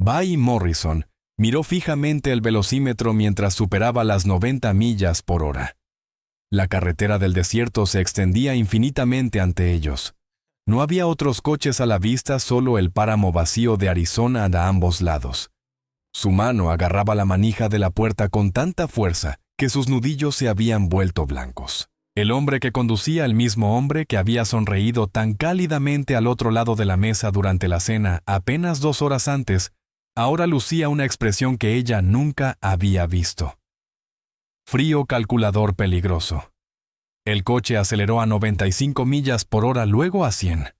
Bay Morrison miró fijamente el velocímetro mientras superaba las 90 millas por hora. La carretera del desierto se extendía infinitamente ante ellos. No había otros coches a la vista, solo el páramo vacío de Arizona a ambos lados. Su mano agarraba la manija de la puerta con tanta fuerza que sus nudillos se habían vuelto blancos. El hombre que conducía, el mismo hombre que había sonreído tan cálidamente al otro lado de la mesa durante la cena apenas 2 horas antes, ahora lucía una expresión que ella nunca había visto. Frío calculador peligroso. El coche aceleró a 95 millas por hora, luego a 100.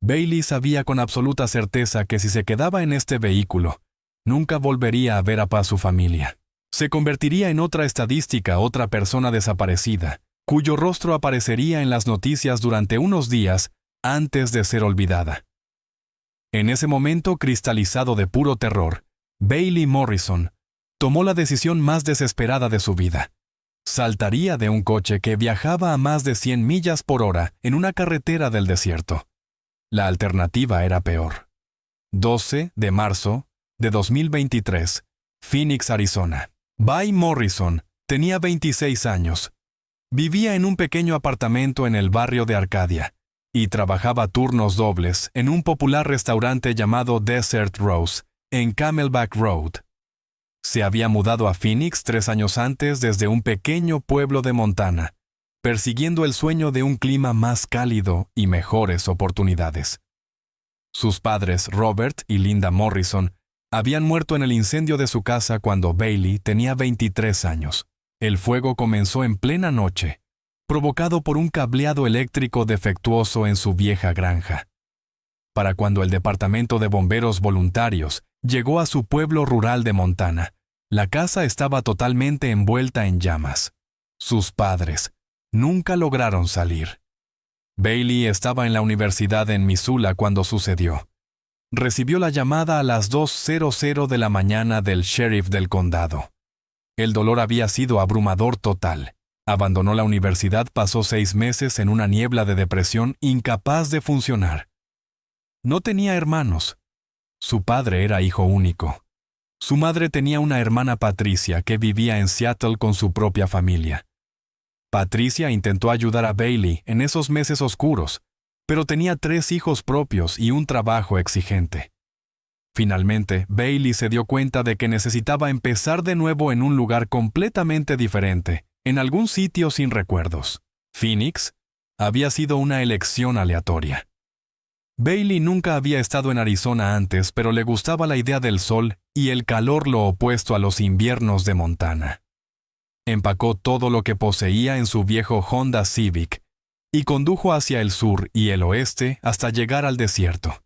Bailey sabía con absoluta certeza que si se quedaba en este vehículo, nunca volvería a ver a su familia. Se convertiría en otra estadística, otra persona desaparecida, cuyo rostro aparecería en las noticias durante unos días antes de ser olvidada. En ese momento cristalizado de puro terror, Bailey Morrison tomó la decisión más desesperada de su vida. Saltaría de un coche que viajaba a más de 100 millas por hora en una carretera del desierto. La alternativa era peor. 12 de marzo de 2023, Phoenix, Arizona. Bay Morrison tenía 26 años. Vivía en un pequeño apartamento en el barrio de Arcadia y trabajaba turnos dobles en un popular restaurante llamado Desert Rose, en Camelback Road. Se había mudado a Phoenix 3 años antes desde un pequeño pueblo de Montana, persiguiendo el sueño de un clima más cálido y mejores oportunidades. Sus padres, Robert y Linda Morrison, habían muerto en el incendio de su casa cuando Bailey tenía 23 años. El fuego comenzó en plena noche, provocado por un cableado eléctrico defectuoso en su vieja granja. Para cuando el Departamento de Bomberos Voluntarios llegó a su pueblo rural de Montana, la casa estaba totalmente envuelta en llamas. Sus padres nunca lograron salir. Bailey estaba en la universidad en Missoula cuando sucedió. Recibió la llamada a las 2:00 de la mañana del sheriff del condado. El dolor había sido abrumador total. Abandonó la universidad, pasó 6 meses en una niebla de depresión, incapaz de funcionar. No tenía hermanos. Su padre era hijo único. Su madre tenía una hermana, Patricia, que vivía en Seattle con su propia familia. Patricia intentó ayudar a Bailey en esos meses oscuros, pero tenía 3 hijos propios y un trabajo exigente. Finalmente, Bailey se dio cuenta de que necesitaba empezar de nuevo en un lugar completamente diferente, en algún sitio sin recuerdos. Phoenix había sido una elección aleatoria. Bailey nunca había estado en Arizona antes, pero le gustaba la idea del sol y el calor, lo opuesto a los inviernos de Montana. Empacó todo lo que poseía en su viejo Honda Civic y condujo hacia el sur y el oeste hasta llegar al desierto.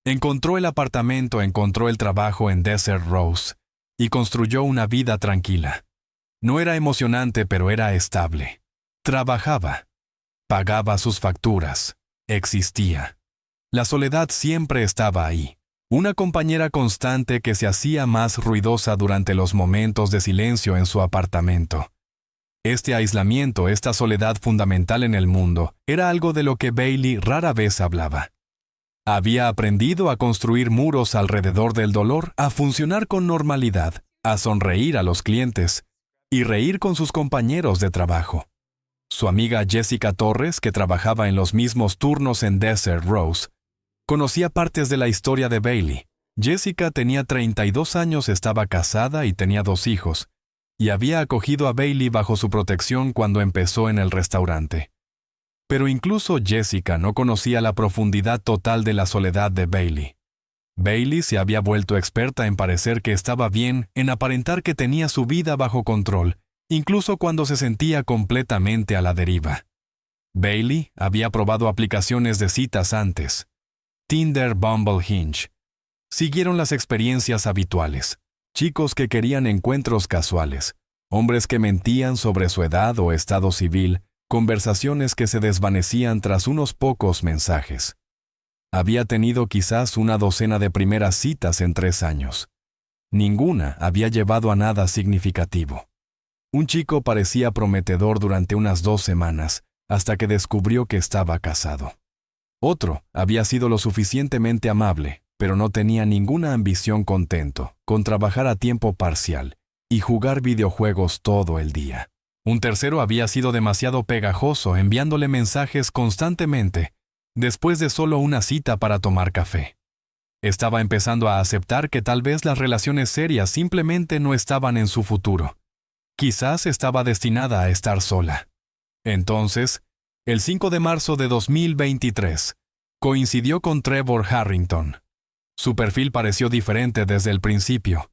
Encontró el apartamento, encontró el trabajo en Desert Rose y construyó una vida tranquila. No era emocionante, pero era estable. Trabajaba, pagaba sus facturas, existía. La soledad siempre estaba ahí, una compañera constante que se hacía más ruidosa durante los momentos de silencio en su apartamento. Este aislamiento, esta soledad fundamental en el mundo, era algo de lo que Bailey rara vez hablaba. Había aprendido a construir muros alrededor del dolor, a funcionar con normalidad, a sonreír a los clientes y reír con sus compañeros de trabajo. Su amiga Jessica Torres, que trabajaba en los mismos turnos en Desert Rose, conocía partes de la historia de Bailey. Jessica tenía 32 años, estaba casada y tenía 2 hijos, y había acogido a Bailey bajo su protección cuando empezó en el restaurante. Pero incluso Jessica no conocía la profundidad total de la soledad de Bailey. Bailey se había vuelto experta en parecer que estaba bien, en aparentar que tenía su vida bajo control, incluso cuando se sentía completamente a la deriva. Bailey había probado aplicaciones de citas antes. Tinder, Bumble, Hinge. Siguieron las experiencias habituales. Chicos que querían encuentros casuales, hombres que mentían sobre su edad o estado civil, conversaciones que se desvanecían tras unos pocos mensajes. Había tenido quizás una docena de primeras citas en 3 años. Ninguna había llevado a nada significativo. Un chico parecía prometedor durante unas 2 semanas, hasta que descubrió que estaba casado. Otro había sido lo suficientemente amable, pero no tenía ninguna ambición contento con trabajar a tiempo parcial y jugar videojuegos todo el día. Un tercero había sido demasiado pegajoso enviándole mensajes constantemente después de solo una cita para tomar café. Estaba empezando a aceptar que tal vez las relaciones serias simplemente no estaban en su futuro. Quizás estaba destinada a estar sola. Entonces, el 5 de marzo de 2023, coincidió con Trevor Harrington. Su perfil pareció diferente desde el principio.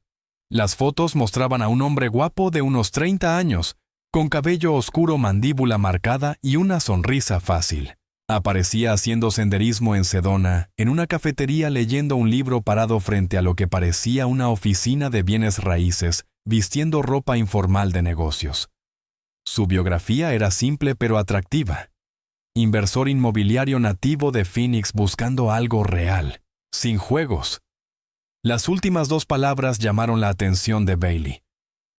Las fotos mostraban a un hombre guapo de unos 30 años, con cabello oscuro, mandíbula marcada y una sonrisa fácil. Aparecía haciendo senderismo en Sedona, en una cafetería leyendo un libro parado frente a lo que parecía una oficina de bienes raíces, vistiendo ropa informal de negocios. Su biografía era simple pero atractiva. Inversor inmobiliario nativo de Phoenix buscando algo real, sin juegos. Las últimas dos palabras llamaron la atención de Bailey.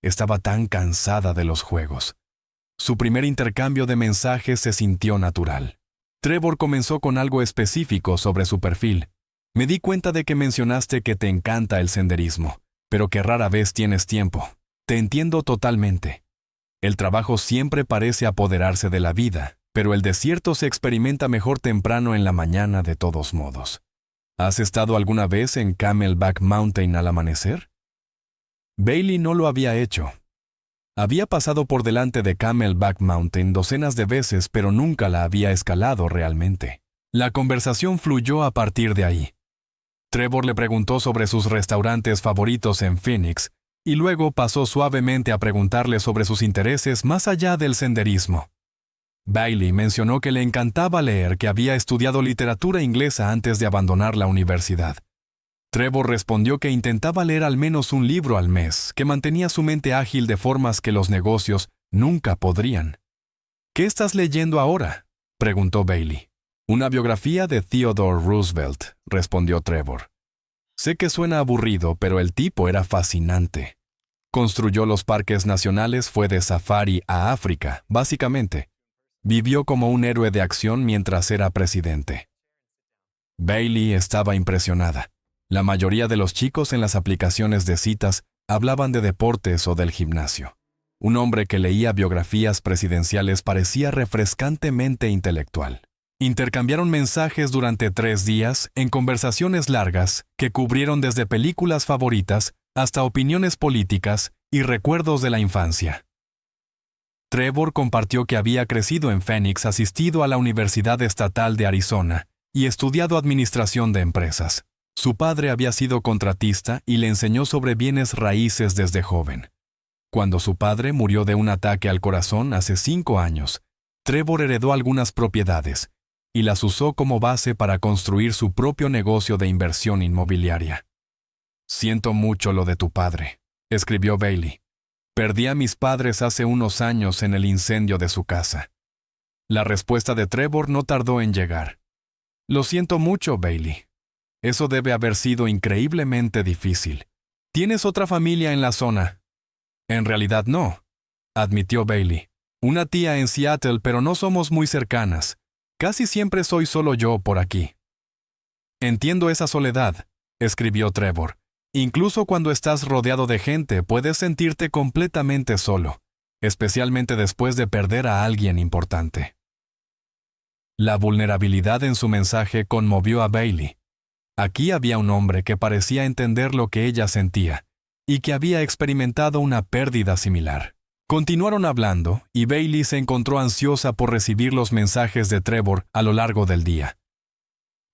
Estaba tan cansada de los juegos. Su primer intercambio de mensajes se sintió natural. Trevor comenzó con algo específico sobre su perfil. Me di cuenta de que mencionaste que te encanta el senderismo, pero que rara vez tienes tiempo. Te entiendo totalmente. El trabajo siempre parece apoderarse de la vida, pero el desierto se experimenta mejor temprano en la mañana de todos modos. ¿Has estado alguna vez en Camelback Mountain al amanecer? Bailey no lo había hecho. Había pasado por delante de Camelback Mountain docenas de veces, pero nunca la había escalado realmente. La conversación fluyó a partir de ahí. Trevor le preguntó sobre sus restaurantes favoritos en Phoenix, y luego pasó suavemente a preguntarle sobre sus intereses más allá del senderismo. Bailey mencionó que le encantaba leer, que había estudiado literatura inglesa antes de abandonar la universidad. Trevor respondió que intentaba leer al menos un libro al mes, que mantenía su mente ágil de formas que los negocios nunca podrían. ¿Qué estás leyendo ahora?, preguntó Bailey. Una biografía de Theodore Roosevelt, respondió Trevor. Sé que suena aburrido, pero el tipo era fascinante. Construyó los parques nacionales, fue de safari a África, básicamente. Vivió como un héroe de acción mientras era presidente. Bailey estaba impresionada. La mayoría de los chicos en las aplicaciones de citas hablaban de deportes o del gimnasio. Un hombre que leía biografías presidenciales parecía refrescantemente intelectual. Intercambiaron mensajes durante 3 días en conversaciones largas que cubrieron desde películas favoritas hasta opiniones políticas y recuerdos de la infancia. Trevor compartió que había crecido en Phoenix, asistido a la Universidad Estatal de Arizona y estudiado administración de empresas. Su padre había sido contratista y le enseñó sobre bienes raíces desde joven. Cuando su padre murió de un ataque al corazón hace 5 años, Trevor heredó algunas propiedades y las usó como base para construir su propio negocio de inversión inmobiliaria. «Siento mucho lo de tu padre», escribió Bailey. «Perdí a mis padres hace unos años en el incendio de su casa». La respuesta de Trevor no tardó en llegar. «Lo siento mucho, Bailey. Eso debe haber sido increíblemente difícil. ¿Tienes otra familia en la zona?» «En realidad no», admitió Bailey. «Una tía en Seattle, pero no somos muy cercanas. Casi siempre soy solo yo por aquí». «Entiendo esa soledad», escribió Trevor. «Incluso cuando estás rodeado de gente, puedes sentirte completamente solo, especialmente después de perder a alguien importante». La vulnerabilidad en su mensaje conmovió a Bailey. Aquí había un hombre que parecía entender lo que ella sentía y que había experimentado una pérdida similar. Continuaron hablando y Bailey se encontró ansiosa por recibir los mensajes de Trevor a lo largo del día.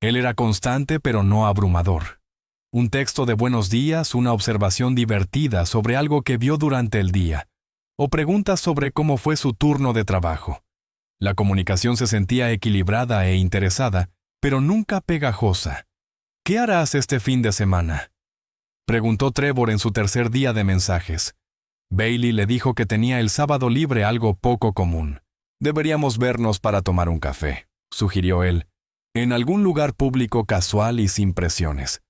Él era constante pero no abrumador. Un texto de buenos días, una observación divertida sobre algo que vio durante el día, o preguntas sobre cómo fue su turno de trabajo. La comunicación se sentía equilibrada e interesada, pero nunca pegajosa. «¿Qué harás este fin de semana?», preguntó Trevor en su tercer día de mensajes. Bailey le dijo que tenía el sábado libre, algo poco común. «Deberíamos vernos para tomar un café», sugirió él, «en algún lugar público casual y sin presiones.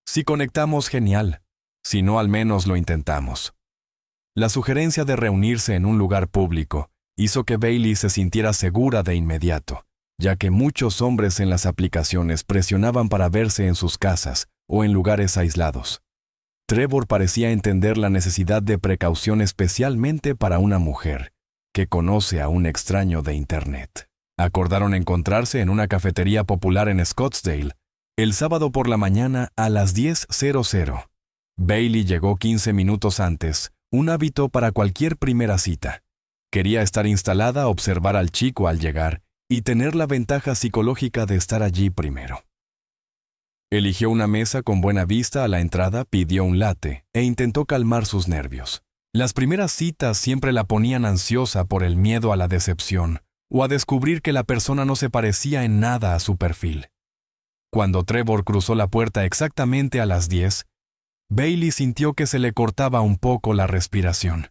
Si conectamos, genial. Si no, al menos lo intentamos». La sugerencia de reunirse en un lugar público hizo que Bailey se sintiera segura de inmediato, ya que muchos hombres en las aplicaciones presionaban para verse en sus casas o en lugares aislados. Trevor parecía entender la necesidad de precaución especialmente para una mujer que conoce a un extraño de Internet. Acordaron encontrarse en una cafetería popular en Scottsdale el sábado por la mañana a las 10:00. Bailey llegó 15 minutos antes, un hábito para cualquier primera cita. Quería estar instalada a observar al chico al llegar y tener la ventaja psicológica de estar allí primero. Eligió una mesa con buena vista a la entrada, pidió un latte e intentó calmar sus nervios. Las primeras citas siempre la ponían ansiosa por el miedo a la decepción o a descubrir que la persona no se parecía en nada a su perfil. Cuando Trevor cruzó la puerta exactamente a las 10, Bailey sintió que se le cortaba un poco la respiración.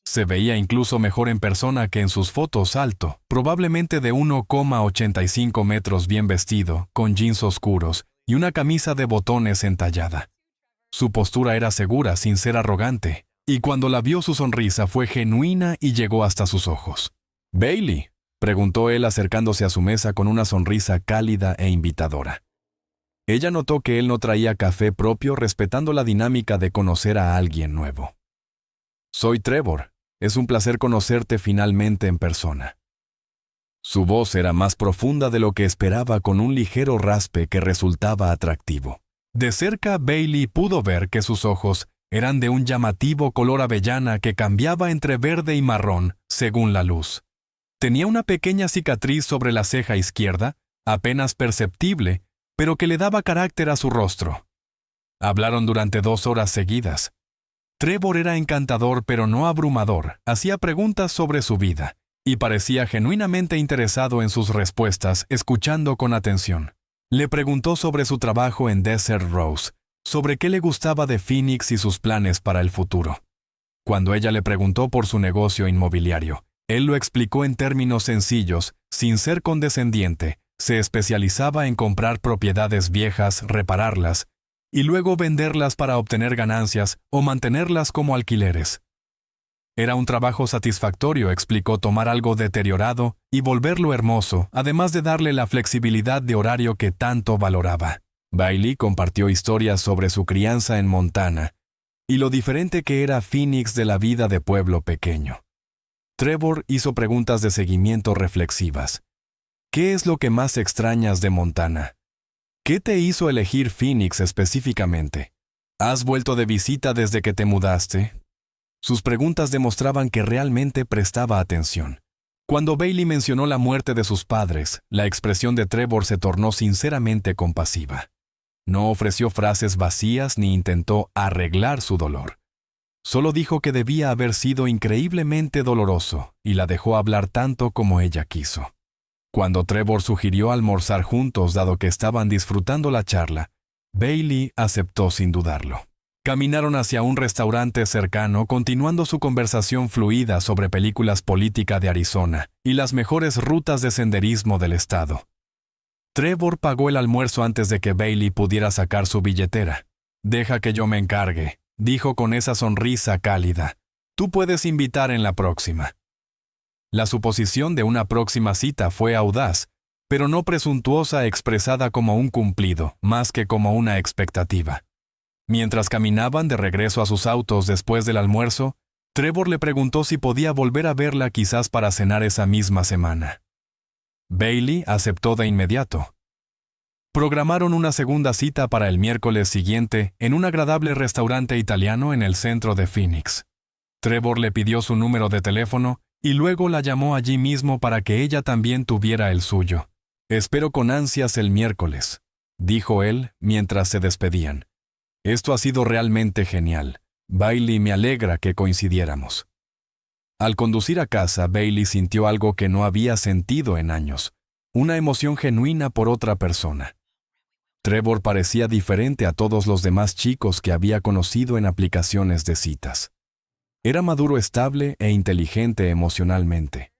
Se veía incluso mejor en persona que en sus fotos alto, probablemente de 1,85 metros bien vestido, con jeans oscuros y una camisa de botones entallada. Su postura era segura sin ser arrogante, y cuando la vio su sonrisa fue genuina y llegó hasta sus ojos. «Bailey», preguntó él acercándose a su mesa con una sonrisa cálida e invitadora. Ella notó que él no traía café propio, respetando la dinámica de conocer a alguien nuevo. «Soy Trevor. Es un placer conocerte finalmente en persona». Su voz era más profunda de lo que esperaba, con un ligero raspe que resultaba atractivo. De cerca, Bailey pudo ver que sus ojos eran de un llamativo color avellana que cambiaba entre verde y marrón según la luz. Tenía una pequeña cicatriz sobre la ceja izquierda, apenas perceptible, pero que le daba carácter a su rostro. Hablaron durante 2 horas seguidas. Trevor era encantador pero no abrumador, hacía preguntas sobre su vida y parecía genuinamente interesado en sus respuestas, escuchando con atención. Le preguntó sobre su trabajo en Desert Rose, sobre qué le gustaba de Phoenix y sus planes para el futuro. Cuando ella le preguntó por su negocio inmobiliario, él lo explicó en términos sencillos, sin ser condescendiente. Se especializaba en comprar propiedades viejas, repararlas, y luego venderlas para obtener ganancias o mantenerlas como alquileres. Era un trabajo satisfactorio, explicó, tomar algo deteriorado y volverlo hermoso, además de darle la flexibilidad de horario que tanto valoraba. Bailey compartió historias sobre su crianza en Montana y lo diferente que era Phoenix de la vida de pueblo pequeño. Trevor hizo preguntas de seguimiento reflexivas. ¿Qué es lo que más extrañas de Montana? ¿Qué te hizo elegir Phoenix específicamente? ¿Has vuelto de visita desde que te mudaste? Sus preguntas demostraban que realmente prestaba atención. Cuando Bailey mencionó la muerte de sus padres, la expresión de Trevor se tornó sinceramente compasiva. No ofreció frases vacías ni intentó arreglar su dolor. Solo dijo que debía haber sido increíblemente doloroso y la dejó hablar tanto como ella quiso. Cuando Trevor sugirió almorzar juntos, dado que estaban disfrutando la charla, Bailey aceptó sin dudarlo. Caminaron hacia un restaurante cercano, continuando su conversación fluida sobre películas políticas de Arizona y las mejores rutas de senderismo del estado. Trevor pagó el almuerzo antes de que Bailey pudiera sacar su billetera. «Deja que yo me encargue», dijo con esa sonrisa cálida. «Tú puedes invitar en la próxima». La suposición de una próxima cita fue audaz, pero no presuntuosa, expresada como un cumplido, más que como una expectativa. Mientras caminaban de regreso a sus autos después del almuerzo, Trevor le preguntó si podía volver a verla quizás para cenar esa misma semana. Bailey aceptó de inmediato. Programaron una segunda cita para el miércoles siguiente en un agradable restaurante italiano en el centro de Phoenix. Trevor le pidió su número de teléfono y luego la llamó allí mismo para que ella también tuviera el suyo. «Espero con ansias el miércoles», dijo él mientras se despedían. «Esto ha sido realmente genial. Bailey, me alegra que coincidiéramos». Al conducir a casa, Bailey sintió algo que no había sentido en años, una emoción genuina por otra persona. Trevor parecía diferente a todos los demás chicos que había conocido en aplicaciones de citas. Era maduro, estable e inteligente emocionalmente.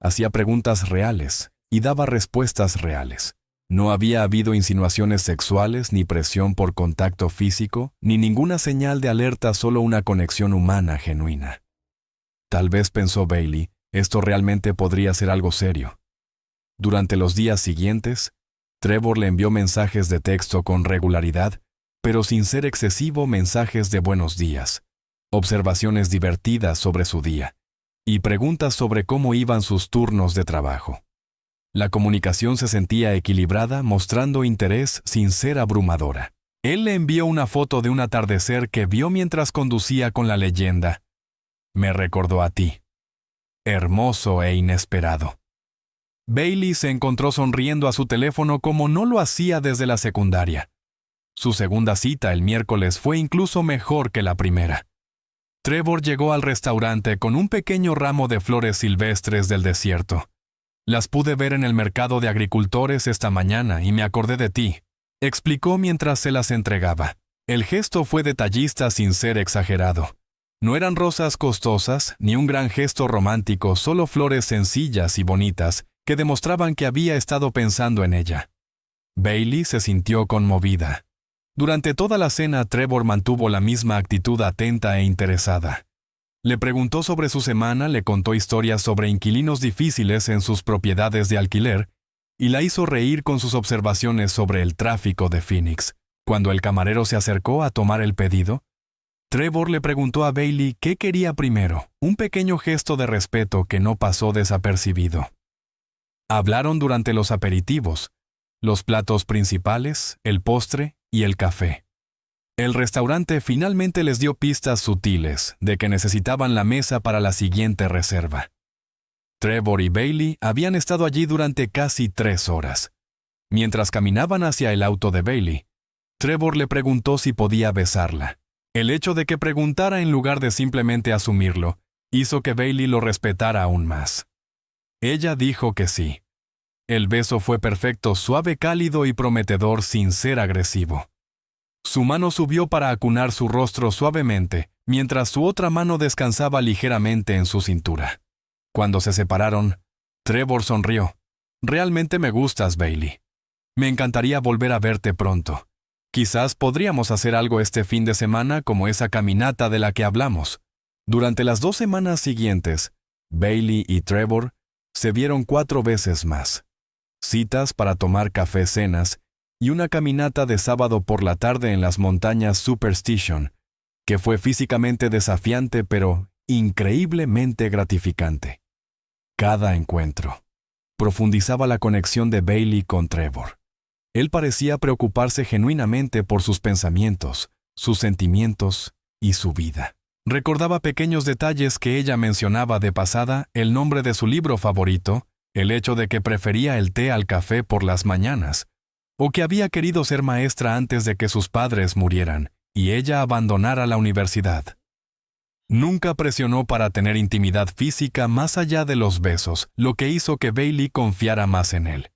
Hacía preguntas reales y daba respuestas reales. No había habido insinuaciones sexuales, ni presión por contacto físico, ni ninguna señal de alerta, solo una conexión humana genuina. Tal vez, pensó Bailey, esto realmente podría ser algo serio. Durante los días siguientes, Trevor le envió mensajes de texto con regularidad, pero sin ser excesivo mensajes de buenos días, observaciones divertidas sobre su día y preguntas sobre cómo iban sus turnos de trabajo. La comunicación se sentía equilibrada, mostrando interés sin ser abrumadora. Él le envió una foto de un atardecer que vio mientras conducía con la leyenda: «Me recordó a ti. Hermoso e inesperado». Bailey se encontró sonriendo a su teléfono como no lo hacía desde la secundaria. Su segunda cita el miércoles fue incluso mejor que la primera. Trevor llegó al restaurante con un pequeño ramo de flores silvestres del desierto. «Las pude ver en el mercado de agricultores esta mañana y me acordé de ti», explicó mientras se las entregaba. El gesto fue detallista sin ser exagerado. No eran rosas costosas ni un gran gesto romántico, solo flores sencillas y bonitas que demostraban que había estado pensando en ella. Bailey se sintió conmovida. Durante toda la cena, Trevor mantuvo la misma actitud atenta e interesada. Le preguntó sobre su semana, le contó historias sobre inquilinos difíciles en sus propiedades de alquiler y la hizo reír con sus observaciones sobre el tráfico de Phoenix. Cuando el camarero se acercó a tomar el pedido, Trevor le preguntó a Bailey qué quería primero, un pequeño gesto de respeto que no pasó desapercibido. Hablaron durante los aperitivos, los platos principales, el postre y el café. El restaurante finalmente les dio pistas sutiles de que necesitaban la mesa para la siguiente reserva. Trevor y Bailey habían estado allí durante casi 3 horas. Mientras caminaban hacia el auto de Bailey, Trevor le preguntó si podía besarla. El hecho de que preguntara en lugar de simplemente asumirlo hizo que Bailey lo respetara aún más. Ella dijo que sí. El beso fue perfecto, suave, cálido y prometedor sin ser agresivo. Su mano subió para acunar su rostro suavemente, mientras su otra mano descansaba ligeramente en su cintura. Cuando se separaron, Trevor sonrió. «Realmente me gustas, Bailey. Me encantaría volver a verte pronto. Quizás podríamos hacer algo este fin de semana como esa caminata de la que hablamos». Durante las 2 semanas siguientes, Bailey y Trevor se vieron 4 veces más. Citas para tomar café, cenas y una caminata de sábado por la tarde en las montañas Superstition, que fue físicamente desafiante pero increíblemente gratificante. Cada encuentro profundizaba la conexión de Bailey con Trevor. Él parecía preocuparse genuinamente por sus pensamientos, sus sentimientos y su vida. Recordaba pequeños detalles que ella mencionaba de pasada, el nombre de su libro favorito, el hecho de que prefería el té al café por las mañanas, o que había querido ser maestra antes de que sus padres murieran y ella abandonara la universidad. Nunca presionó para tener intimidad física más allá de los besos, lo que hizo que Bailey confiara más en él.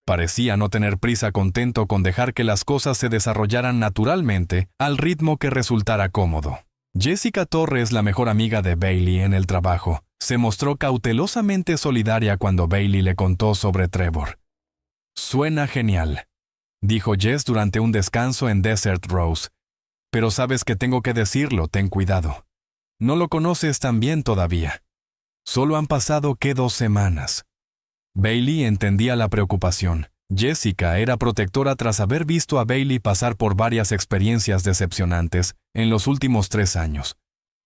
Parecía no tener prisa, contento con dejar que las cosas se desarrollaran naturalmente al ritmo que resultara cómodo. Jessica Torres, la mejor amiga de Bailey en el trabajo, se mostró cautelosamente solidaria cuando Bailey le contó sobre Trevor. «Suena genial», dijo Jess durante un descanso en Desert Rose. «Pero sabes que tengo que decirlo, ten cuidado. No lo conoces tan bien todavía. Solo han pasado 2 semanas». Bailey entendía la preocupación. Jessica era protectora tras haber visto a Bailey pasar por varias experiencias decepcionantes en los últimos 3 años.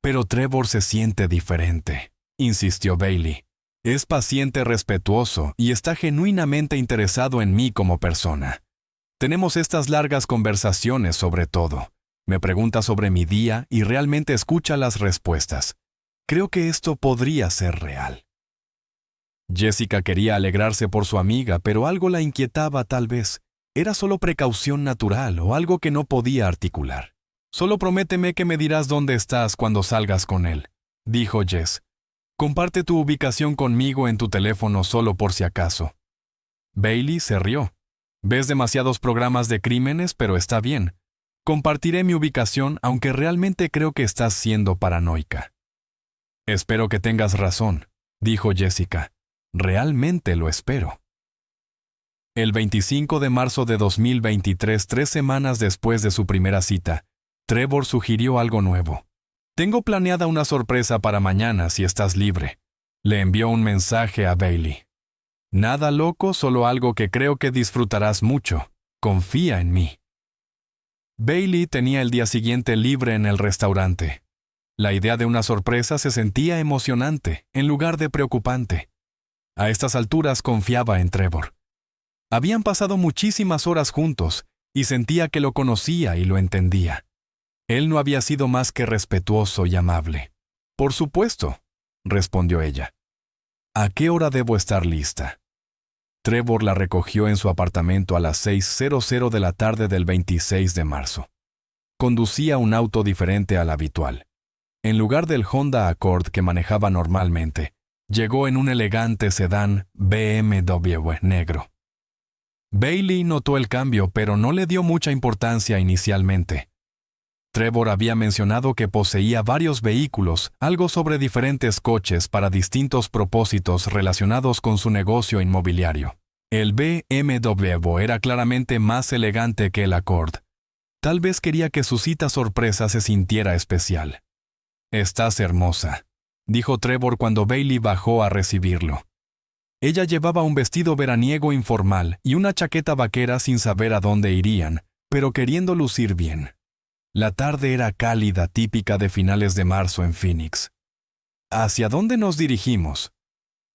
«Pero Trevor se siente diferente», insistió Bailey. «Es paciente, respetuoso y está genuinamente interesado en mí como persona. Tenemos estas largas conversaciones sobre todo. Me pregunta sobre mi día y realmente escucha las respuestas. Creo que esto podría ser real». Jessica quería alegrarse por su amiga, pero algo la inquietaba tal vez. Era solo precaución natural o algo que no podía articular. «Solo prométeme que me dirás dónde estás cuando salgas con él», dijo Jess. «Comparte tu ubicación conmigo en tu teléfono solo por si acaso». Bailey se rió. «Ves demasiados programas de crímenes, pero está bien. Compartiré mi ubicación, aunque realmente creo que estás siendo paranoica». «Espero que tengas razón», dijo Jessica. «Realmente lo espero». El 25 de marzo de 2023, 3 semanas después de su primera cita, Trevor sugirió algo nuevo. «Tengo planeada una sorpresa para mañana si estás libre», le envió un mensaje a Bailey. «Nada loco, solo algo que creo que disfrutarás mucho. Confía en mí». Bailey tenía el día siguiente libre en el restaurante. La idea de una sorpresa se sentía emocionante, en lugar de preocupante. A estas alturas confiaba en Trevor. Habían pasado muchísimas horas juntos, y sentía que lo conocía y lo entendía. Él no había sido más que respetuoso y amable. «Por supuesto», respondió ella. «¿A qué hora debo estar lista?» Trevor la recogió en su apartamento a las 6:00 de la tarde del 26 de marzo. Conducía un auto diferente al habitual. En lugar del Honda Accord que manejaba normalmente, llegó en un elegante sedán BMW negro. Bailey notó el cambio, pero no le dio mucha importancia inicialmente. Trevor había mencionado que poseía varios vehículos, algo sobre diferentes coches para distintos propósitos relacionados con su negocio inmobiliario. El BMW era claramente más elegante que el Accord. Tal vez quería que su cita sorpresa se sintiera especial. «Estás hermosa», dijo Trevor cuando Bailey bajó a recibirlo. Ella llevaba un vestido veraniego informal y una chaqueta vaquera sin saber a dónde irían, pero queriendo lucir bien. La tarde era cálida, típica de finales de marzo en Phoenix. «¿Hacia dónde nos dirigimos?»,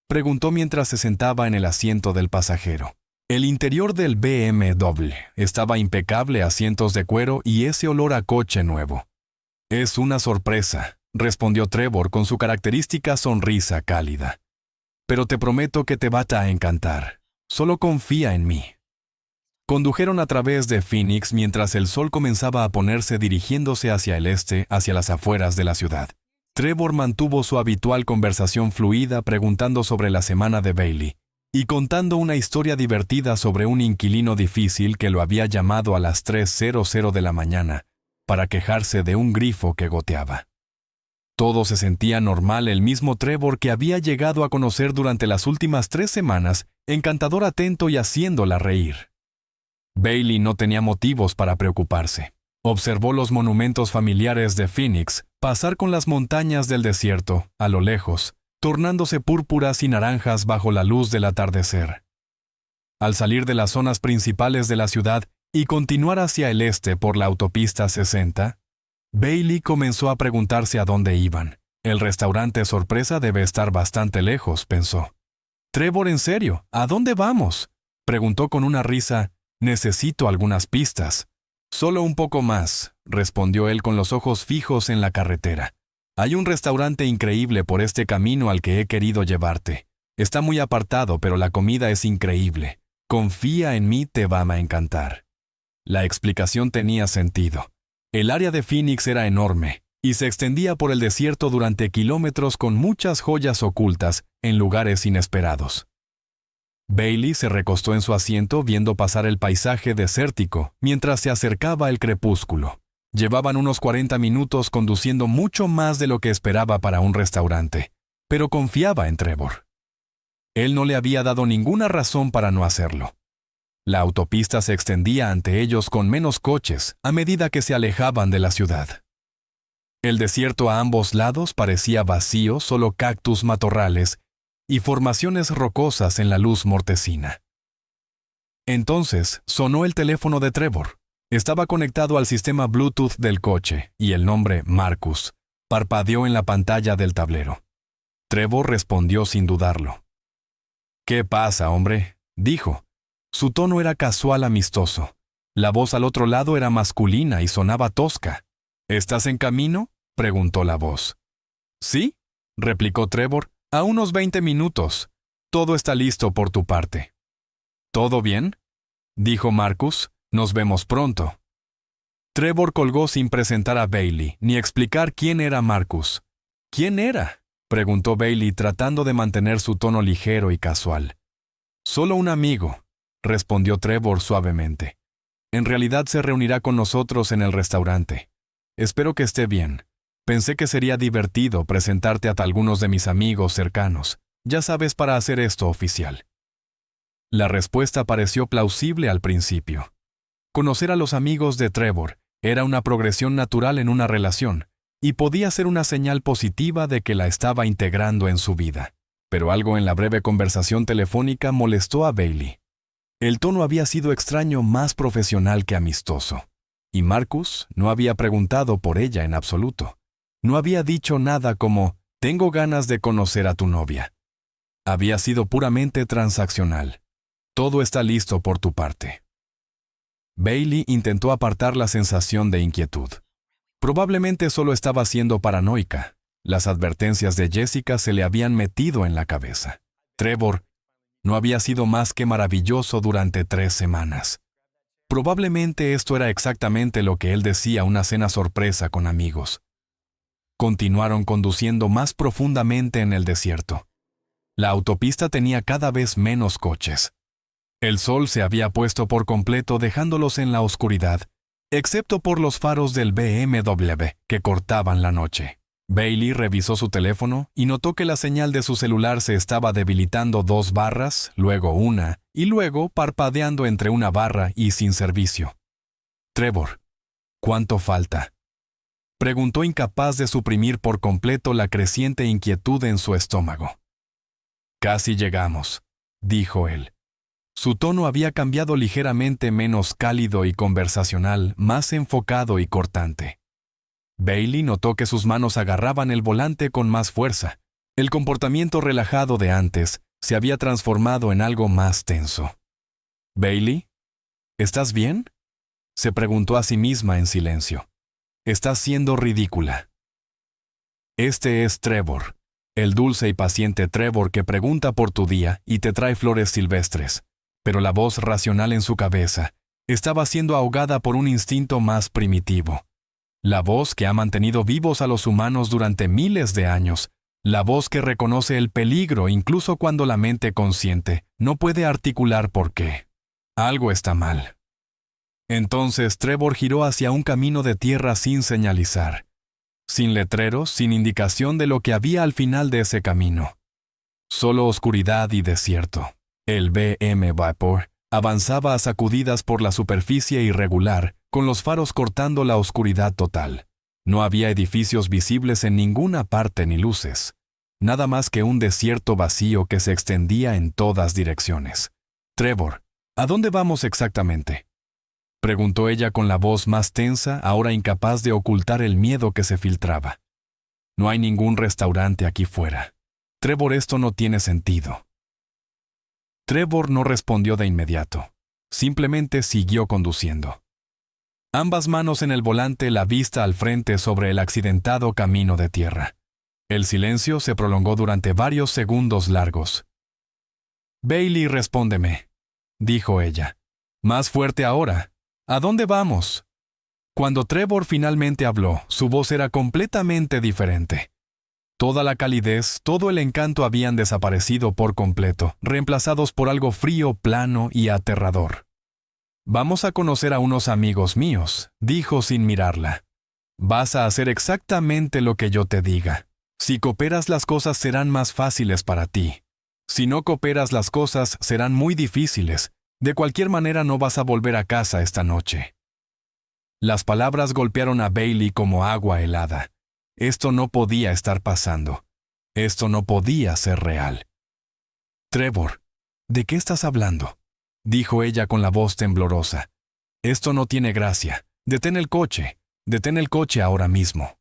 preguntó mientras se sentaba en el asiento del pasajero. El interior del BMW estaba impecable, asientos de cuero y ese olor a coche nuevo. «Es una sorpresa», respondió Trevor con su característica sonrisa cálida. «Pero te prometo que te va a encantar. Solo confía en mí». Condujeron a través de Phoenix mientras el sol comenzaba a ponerse dirigiéndose hacia el este, hacia las afueras de la ciudad. Trevor mantuvo su habitual conversación fluida preguntando sobre la semana de Bailey y contando una historia divertida sobre un inquilino difícil que lo había llamado a las 3:00 de la mañana para quejarse de un grifo que goteaba. Todo se sentía normal. El mismo Trevor que había llegado a conocer durante las últimas 3 semanas, encantador, atento y haciéndola reír. Bailey no tenía motivos para preocuparse. Observó los monumentos familiares de Phoenix pasar con las montañas del desierto, a lo lejos, tornándose púrpuras y naranjas bajo la luz del atardecer. Al salir de las zonas principales de la ciudad y continuar hacia el este por la autopista 60, Bailey comenzó a preguntarse a dónde iban. «El restaurante sorpresa debe estar bastante lejos», pensó. «Trevor, en serio, ¿a dónde vamos?», preguntó con una risa. «Necesito algunas pistas». «Solo un poco más», respondió él con los ojos fijos en la carretera. «Hay un restaurante increíble por este camino al que he querido llevarte. Está muy apartado, pero la comida es increíble. Confía en mí, te va a encantar». La explicación tenía sentido. El área de Phoenix era enorme y se extendía por el desierto durante kilómetros con muchas joyas ocultas en lugares inesperados. Bailey se recostó en su asiento viendo pasar el paisaje desértico mientras se acercaba el crepúsculo. Llevaban unos 40 minutos conduciendo, mucho más de lo que esperaba para un restaurante, pero confiaba en Trevor. Él no le había dado ninguna razón para no hacerlo. La autopista se extendía ante ellos con menos coches a medida que se alejaban de la ciudad. El desierto a ambos lados parecía vacío, solo cactus, matorrales y formaciones rocosas en la luz mortecina. Entonces sonó el teléfono de Trevor. Estaba conectado al sistema Bluetooth del coche y el nombre Marcus parpadeó en la pantalla del tablero. Trevor respondió sin dudarlo. «¿Qué pasa, hombre?», dijo. Su tono era casual, amistoso. La voz al otro lado era masculina y sonaba tosca. «¿Estás en camino?», preguntó la voz. «Sí», replicó Trevor. «A unos 20 minutos. Todo está listo por tu parte». «¿Todo bien?», dijo Marcus. «Nos vemos pronto». Trevor colgó sin presentar a Bailey, ni explicar quién era Marcus. «¿Quién era?», preguntó Bailey tratando de mantener su tono ligero y casual. «Solo un amigo», respondió Trevor suavemente. «En realidad se reunirá con nosotros en el restaurante. Espero que esté bien. Pensé que sería divertido presentarte a algunos de mis amigos cercanos, ya sabes, para hacer esto oficial». La respuesta pareció plausible al principio. Conocer a los amigos de Trevor era una progresión natural en una relación, y podía ser una señal positiva de que la estaba integrando en su vida. Pero algo en la breve conversación telefónica molestó a Bailey. El tono había sido extraño, más profesional que amistoso. Y Marcus no había preguntado por ella en absoluto. No había dicho nada como, tengo ganas de conocer a tu novia. Había sido puramente transaccional. Todo está listo por tu parte. Bailey intentó apartar la sensación de inquietud. Probablemente solo estaba siendo paranoica. Las advertencias de Jessica se le habían metido en la cabeza. Trevor no había sido más que maravilloso durante 3 semanas. Probablemente esto era exactamente lo que él decía una cena sorpresa con amigos. Continuaron conduciendo más profundamente en el desierto. La autopista tenía cada vez menos coches. El sol se había puesto por completo dejándolos en la oscuridad, excepto por los faros del BMW que cortaban la noche. Bailey revisó su teléfono y notó que la señal de su celular se estaba debilitando 2 barras, luego 1, y luego parpadeando entre 1 barra y sin servicio. Trevor, ¿cuánto falta?, preguntó, incapaz de suprimir por completo la creciente inquietud en su estómago. Casi llegamos, dijo él. Su tono había cambiado ligeramente, menos cálido y conversacional, más enfocado y cortante. Bailey notó que sus manos agarraban el volante con más fuerza. El comportamiento relajado de antes se había transformado en algo más tenso. «¿Bailey? ¿Estás bien?», se preguntó a sí misma en silencio. «Estás siendo ridícula». Este es Trevor, el dulce y paciente Trevor que pregunta por tu día y te trae flores silvestres. Pero la voz racional en su cabeza estaba siendo ahogada por un instinto más primitivo. La voz que ha mantenido vivos a los humanos durante miles de años. La voz que reconoce el peligro incluso cuando la mente consciente no puede articular por qué. Algo está mal. Entonces Trevor giró hacia un camino de tierra sin señalizar. Sin letreros, sin indicación de lo que había al final de ese camino. Solo oscuridad y desierto. El BM Vapor avanzaba a sacudidas por la superficie irregular, con los faros cortando la oscuridad total. No había edificios visibles en ninguna parte ni luces. Nada más que un desierto vacío que se extendía en todas direcciones. «Trevor, ¿a dónde vamos exactamente?», preguntó ella con la voz más tensa, ahora incapaz de ocultar el miedo que se filtraba. «No hay ningún restaurante aquí fuera. Trevor, esto no tiene sentido». Trevor no respondió de inmediato. Simplemente siguió conduciendo. Ambas manos en el volante, la vista al frente sobre el accidentado camino de tierra. El silencio se prolongó durante varios segundos largos. «Bailey, respóndeme», dijo ella. «Más fuerte ahora. ¿A dónde vamos?». Cuando Trevor finalmente habló, su voz era completamente diferente. Toda la calidez, todo el encanto habían desaparecido por completo, reemplazados por algo frío, plano y aterrador. «Vamos a conocer a unos amigos míos», dijo sin mirarla. «Vas a hacer exactamente lo que yo te diga. Si cooperas, las cosas serán más fáciles para ti. Si no cooperas, las cosas serán muy difíciles. De cualquier manera, no vas a volver a casa esta noche». Las palabras golpearon a Bailey como agua helada. Esto no podía estar pasando. Esto no podía ser real. «Trevor, ¿de qué estás hablando?», dijo ella con la voz temblorosa. «Esto no tiene gracia. Detén el coche. Detén el coche ahora mismo».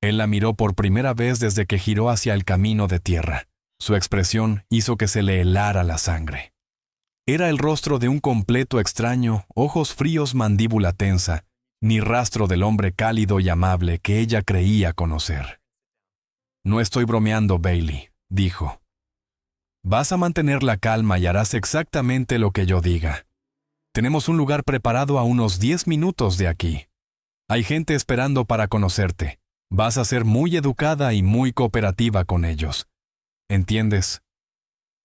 Él la miró por primera vez desde que giró hacia el camino de tierra. Su expresión hizo que se le helara la sangre. Era el rostro de un completo extraño, ojos fríos, mandíbula tensa, ni rastro del hombre cálido y amable que ella creía conocer. «No estoy bromeando, Bailey», dijo. «Vas a mantener la calma y harás exactamente lo que yo diga. Tenemos un lugar preparado a unos 10 minutos de aquí. Hay gente esperando para conocerte. Vas a ser muy educada y muy cooperativa con ellos. ¿Entiendes?».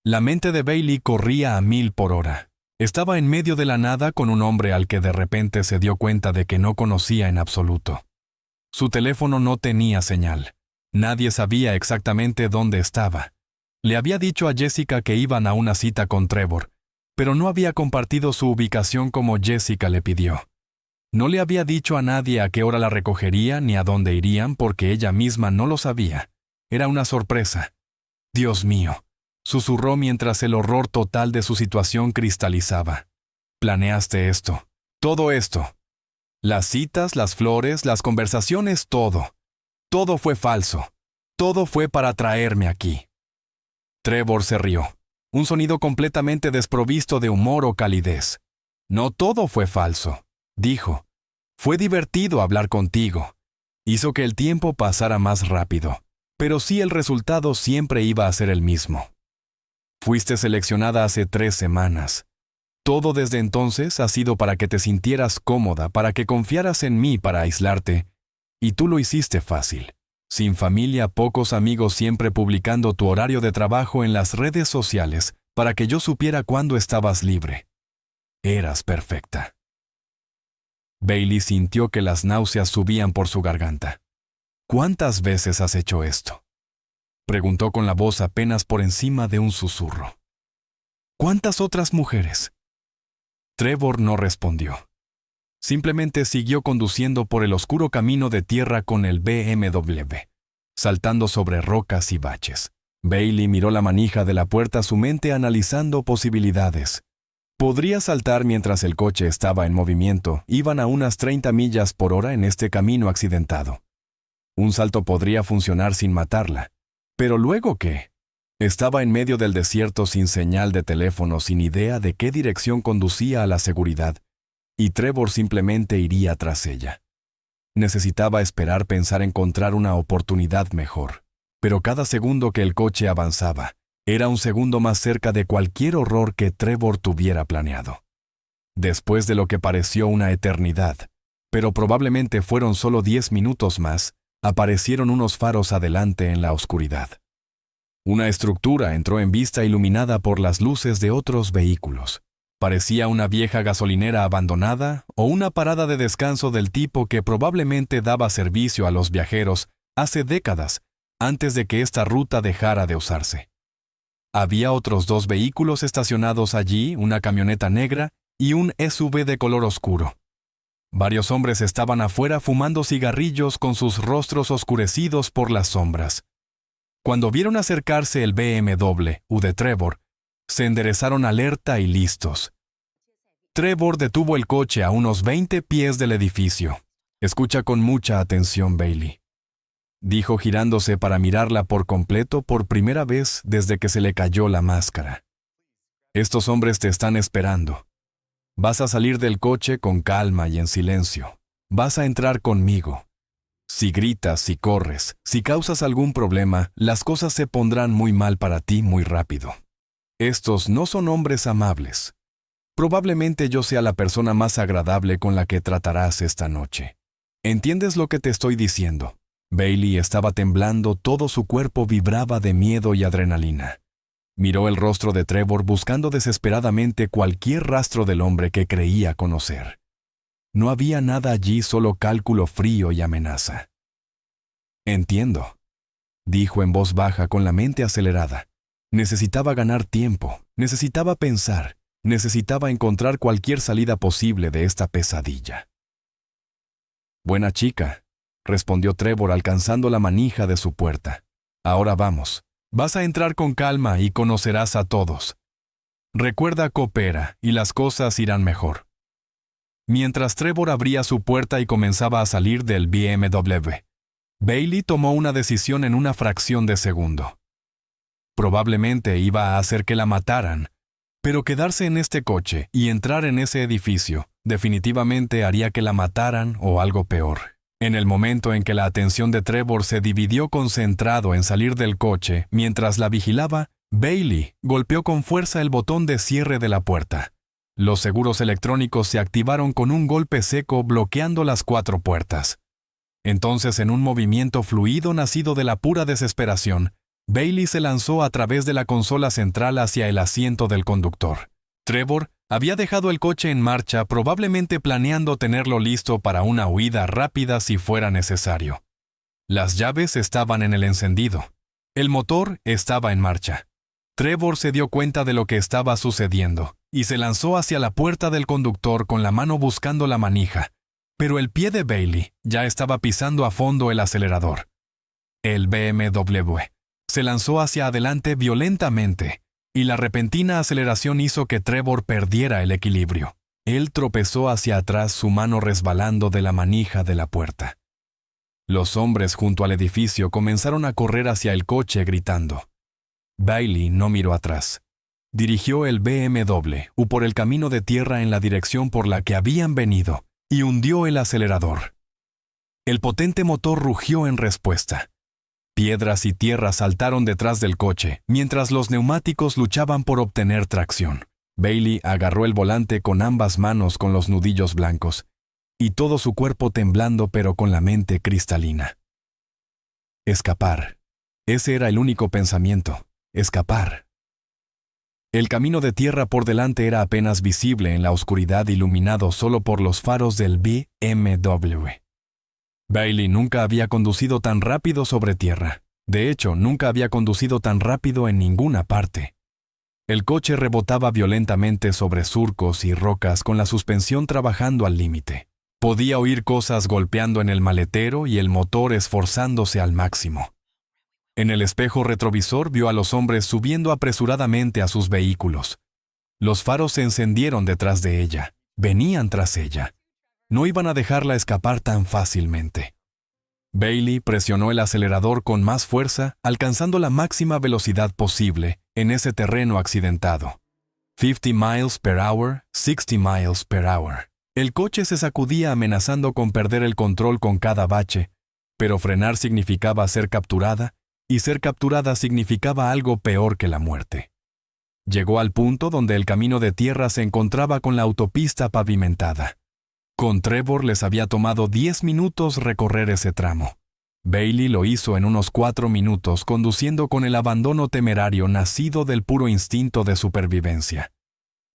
La mente de Bailey corría a 1000 por hora. Estaba en medio de la nada con un hombre al que de repente se dio cuenta de que no conocía en absoluto. Su teléfono no tenía señal. Nadie sabía exactamente dónde estaba. Le había dicho a Jessica que iban a una cita con Trevor, pero no había compartido su ubicación como Jessica le pidió. No le había dicho a nadie a qué hora la recogería ni a dónde irían porque ella misma no lo sabía. Era una sorpresa. «Dios mío», susurró mientras el horror total de su situación cristalizaba. «Planeaste esto. Todo esto». Las citas, las flores, las conversaciones, todo. Todo fue falso. Todo fue para traerme aquí. Trevor se rió, un sonido completamente desprovisto de humor o calidez. No todo fue falso, dijo. Fue divertido hablar contigo. Hizo que el tiempo pasara más rápido, pero sí el resultado siempre iba a ser el mismo. Fuiste seleccionada hace 3 semanas. Todo desde entonces ha sido para que te sintieras cómoda, para que confiaras en mí para aislarte, y tú lo hiciste fácil. Sin familia, pocos amigos, siempre publicando tu horario de trabajo en las redes sociales para que yo supiera cuándo estabas libre. Eras perfecta. Bailey sintió que las náuseas subían por su garganta. ¿Cuántas veces has hecho esto?, preguntó con la voz apenas por encima de un susurro. ¿Cuántas otras mujeres? Trevor no respondió. Simplemente siguió conduciendo por el oscuro camino de tierra con el BMW, saltando sobre rocas y baches. Bailey miró la manija de la puerta, su mente analizando posibilidades. Podría saltar mientras el coche estaba en movimiento. Iban a unas 30 millas por hora en este camino accidentado. Un salto podría funcionar sin matarla. ¿Pero luego qué? Estaba en medio del desierto sin señal de teléfono, sin idea de qué dirección conducía a la seguridad, y Trevor simplemente iría tras ella. Necesitaba esperar, pensar, encontrar una oportunidad mejor. Pero cada segundo que el coche avanzaba, era un segundo más cerca de cualquier horror que Trevor tuviera planeado. Después de lo que pareció una eternidad, pero probablemente fueron solo 10 minutos más, aparecieron unos faros adelante en la oscuridad. Una estructura entró en vista iluminada por las luces de otros vehículos. Parecía una vieja gasolinera abandonada o una parada de descanso del tipo que probablemente daba servicio a los viajeros hace décadas, antes de que esta ruta dejara de usarse. Había otros 2 vehículos estacionados allí, una camioneta negra y un SUV de color oscuro. Varios hombres estaban afuera fumando cigarrillos con sus rostros oscurecidos por las sombras. Cuando vieron acercarse el BMW de Trevor, se enderezaron alerta y listos. Trevor detuvo el coche a unos 20 pies del edificio. «Escucha con mucha atención, Bailey», dijo girándose para mirarla por completo por primera vez desde que se le cayó la máscara. «Estos hombres te están esperando. Vas a salir del coche con calma y en silencio. Vas a entrar conmigo. Si gritas, si corres, si causas algún problema, las cosas se pondrán muy mal para ti muy rápido. Estos no son hombres amables. Probablemente yo sea la persona más agradable con la que tratarás esta noche. ¿Entiendes lo que te estoy diciendo?» Bailey estaba temblando, todo su cuerpo vibraba de miedo y adrenalina. Miró el rostro de Trevor buscando desesperadamente cualquier rastro del hombre que creía conocer. No había nada allí, solo cálculo frío y amenaza. «Entiendo», dijo en voz baja con la mente acelerada. Necesitaba ganar tiempo, necesitaba pensar, necesitaba encontrar cualquier salida posible de esta pesadilla. «Buena chica», respondió Trevor alcanzando la manija de su puerta. «Ahora vamos. Vas a entrar con calma y conocerás a todos. Recuerda, coopera y las cosas irán mejor». Mientras Trevor abría su puerta y comenzaba a salir del BMW, Bailey tomó una decisión en una fracción de segundo. Probablemente iba a hacer que la mataran, pero quedarse en este coche y entrar en ese edificio definitivamente haría que la mataran o algo peor. En el momento en que la atención de Trevor se dividió concentrado en salir del coche mientras la vigilaba, Bailey golpeó con fuerza el botón de cierre de la puerta. Los seguros electrónicos se activaron con un golpe seco bloqueando las 4 puertas. Entonces, en un movimiento fluido nacido de la pura desesperación, Bailey se lanzó a través de la consola central hacia el asiento del conductor. Trevor había dejado el coche en marcha, probablemente planeando tenerlo listo para una huida rápida si fuera necesario. Las llaves estaban en el encendido. El motor estaba en marcha. Trevor se dio cuenta de lo que estaba sucediendo y se lanzó hacia la puerta del conductor con la mano buscando la manija, pero el pie de Bailey ya estaba pisando a fondo el acelerador. El BMW se lanzó hacia adelante violentamente, y la repentina aceleración hizo que Trevor perdiera el equilibrio. Él tropezó hacia atrás, su mano resbalando de la manija de la puerta. Los hombres junto al edificio comenzaron a correr hacia el coche gritando. Bailey no miró atrás. Dirigió el BMW por el camino de tierra en la dirección por la que habían venido y hundió el acelerador. El potente motor rugió en respuesta. Piedras y tierra saltaron detrás del coche, mientras los neumáticos luchaban por obtener tracción. Bailey agarró el volante con ambas manos con los nudillos blancos, y todo su cuerpo temblando pero con la mente cristalina. Escapar. Ese era el único pensamiento. Escapar. El camino de tierra por delante era apenas visible en la oscuridad, iluminado solo por los faros del BMW. Bailey nunca había conducido tan rápido sobre tierra. De hecho, nunca había conducido tan rápido en ninguna parte. El coche rebotaba violentamente sobre surcos y rocas con la suspensión trabajando al límite. Podía oír cosas golpeando en el maletero y el motor esforzándose al máximo. En el espejo retrovisor vio a los hombres subiendo apresuradamente a sus vehículos. Los faros se encendieron detrás de ella. Venían tras ella. No iban a dejarla escapar tan fácilmente. Bailey presionó el acelerador con más fuerza, alcanzando la máxima velocidad posible en ese terreno accidentado. 50 miles per hour, 60 miles per hour. El coche se sacudía amenazando con perder el control con cada bache, pero frenar significaba ser capturada, y ser capturada significaba algo peor que la muerte. Llegó al punto donde el camino de tierra se encontraba con la autopista pavimentada. Con Trevor les había tomado 10 minutos recorrer ese tramo. Bailey lo hizo en unos 4 minutos, conduciendo con el abandono temerario nacido del puro instinto de supervivencia.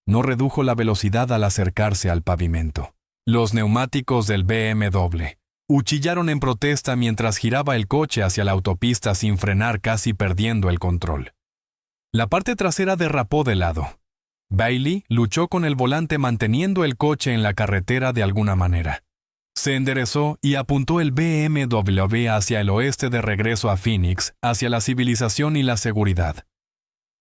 No redujo la velocidad al acercarse al pavimento. Los neumáticos del BMW uchillaron en protesta mientras giraba el coche hacia la autopista sin frenar, casi perdiendo el control. La parte trasera derrapó de lado. Bailey luchó con el volante manteniendo el coche en la carretera de alguna manera. Se enderezó y apuntó el BMW hacia el oeste de regreso a Phoenix, hacia la civilización y la seguridad.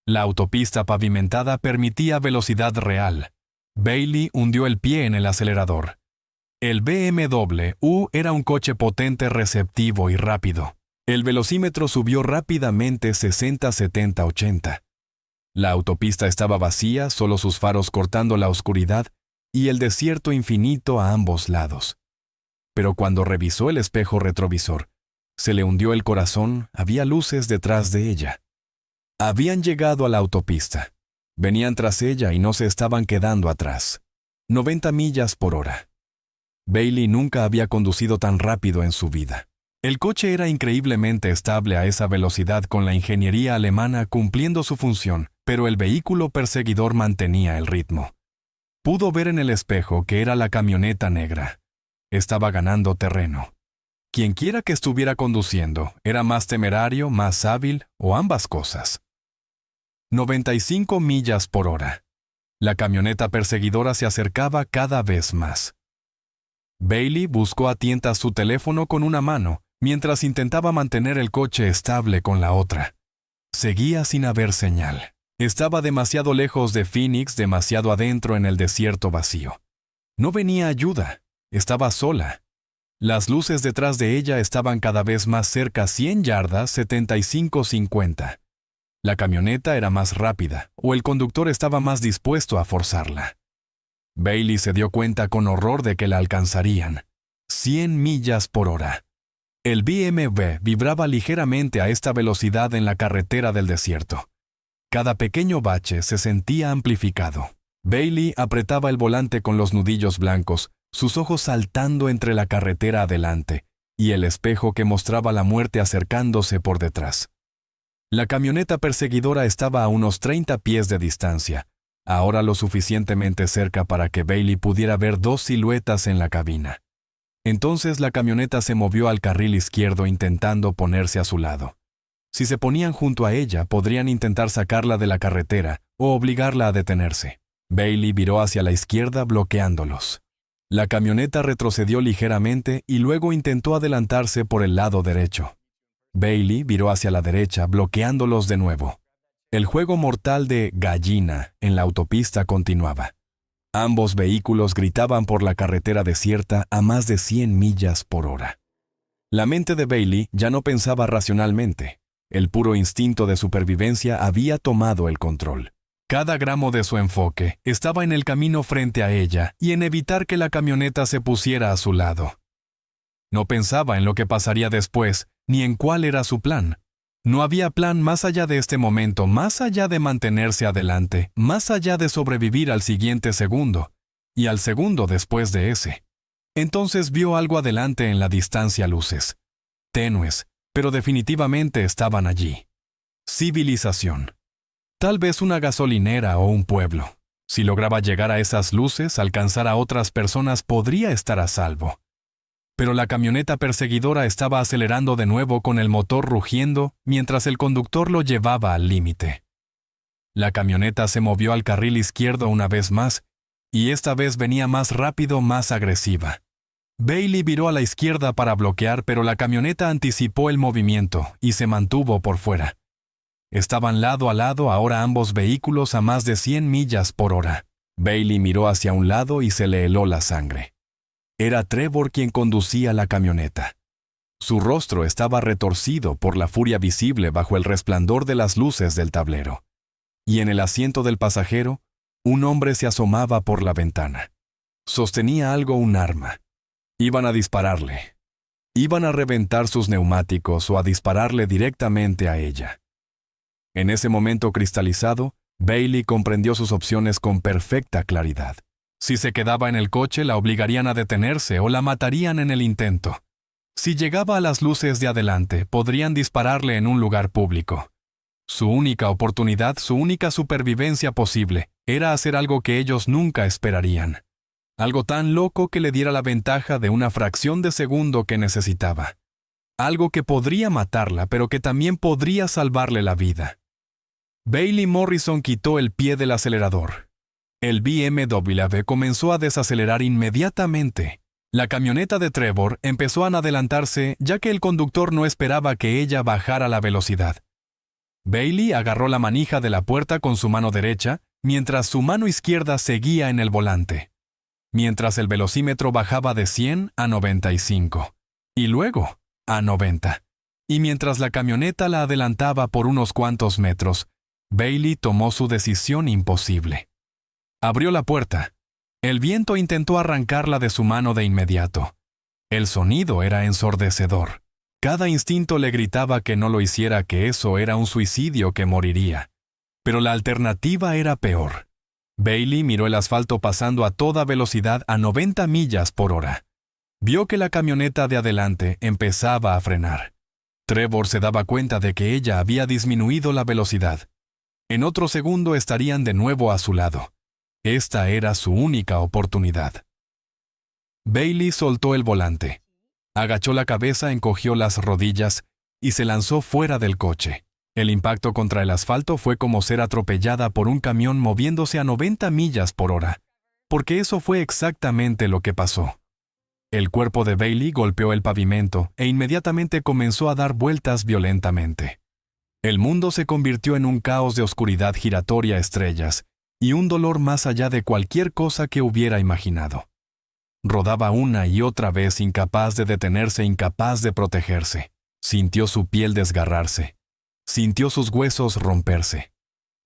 La autopista pavimentada permitía velocidad real. Bailey hundió el pie en el acelerador. El BMW era un coche potente, receptivo y rápido. El velocímetro subió rápidamente 60, 70, 80. La autopista estaba vacía, solo sus faros cortando la oscuridad y el desierto infinito a ambos lados. Pero cuando revisó el espejo retrovisor, se le hundió el corazón, había luces detrás de ella. Habían llegado a la autopista. Venían tras ella y no se estaban quedando atrás. 90 millas por hora. Bailey nunca había conducido tan rápido en su vida. El coche era increíblemente estable a esa velocidad, con la ingeniería alemana cumpliendo su función, pero el vehículo perseguidor mantenía el ritmo. Pudo ver en el espejo que era la camioneta negra. Estaba ganando terreno. Quienquiera que estuviera conduciendo, era más temerario, más hábil o ambas cosas. 95 millas por hora. La camioneta perseguidora se acercaba cada vez más. Bailey buscó a tientas su teléfono con una mano, mientras intentaba mantener el coche estable con la otra. Seguía sin haber señal. Estaba demasiado lejos de Phoenix, demasiado adentro en el desierto vacío. No venía ayuda. Estaba sola. Las luces detrás de ella estaban cada vez más cerca, 100 yardas, 75-50. La camioneta era más rápida, o el conductor estaba más dispuesto a forzarla. Bailey se dio cuenta con horror de que la alcanzarían. 100 millas por hora. El BMW vibraba ligeramente a esta velocidad en la carretera del desierto. Cada pequeño bache se sentía amplificado. Bailey apretaba el volante con los nudillos blancos, sus ojos saltando entre la carretera adelante y el espejo que mostraba la muerte acercándose por detrás. La camioneta perseguidora estaba a unos 30 pies de distancia, ahora lo suficientemente cerca para que Bailey pudiera ver dos siluetas en la cabina. Entonces la camioneta se movió al carril izquierdo intentando ponerse a su lado. Si se ponían junto a ella, podrían intentar sacarla de la carretera o obligarla a detenerse. Bailey viró hacia la izquierda bloqueándolos. La camioneta retrocedió ligeramente y luego intentó adelantarse por el lado derecho. Bailey viró hacia la derecha, bloqueándolos de nuevo. El juego mortal de gallina en la autopista continuaba. Ambos vehículos gritaban por la carretera desierta a más de 100 millas por hora. La mente de Bailey ya no pensaba racionalmente. El puro instinto de supervivencia había tomado el control. Cada gramo de su enfoque estaba en el camino frente a ella y en evitar que la camioneta se pusiera a su lado. No pensaba en lo que pasaría después, ni en cuál era su plan. No había plan más allá de este momento, más allá de mantenerse adelante, más allá de sobrevivir al siguiente segundo, y al segundo después de ese. Entonces vio algo adelante en la distancia, luces. Tenues, pero definitivamente estaban allí. Civilización. Tal vez una gasolinera o un pueblo. Si lograba llegar a esas luces, alcanzar a otras personas, podría estar a salvo. Pero la camioneta perseguidora estaba acelerando de nuevo con el motor rugiendo mientras el conductor lo llevaba al límite. La camioneta se movió al carril izquierdo una vez más, y esta vez venía más rápido, más agresiva. Bailey viró a la izquierda para bloquear, pero la camioneta anticipó el movimiento y se mantuvo por fuera. Estaban lado a lado ahora ambos vehículos a más de 100 millas por hora. Bailey miró hacia un lado y se le heló la sangre. Era Trevor quien conducía la camioneta. Su rostro estaba retorcido por la furia visible bajo el resplandor de las luces del tablero. Y en el asiento del pasajero, un hombre se asomaba por la ventana. Sostenía algo, un arma. Iban a dispararle. Iban a reventar sus neumáticos o a dispararle directamente a ella. En ese momento cristalizado, Bailey comprendió sus opciones con perfecta claridad. Si se quedaba en el coche, la obligarían a detenerse o la matarían en el intento. Si llegaba a las luces de adelante, podrían dispararle en un lugar público. Su única oportunidad, su única supervivencia posible, era hacer algo que ellos nunca esperarían. Algo tan loco que le diera la ventaja de una fracción de segundo que necesitaba. Algo que podría matarla, pero que también podría salvarle la vida. Bailey Morrison quitó el pie del acelerador. El BMW comenzó a desacelerar inmediatamente. La camioneta de Trevor empezó a adelantarse ya que el conductor no esperaba que ella bajara la velocidad. Bailey agarró la manija de la puerta con su mano derecha, mientras su mano izquierda seguía en el volante. Mientras el velocímetro bajaba de 100 a 95. Y luego a 90. Y mientras la camioneta la adelantaba por unos cuantos metros, Bailey tomó su decisión imposible. Abrió la puerta. El viento intentó arrancarla de su mano de inmediato. El sonido era ensordecedor. Cada instinto le gritaba que no lo hiciera, que eso era un suicidio, que moriría. Pero la alternativa era peor. Bailey miró el asfalto pasando a toda velocidad a 90 millas por hora. Vio que la camioneta de adelante empezaba a frenar. Trevor se daba cuenta de que ella había disminuido la velocidad. En otro segundo estarían de nuevo a su lado. Esta era su única oportunidad. Bailey soltó el volante. Agachó la cabeza, encogió las rodillas y se lanzó fuera del coche. El impacto contra el asfalto fue como ser atropellada por un camión moviéndose a 90 millas por hora, porque eso fue exactamente lo que pasó. El cuerpo de Bailey golpeó el pavimento e inmediatamente comenzó a dar vueltas violentamente. El mundo se convirtió en un caos de oscuridad giratoria a estrellas, y un dolor más allá de cualquier cosa que hubiera imaginado. Rodaba una y otra vez, incapaz de detenerse, incapaz de protegerse. Sintió su piel desgarrarse. Sintió sus huesos romperse.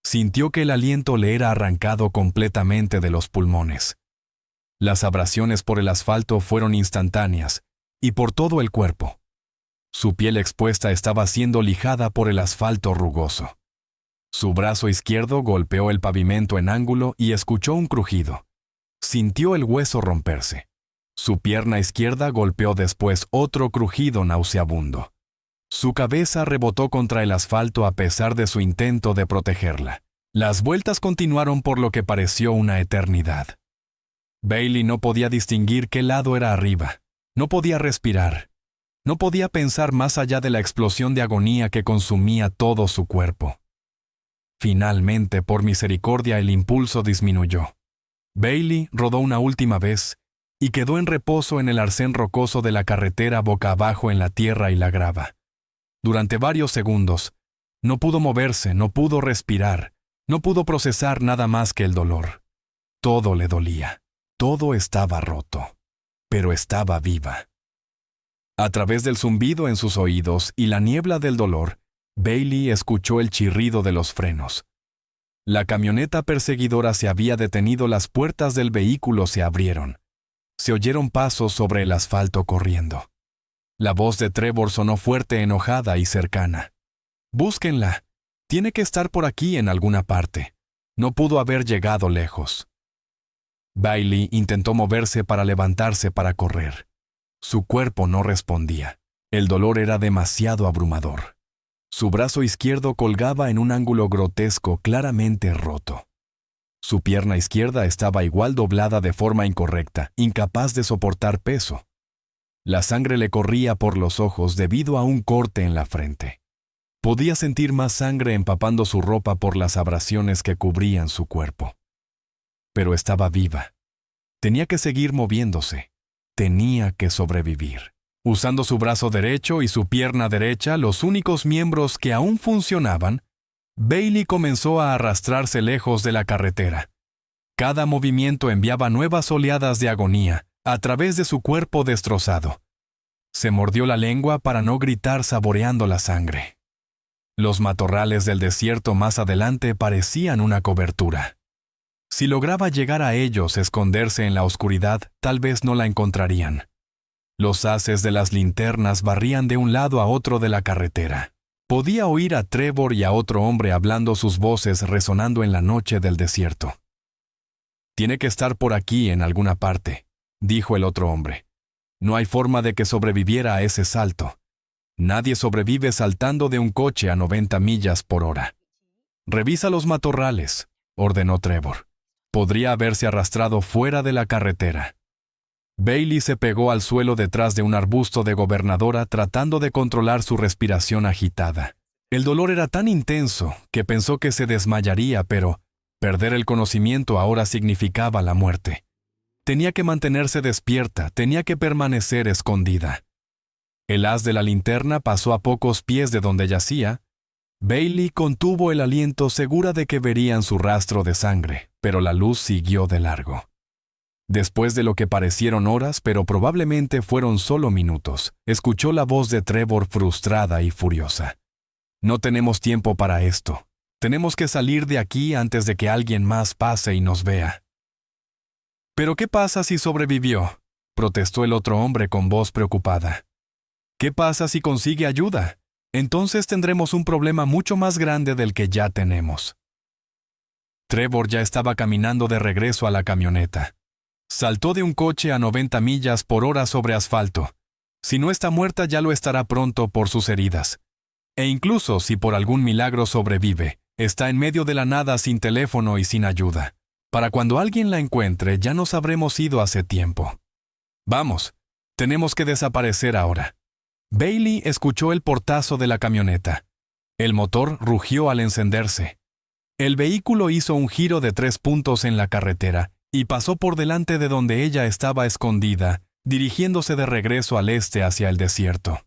Sintió que el aliento le era arrancado completamente de los pulmones. Las abrasiones por el asfalto fueron instantáneas, y por todo el cuerpo. Su piel expuesta estaba siendo lijada por el asfalto rugoso. Su brazo izquierdo golpeó el pavimento en ángulo y escuchó un crujido. Sintió el hueso romperse. Su pierna izquierda golpeó después otro crujido nauseabundo. Su cabeza rebotó contra el asfalto a pesar de su intento de protegerla. Las vueltas continuaron por lo que pareció una eternidad. Bailey no podía distinguir qué lado era arriba. No podía respirar. No podía pensar más allá de la explosión de agonía que consumía todo su cuerpo. Finalmente, por misericordia, el impulso disminuyó. Bailey rodó una última vez y quedó en reposo en el arcén rocoso de la carretera boca abajo en la tierra y la grava. Durante varios segundos, no pudo moverse, no pudo respirar, no pudo procesar nada más que el dolor. Todo le dolía. Todo estaba roto. Pero estaba viva. A través del zumbido en sus oídos y la niebla del dolor, Bailey escuchó el chirrido de los frenos. La camioneta perseguidora se había detenido, las puertas del vehículo se abrieron. Se oyeron pasos sobre el asfalto corriendo. La voz de Trevor sonó fuerte, enojada y cercana. «Búsquenla. Tiene que estar por aquí en alguna parte. No pudo haber llegado lejos». Bailey intentó moverse para levantarse para correr. Su cuerpo no respondía. El dolor era demasiado abrumador. Su brazo izquierdo colgaba en un ángulo grotesco, claramente roto. Su pierna izquierda estaba igual doblada de forma incorrecta, incapaz de soportar peso. La sangre le corría por los ojos debido a un corte en la frente. Podía sentir más sangre empapando su ropa por las abrasiones que cubrían su cuerpo. Pero estaba viva. Tenía que seguir moviéndose. Tenía que sobrevivir. Usando su brazo derecho y su pierna derecha, los únicos miembros que aún funcionaban, Bailey comenzó a arrastrarse lejos de la carretera. Cada movimiento enviaba nuevas oleadas de agonía a través de su cuerpo destrozado. Se mordió la lengua para no gritar, saboreando la sangre. Los matorrales del desierto más adelante parecían una cobertura. Si lograba llegar a ellos, esconderse en la oscuridad, tal vez no la encontrarían. Los haces de las linternas barrían de un lado a otro de la carretera. Podía oír a Trevor y a otro hombre hablando, sus voces resonando en la noche del desierto. «Tiene que estar por aquí en alguna parte», dijo el otro hombre. «No hay forma de que sobreviviera a ese salto. Nadie sobrevive saltando de un coche a 90 millas por hora». «Revisa los matorrales», ordenó Trevor. Podría haberse arrastrado fuera de la carretera. Bailey se pegó al suelo detrás de un arbusto de gobernadora, tratando de controlar su respiración agitada. El dolor era tan intenso que pensó que se desmayaría, pero perder el conocimiento ahora significaba la muerte. Tenía que mantenerse despierta, tenía que permanecer escondida. El haz de la linterna pasó a pocos pies de donde yacía. Bailey contuvo el aliento, segura de que verían su rastro de sangre, pero la luz siguió de largo. Después de lo que parecieron horas, pero probablemente fueron solo minutos, escuchó la voz de Trevor frustrada y furiosa. «No tenemos tiempo para esto. Tenemos que salir de aquí antes de que alguien más pase y nos vea». «¿Pero qué pasa si sobrevivió?», protestó el otro hombre con voz preocupada. «¿Qué pasa si consigue ayuda? Entonces tendremos un problema mucho más grande del que ya tenemos». Trevor ya estaba caminando de regreso a la camioneta. Saltó de un coche a 90 millas por hora sobre asfalto. Si no está muerta, ya lo estará pronto por sus heridas. E incluso si por algún milagro sobrevive, está en medio de la nada, sin teléfono y sin ayuda. Para cuando alguien la encuentre, ya nos habremos ido hace tiempo. «Vamos, tenemos que desaparecer ahora». Bailey escuchó el portazo de la camioneta. El motor rugió al encenderse. El vehículo hizo un giro de 3 puntos en la carretera y pasó por delante de donde ella estaba escondida, dirigiéndose de regreso al este hacia el desierto.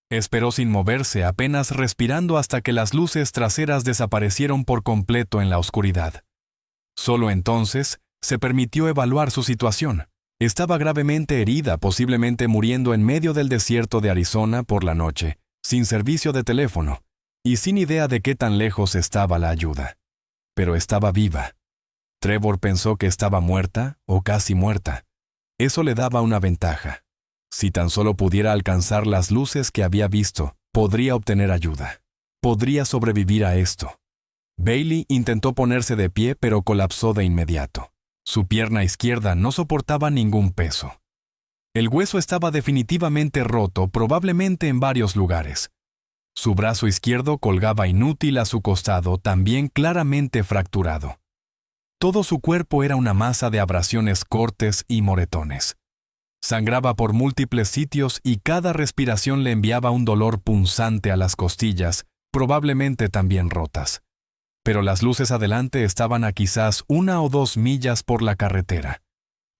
Esperó sin moverse, apenas respirando, hasta que las luces traseras desaparecieron por completo en la oscuridad. Solo entonces se permitió evaluar su situación. Estaba gravemente herida, posiblemente muriendo en medio del desierto de Arizona por la noche, sin servicio de teléfono, y sin idea de qué tan lejos estaba la ayuda. Pero estaba viva. Trevor pensó que estaba muerta o casi muerta. Eso le daba una ventaja. Si tan solo pudiera alcanzar las luces que había visto, podría obtener ayuda. Podría sobrevivir a esto. Bailey intentó ponerse de pie, pero colapsó de inmediato. Su pierna izquierda no soportaba ningún peso. El hueso estaba definitivamente roto, probablemente en varios lugares. Su brazo izquierdo colgaba inútil a su costado, también claramente fracturado. Todo su cuerpo era una masa de abrasiones, cortes y moretones. Sangraba por múltiples sitios y cada respiración le enviaba un dolor punzante a las costillas, probablemente también rotas. Pero las luces adelante estaban a quizás 1 o 2 millas por la carretera.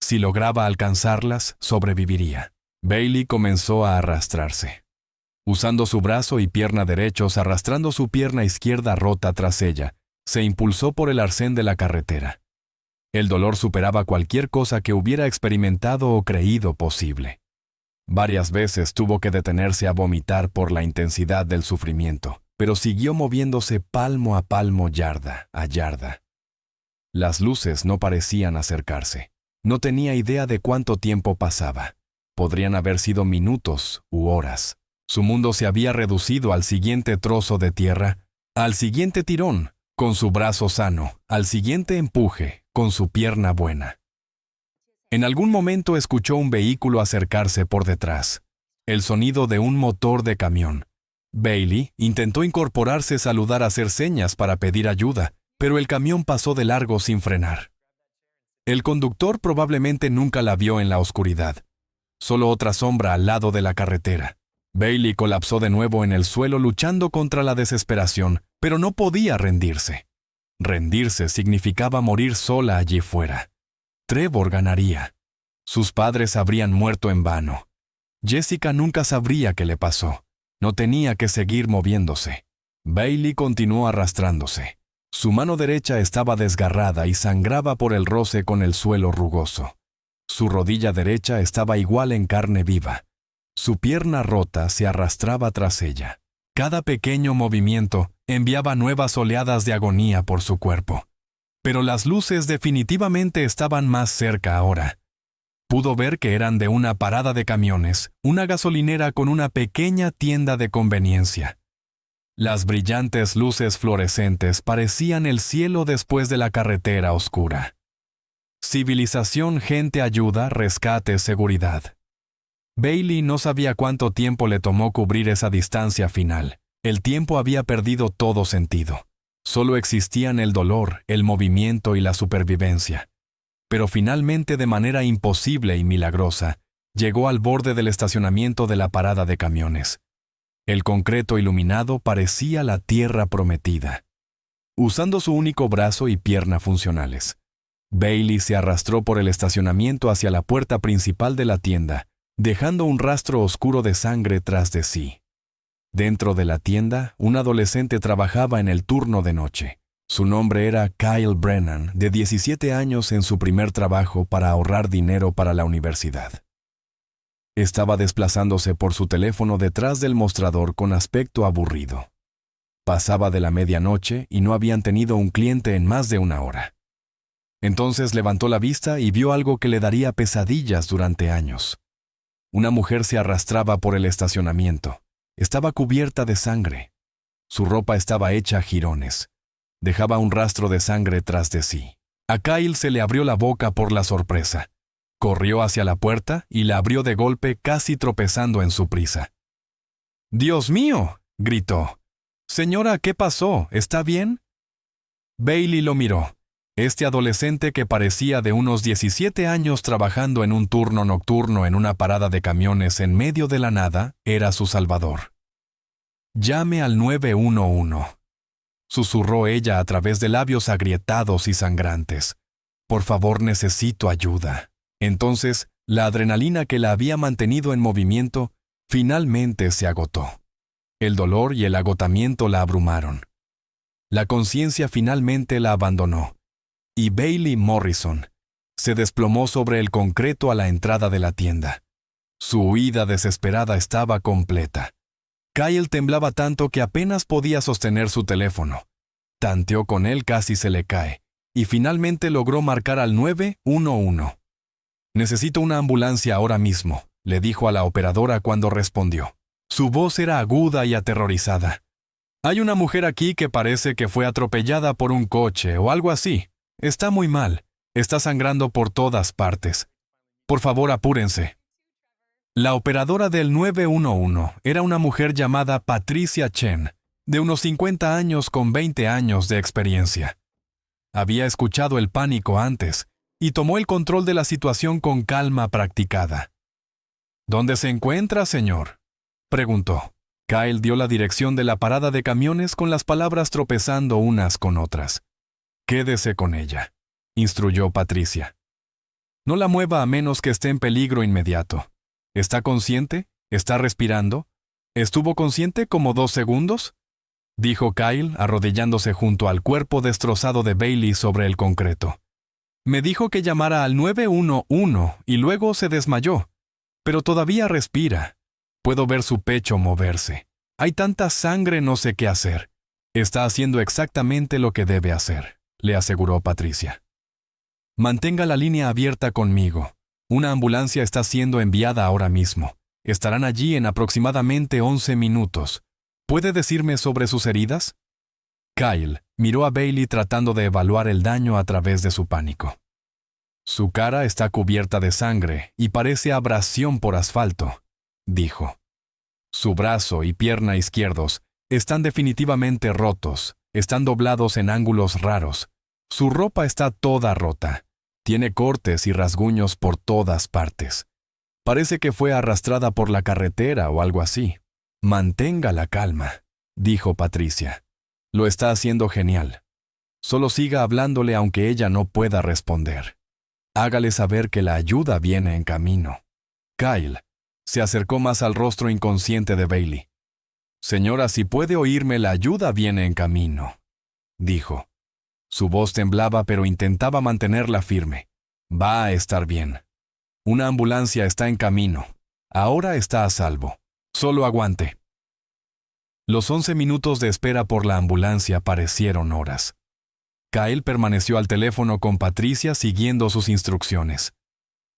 Si lograba alcanzarlas, sobreviviría. Bailey comenzó a arrastrarse. Usando su brazo y pierna derechos, arrastrando su pierna izquierda rota tras ella, se impulsó por el arcén de la carretera. El dolor superaba cualquier cosa que hubiera experimentado o creído posible. Varias veces tuvo que detenerse a vomitar por la intensidad del sufrimiento, pero siguió moviéndose palmo a palmo, yarda a yarda. Las luces no parecían acercarse. No tenía idea de cuánto tiempo pasaba. Podrían haber sido minutos u horas. Su mundo se había reducido al siguiente trozo de tierra, al siguiente tirón, con su brazo sano, al siguiente empuje, con su pierna buena. En algún momento escuchó un vehículo acercarse por detrás. El sonido de un motor de camión. Bailey intentó incorporarse, saludar, hacer señas para pedir ayuda, pero el camión pasó de largo sin frenar. El conductor probablemente nunca la vio en la oscuridad. Solo otra sombra al lado de la carretera. Bailey colapsó de nuevo en el suelo luchando contra la desesperación, pero no podía rendirse. Rendirse significaba morir sola allí fuera. Trevor ganaría. Sus padres habrían muerto en vano. Jessica nunca sabría qué le pasó. No tenía que seguir moviéndose. Bailey continuó arrastrándose. Su mano derecha estaba desgarrada y sangraba por el roce con el suelo rugoso. Su rodilla derecha estaba igual en carne viva. Su pierna rota se arrastraba tras ella. Cada pequeño movimiento enviaba nuevas oleadas de agonía por su cuerpo. Pero las luces definitivamente estaban más cerca ahora. Pudo ver que eran de una parada de camiones, una gasolinera con una pequeña tienda de conveniencia. Las brillantes luces fluorescentes parecían el cielo después de la carretera oscura. Civilización, gente, ayuda, rescate, seguridad. Bailey no sabía cuánto tiempo le tomó cubrir esa distancia final. El tiempo había perdido todo sentido. Solo existían el dolor, el movimiento y la supervivencia. Pero finalmente, de manera imposible y milagrosa, llegó al borde del estacionamiento de la parada de camiones. El concreto iluminado parecía la tierra prometida. Usando su único brazo y pierna funcionales, Bailey se arrastró por el estacionamiento hacia la puerta principal de la tienda, dejando un rastro oscuro de sangre tras de sí. Dentro de la tienda, un adolescente trabajaba en el turno de noche. Su nombre era Kyle Brennan, de 17 años, en su primer trabajo para ahorrar dinero para la universidad. Estaba desplazándose por su teléfono detrás del mostrador con aspecto aburrido. Pasaba de la medianoche y no habían tenido un cliente en más de una hora. Entonces levantó la vista y vio algo que le daría pesadillas durante años. Una mujer se arrastraba por el estacionamiento. Estaba cubierta de sangre. Su ropa estaba hecha a jirones. Dejaba un rastro de sangre tras de sí. A Kyle se le abrió la boca por la sorpresa. Corrió hacia la puerta y la abrió de golpe, casi tropezando en su prisa. «¡Dios mío!», gritó. «Señora, ¿qué pasó? ¿Está bien?». Bailey lo miró. Este adolescente, que parecía de unos 17 años trabajando en un turno nocturno en una parada de camiones en medio de la nada, era su salvador. «Llame al 911», susurró ella a través de labios agrietados y sangrantes. «Por favor, necesito ayuda». Entonces, la adrenalina que la había mantenido en movimiento finalmente se agotó. El dolor y el agotamiento la abrumaron. La conciencia finalmente la abandonó. Y Bailey Morrison se desplomó sobre el concreto a la entrada de la tienda. Su huida desesperada estaba completa. Kyle temblaba tanto que apenas podía sostener su teléfono. Tanteó con él, casi se le cae, y finalmente logró marcar al 911. «Necesito una ambulancia ahora mismo», le dijo a la operadora cuando respondió. Su voz era aguda y aterrorizada. «Hay una mujer aquí que parece que fue atropellada por un coche o algo así. Está muy mal. Está sangrando por todas partes. Por favor, apúrense». La operadora del 911 era una mujer llamada Patricia Chen, de unos 50 años con 20 años de experiencia. Había escuchado el pánico antes y tomó el control de la situación con calma practicada. «¿Dónde se encuentra, señor?», preguntó. Kyle dio la dirección de la parada de camiones con las palabras tropezando unas con otras. «Quédese con ella», instruyó Patricia. «No la mueva a menos que esté en peligro inmediato. ¿Está consciente? ¿Está respirando? ¿Estuvo consciente como 2 segundos?» dijo Kyle, arrodillándose junto al cuerpo destrozado de Bailey sobre el concreto. Me dijo que llamara al 911 y luego se desmayó. Pero todavía respira. Puedo ver su pecho moverse. Hay tanta sangre, no sé qué hacer. Está haciendo exactamente lo que debe hacer, le aseguró Patricia. Mantenga la línea abierta conmigo. Una ambulancia está siendo enviada ahora mismo. Estarán allí en aproximadamente 11 minutos. ¿Puede decirme sobre sus heridas? Kyle miró a Bailey tratando de evaluar el daño a través de su pánico. Su cara está cubierta de sangre y parece abrasión por asfalto, dijo. Su brazo y pierna izquierdos están definitivamente rotos, están doblados en ángulos raros. Su ropa está toda rota. Tiene cortes y rasguños por todas partes. Parece que fue arrastrada por la carretera o algo así. Mantenga la calma, dijo Patricia. Lo está haciendo genial. Solo siga hablándole aunque ella no pueda responder. Hágale saber que la ayuda viene en camino. Kyle se acercó más al rostro inconsciente de Bailey. Señora, si puede oírme, la ayuda viene en camino, dijo. Su voz temblaba pero intentaba mantenerla firme. Va a estar bien. Una ambulancia está en camino. Ahora está a salvo. Solo aguante. Los 11 minutos de espera por la ambulancia parecieron horas. Kyle permaneció al teléfono con Patricia siguiendo sus instrucciones.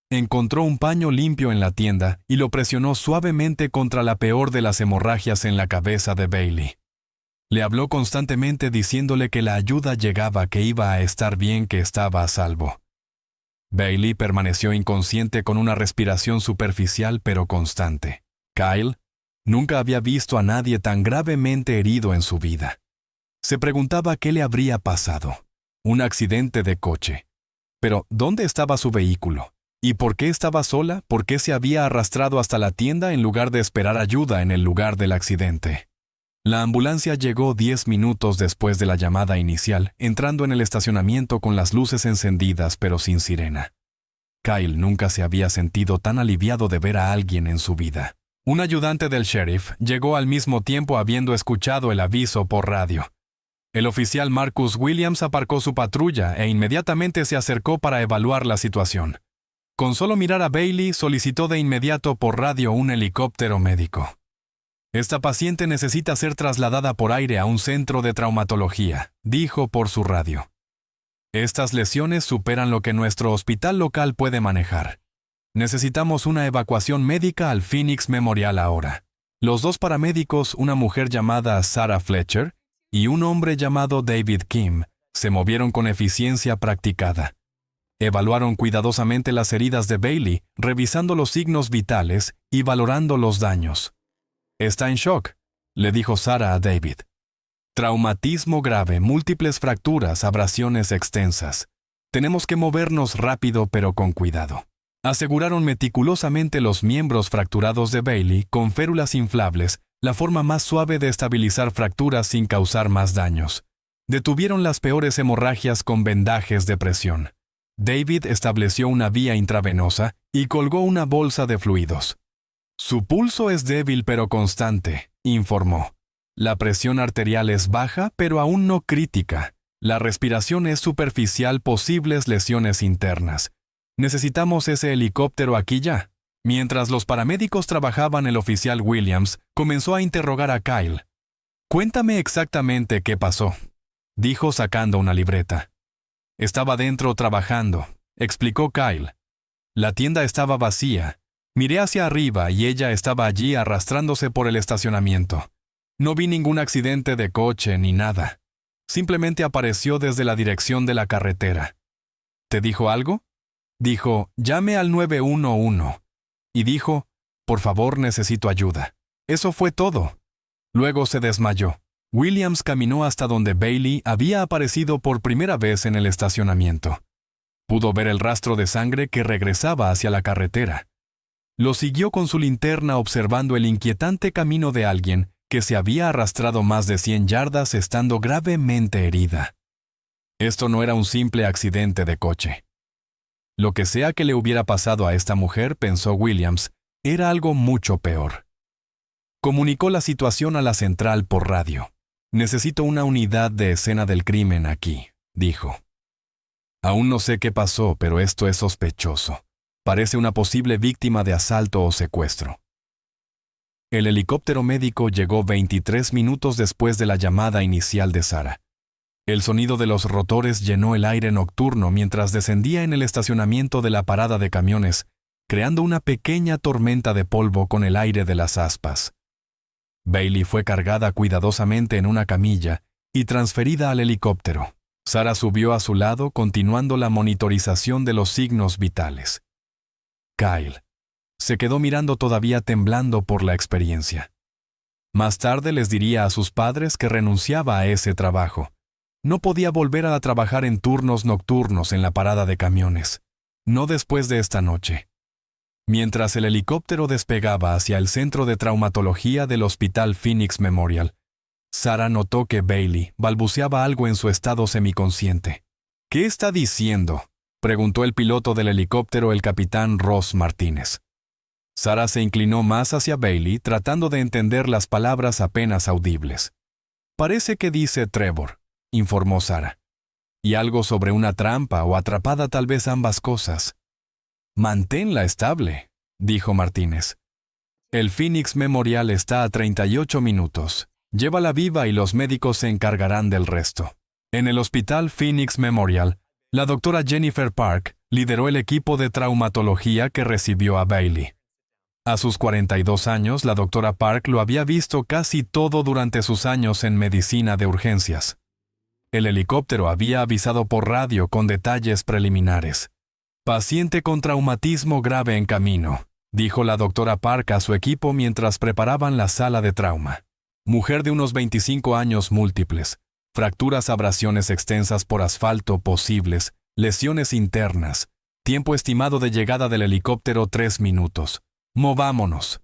Encontró un paño limpio en la tienda y lo presionó suavemente contra la peor de las hemorragias en la cabeza de Bailey. Le habló constantemente diciéndole que la ayuda llegaba, que iba a estar bien, que estaba a salvo. Bailey permaneció inconsciente con una respiración superficial pero constante. Kyle nunca había visto a nadie tan gravemente herido en su vida. Se preguntaba qué le habría pasado. Un accidente de coche. Pero, ¿dónde estaba su vehículo? ¿Y por qué estaba sola? ¿Por qué se había arrastrado hasta la tienda en lugar de esperar ayuda en el lugar del accidente? La ambulancia llegó 10 minutos después de la llamada inicial, entrando en el estacionamiento con las luces encendidas pero sin sirena. Kyle nunca se había sentido tan aliviado de ver a alguien en su vida. Un ayudante del sheriff llegó al mismo tiempo habiendo escuchado el aviso por radio. El oficial Marcus Williams aparcó su patrulla e inmediatamente se acercó para evaluar la situación. Con solo mirar a Bailey, solicitó de inmediato por radio un helicóptero médico. Esta paciente necesita ser trasladada por aire a un centro de traumatología, dijo por su radio. Estas lesiones superan lo que nuestro hospital local puede manejar. Necesitamos una evacuación médica al Phoenix Memorial ahora. Los dos paramédicos, una mujer llamada Sarah Fletcher y un hombre llamado David Kim, se movieron con eficiencia practicada. Evaluaron cuidadosamente las heridas de Bailey, revisando los signos vitales y valorando los daños. Está en shock, le dijo Sarah a David. Traumatismo grave, múltiples fracturas, abrasiones extensas. Tenemos que movernos rápido pero con cuidado. Aseguraron meticulosamente los miembros fracturados de Bailey con férulas inflables, la forma más suave de estabilizar fracturas sin causar más daños. Detuvieron las peores hemorragias con vendajes de presión. David estableció una vía intravenosa y colgó una bolsa de fluidos. Su pulso es débil pero constante, informó. La presión arterial es baja pero aún no crítica. La respiración es superficial, posibles lesiones internas. Necesitamos ese helicóptero aquí ya. Mientras los paramédicos trabajaban, el oficial Williams comenzó a interrogar a Kyle. Cuéntame exactamente qué pasó, dijo sacando una libreta. Estaba dentro trabajando, explicó Kyle. La tienda estaba vacía. Miré hacia arriba y ella estaba allí arrastrándose por el estacionamiento. No vi ningún accidente de coche ni nada. Simplemente apareció desde la dirección de la carretera. ¿Te dijo algo? Dijo, llame al 911. Y dijo, por favor, necesito ayuda. Eso fue todo. Luego se desmayó. Williams caminó hasta donde Bailey había aparecido por primera vez en el estacionamiento. Pudo ver el rastro de sangre que regresaba hacia la carretera. Lo siguió con su linterna observando el inquietante camino de alguien que se había arrastrado más de 100 yardas estando gravemente herida. Esto no era un simple accidente de coche. Lo que sea que le hubiera pasado a esta mujer, pensó Williams, era algo mucho peor. Comunicó la situación a la central por radio. Necesito una unidad de escena del crimen aquí, dijo. Aún no sé qué pasó, pero esto es sospechoso. Parece una posible víctima de asalto o secuestro. El helicóptero médico llegó 23 minutos después de la llamada inicial de Sarah. El sonido de los rotores llenó el aire nocturno mientras descendía en el estacionamiento de la parada de camiones, creando una pequeña tormenta de polvo con el aire de las aspas. Bailey fue cargada cuidadosamente en una camilla y transferida al helicóptero. Sarah subió a su lado, continuando la monitorización de los signos vitales. Kyle se quedó mirando todavía temblando por la experiencia. Más tarde les diría a sus padres que renunciaba a ese trabajo. No podía volver a trabajar en turnos nocturnos en la parada de camiones. No después de esta noche. Mientras el helicóptero despegaba hacia el centro de traumatología del Hospital Phoenix Memorial, Sarah notó que Bailey balbuceaba algo en su estado semiconsciente. «¿Qué está diciendo?», preguntó el piloto del helicóptero, el capitán Ross Martínez. Sarah se inclinó más hacia Bailey, tratando de entender las palabras apenas audibles. «Parece que dice Trevor», informó Sarah. «Y algo sobre una trampa o atrapada, tal vez ambas cosas». «Manténla estable», dijo Martínez. «El Phoenix Memorial está a 38 minutos. Llévala viva y los médicos se encargarán del resto». En el Hospital Phoenix Memorial, la doctora Jennifer Park lideró el equipo de traumatología que recibió a Bailey. A sus 42 años, la doctora Park lo había visto casi todo durante sus años en medicina de urgencias. El helicóptero había avisado por radio con detalles preliminares. «Paciente con traumatismo grave en camino», dijo la doctora Park a su equipo mientras preparaban la sala de trauma. «Mujer de unos 25 años múltiples, fracturas, abrasiones extensas por asfalto posibles, lesiones internas, tiempo estimado de llegada del helicóptero 3 minutos. Movámonos».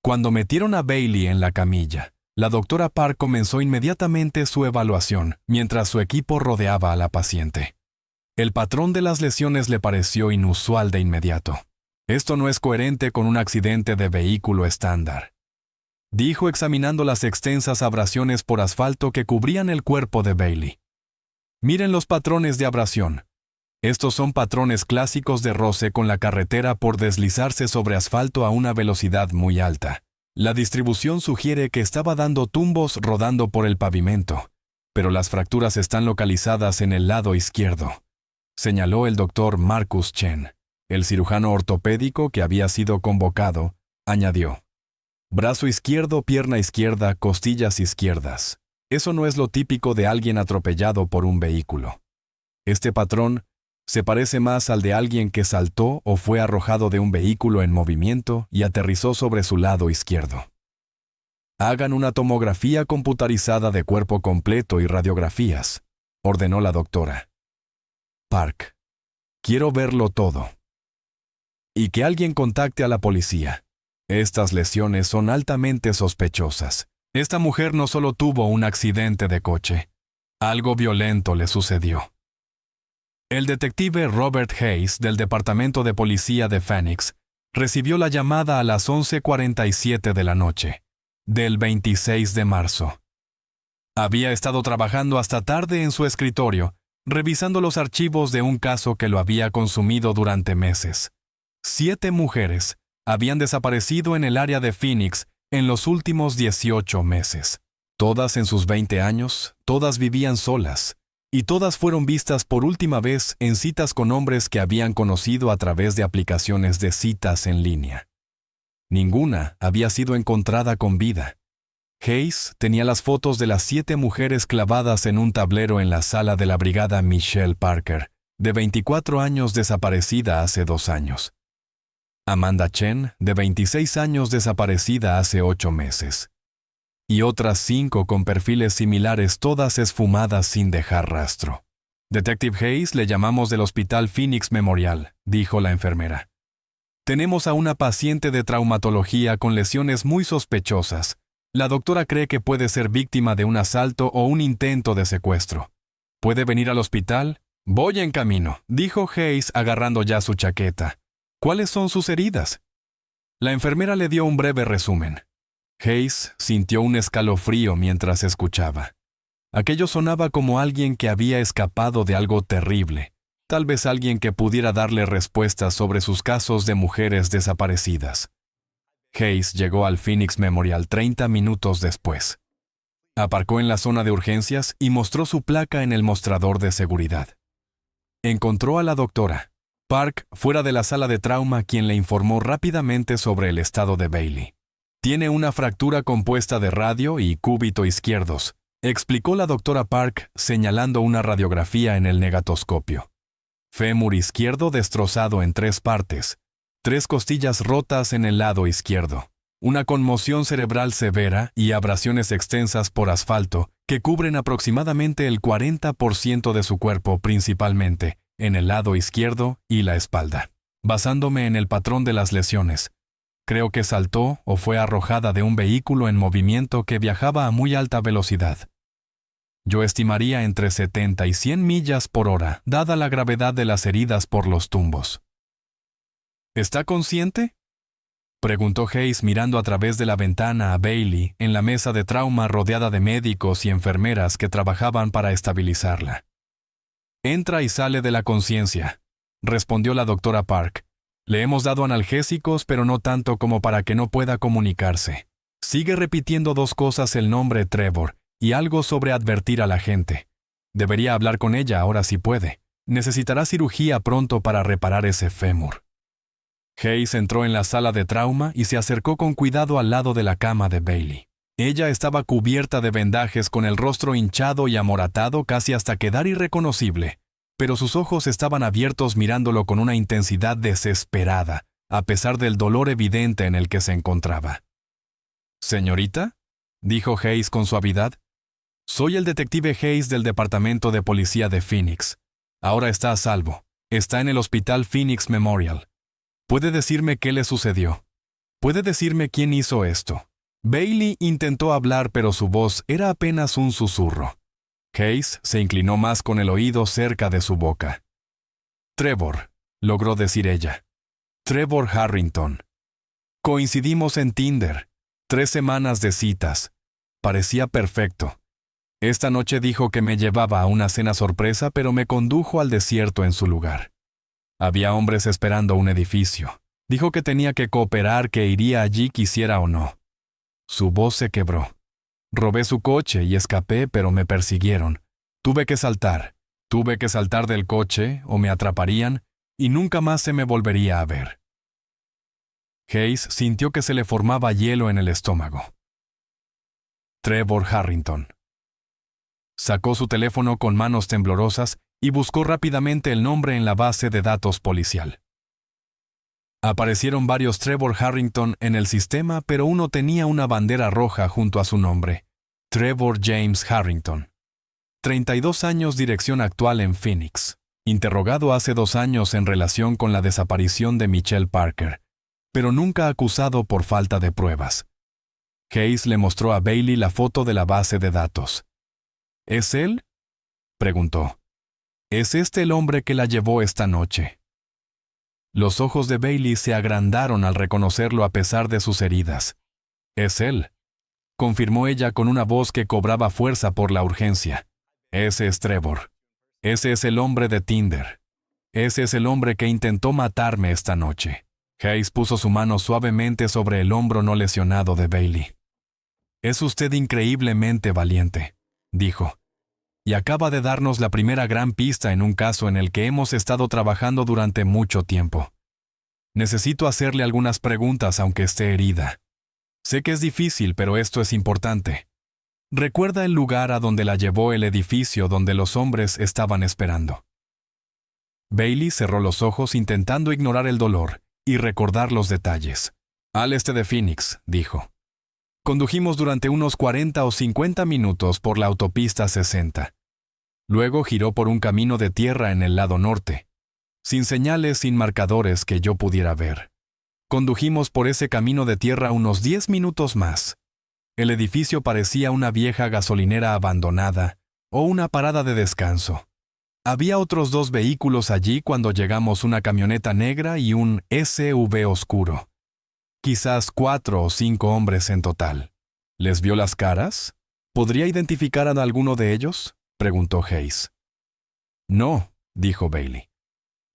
Cuando metieron a Bailey en la camilla, la doctora Park comenzó inmediatamente su evaluación, mientras su equipo rodeaba a la paciente. El patrón de las lesiones le pareció inusual de inmediato. «Esto no es coherente con un accidente de vehículo estándar», dijo examinando las extensas abrasiones por asfalto que cubrían el cuerpo de Bailey. «Miren los patrones de abrasión. Estos son patrones clásicos de roce con la carretera por deslizarse sobre asfalto a una velocidad muy alta. La distribución sugiere que estaba dando tumbos rodando por el pavimento, pero las fracturas están localizadas en el lado izquierdo», señaló el doctor Marcus Chen. El cirujano ortopédico que había sido convocado añadió: «Brazo izquierdo, pierna izquierda, costillas izquierdas. Eso no es lo típico de alguien atropellado por un vehículo. Este patrón se parece más al de alguien que saltó o fue arrojado de un vehículo en movimiento y aterrizó sobre su lado izquierdo. Hagan una tomografía computarizada de cuerpo completo y radiografías», ordenó la doctora Park. «Quiero verlo todo. Y que alguien contacte a la policía. Estas lesiones son altamente sospechosas. Esta mujer no solo tuvo un accidente de coche, algo violento le sucedió». El detective Robert Hayes, del Departamento de Policía de Phoenix, recibió la llamada a las 11:47 de la noche, del 26 de marzo. Había estado trabajando hasta tarde en su escritorio, revisando los archivos de un caso que lo había consumido durante meses. 7 mujeres habían desaparecido en el área de Phoenix en los últimos 18 meses. Todas en sus 20 años, todas vivían solas, y todas fueron vistas por última vez en citas con hombres que habían conocido a través de aplicaciones de citas en línea. Ninguna había sido encontrada con vida. Hayes tenía las fotos de las 7 mujeres clavadas en un tablero en la sala de la brigada Michelle Parker, de 24 años, desaparecida hace 2 años. Amanda Chen, de 26 años, desaparecida hace 8 meses. Y otras 5 con perfiles similares, todas esfumadas sin dejar rastro. «Detective Hayes, le llamamos del Hospital Phoenix Memorial», dijo la enfermera. «Tenemos a una paciente de traumatología con lesiones muy sospechosas. La doctora cree que puede ser víctima de un asalto o un intento de secuestro. ¿Puede venir al hospital?» «Voy en camino», dijo Hayes agarrando ya su chaqueta. «¿Cuáles son sus heridas?». La enfermera le dio un breve resumen. Hayes sintió un escalofrío mientras escuchaba. Aquello sonaba como alguien que había escapado de algo terrible, Tal vez alguien que pudiera darle respuestas sobre sus casos de mujeres desaparecidas. Hayes llegó al Phoenix Memorial 30 minutos después. Aparcó en la zona de urgencias y mostró su placa en el mostrador de seguridad. Encontró a la doctora Park fuera de la sala de trauma, quien le informó rápidamente sobre el estado de Bailey. Tiene una fractura compuesta de radio y cúbito izquierdos, explicó la doctora Park señalando una radiografía en el negatoscopio. Fémur izquierdo destrozado en 3 partes, 3 costillas rotas en el lado izquierdo, una conmoción cerebral severa y abrasiones extensas por asfalto que cubren aproximadamente el 40% de su cuerpo, principalmente en el lado izquierdo y la espalda. Basándome en el patrón de las lesiones, creo que saltó o fue arrojada de un vehículo en movimiento que viajaba a muy alta velocidad. Yo estimaría entre 70 y 100 millas por hora, dada la gravedad de las heridas por los tumbos. ¿Está consciente?, preguntó Hayes mirando a través de la ventana a Bailey en la mesa de trauma rodeada de médicos y enfermeras que trabajaban para estabilizarla. Entra y sale de la conciencia, respondió la doctora Park. Le hemos dado analgésicos, pero no tanto como para que no pueda comunicarse. Sigue repitiendo 2 cosas: el nombre Trevor y algo sobre advertir a la gente. Debería hablar con ella ahora si puede. Necesitará cirugía pronto para reparar ese fémur. Hayes entró en la sala de trauma y se acercó con cuidado al lado de la cama de Bailey. Ella estaba cubierta de vendajes, con el rostro hinchado y amoratado casi hasta quedar irreconocible, pero sus ojos estaban abiertos mirándolo con una intensidad desesperada, a pesar del dolor evidente en el que se encontraba. «¿Señorita?», dijo Hayes con suavidad. «Soy el detective Hayes del Departamento de Policía de Phoenix. Ahora está a salvo. Está en el Hospital Phoenix Memorial. ¿Puede decirme qué le sucedió? ¿Puede decirme quién hizo esto?». Bailey intentó hablar, pero su voz era apenas un susurro. Hayes se inclinó más con el oído cerca de su boca. «Trevor», logró decir ella. «Trevor Harrington. Coincidimos en Tinder. 3 semanas de citas. Parecía perfecto. Esta noche dijo que me llevaba a una cena sorpresa, pero me condujo al desierto en su lugar. Había hombres esperando un edificio. Dijo que tenía que cooperar, que iría allí quisiera o no. Su voz se quebró. Robé su coche y escapé, pero me persiguieron. Tuve que saltar del coche o me atraparían y nunca más se me volvería a ver». Hayes sintió que se le formaba hielo en el estómago. Trevor Harrington. Sacó su teléfono con manos temblorosas y buscó rápidamente el nombre en la base de datos policial. Aparecieron varios Trevor Harrington en el sistema, pero uno tenía una bandera roja junto a su nombre: Trevor James Harrington. 32 años, dirección actual en Phoenix. Interrogado hace 2 años en relación con la desaparición de Michelle Parker, pero nunca acusado por falta de pruebas. Hayes le mostró a Bailey la foto de la base de datos. «¿Es él?», preguntó. «¿Es este el hombre que la llevó esta noche?». Los ojos de Bailey se agrandaron al reconocerlo a pesar de sus heridas. «Es él», confirmó ella con una voz que cobraba fuerza por la urgencia. «Ese es Trevor. Ese es el hombre de Tinder. Ese es el hombre que intentó matarme esta noche». Hayes puso su mano suavemente sobre el hombro no lesionado de Bailey. «Es usted increíblemente valiente», dijo. «Y acaba de darnos la primera gran pista en un caso en el que hemos estado trabajando durante mucho tiempo. Necesito hacerle algunas preguntas aunque esté herida. Sé que es difícil, pero esto es importante. ¿Recuerda el lugar a donde la llevó el edificio donde los hombres estaban esperando?». Bailey cerró los ojos intentando ignorar el dolor y recordar los detalles. «Al este de Phoenix», dijo. «Condujimos durante unos 40 o 50 minutos por la autopista 60. Luego giró por un camino de tierra en el lado norte, sin señales, sin marcadores que yo pudiera ver. Condujimos por ese camino de tierra unos 10 minutos más. El edificio parecía una vieja gasolinera abandonada o una parada de descanso. Había otros 2 vehículos allí cuando llegamos, una camioneta negra y un SUV oscuro. Quizás 4 o 5 hombres en total. ¿Les vio las caras? ¿Podría identificar a alguno de ellos?», preguntó Hayes. «No», dijo Bailey.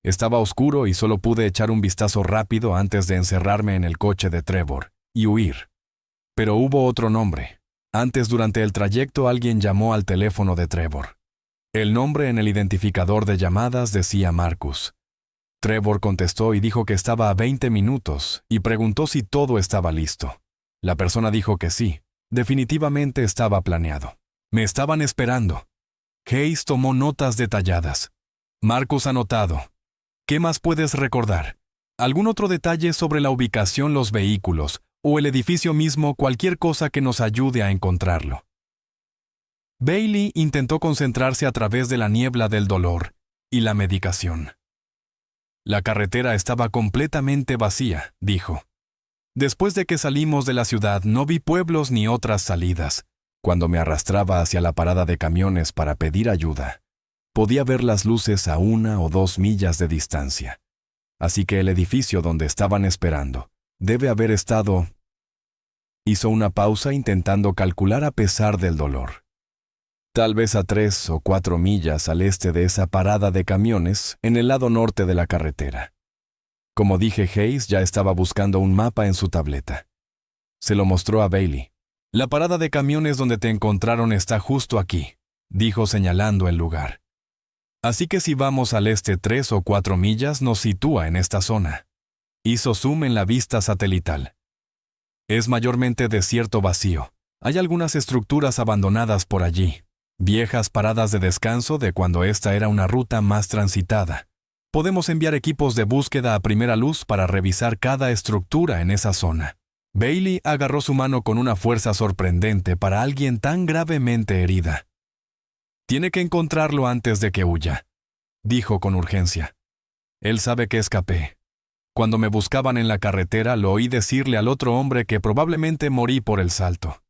Estaba oscuro y solo pude echar un vistazo rápido antes de encerrarme en el coche de Trevor y huir. Pero hubo otro nombre. Antes, durante el trayecto, alguien llamó al teléfono de Trevor. El nombre en el identificador de llamadas decía Marcus. Trevor contestó y dijo que estaba a 20 minutos y preguntó si todo estaba listo. La persona dijo que sí, definitivamente estaba planeado. Me estaban esperando. Hayes tomó notas detalladas. Marcus anotado. ¿Qué más puedes recordar? ¿Algún otro detalle sobre la ubicación, los vehículos, o el edificio mismo, cualquier cosa que nos ayude a encontrarlo? Bailey intentó concentrarse a través de la niebla del dolor y la medicación. La carretera estaba completamente vacía, dijo. Después de que salimos de la ciudad, no vi pueblos ni otras salidas. Cuando me arrastraba hacia la parada de camiones para pedir ayuda, podía ver las luces a 1 o 2 millas de distancia. Así que el edificio donde estaban esperando debe haber estado... Hizo una pausa intentando calcular a pesar del dolor. Tal vez a 3 o 4 millas al este de esa parada de camiones, en el lado norte de la carretera. Como dije, Hayes ya estaba buscando un mapa en su tableta. Se lo mostró a Bailey. La parada de camiones donde te encontraron está justo aquí, dijo señalando el lugar. Así que si vamos al este 3 o 4 millas, nos sitúa en esta zona. Hizo zoom en la vista satelital. Es mayormente desierto vacío. Hay algunas estructuras abandonadas por allí. Viejas paradas de descanso de cuando esta era una ruta más transitada. Podemos enviar equipos de búsqueda a primera luz para revisar cada estructura en esa zona. Bailey agarró su mano con una fuerza sorprendente para alguien tan gravemente herida. Tiene que encontrarlo antes de que huya, dijo con urgencia. Él sabe que escapé. Cuando me buscaban en la carretera, lo oí decirle al otro hombre que probablemente morí por el salto.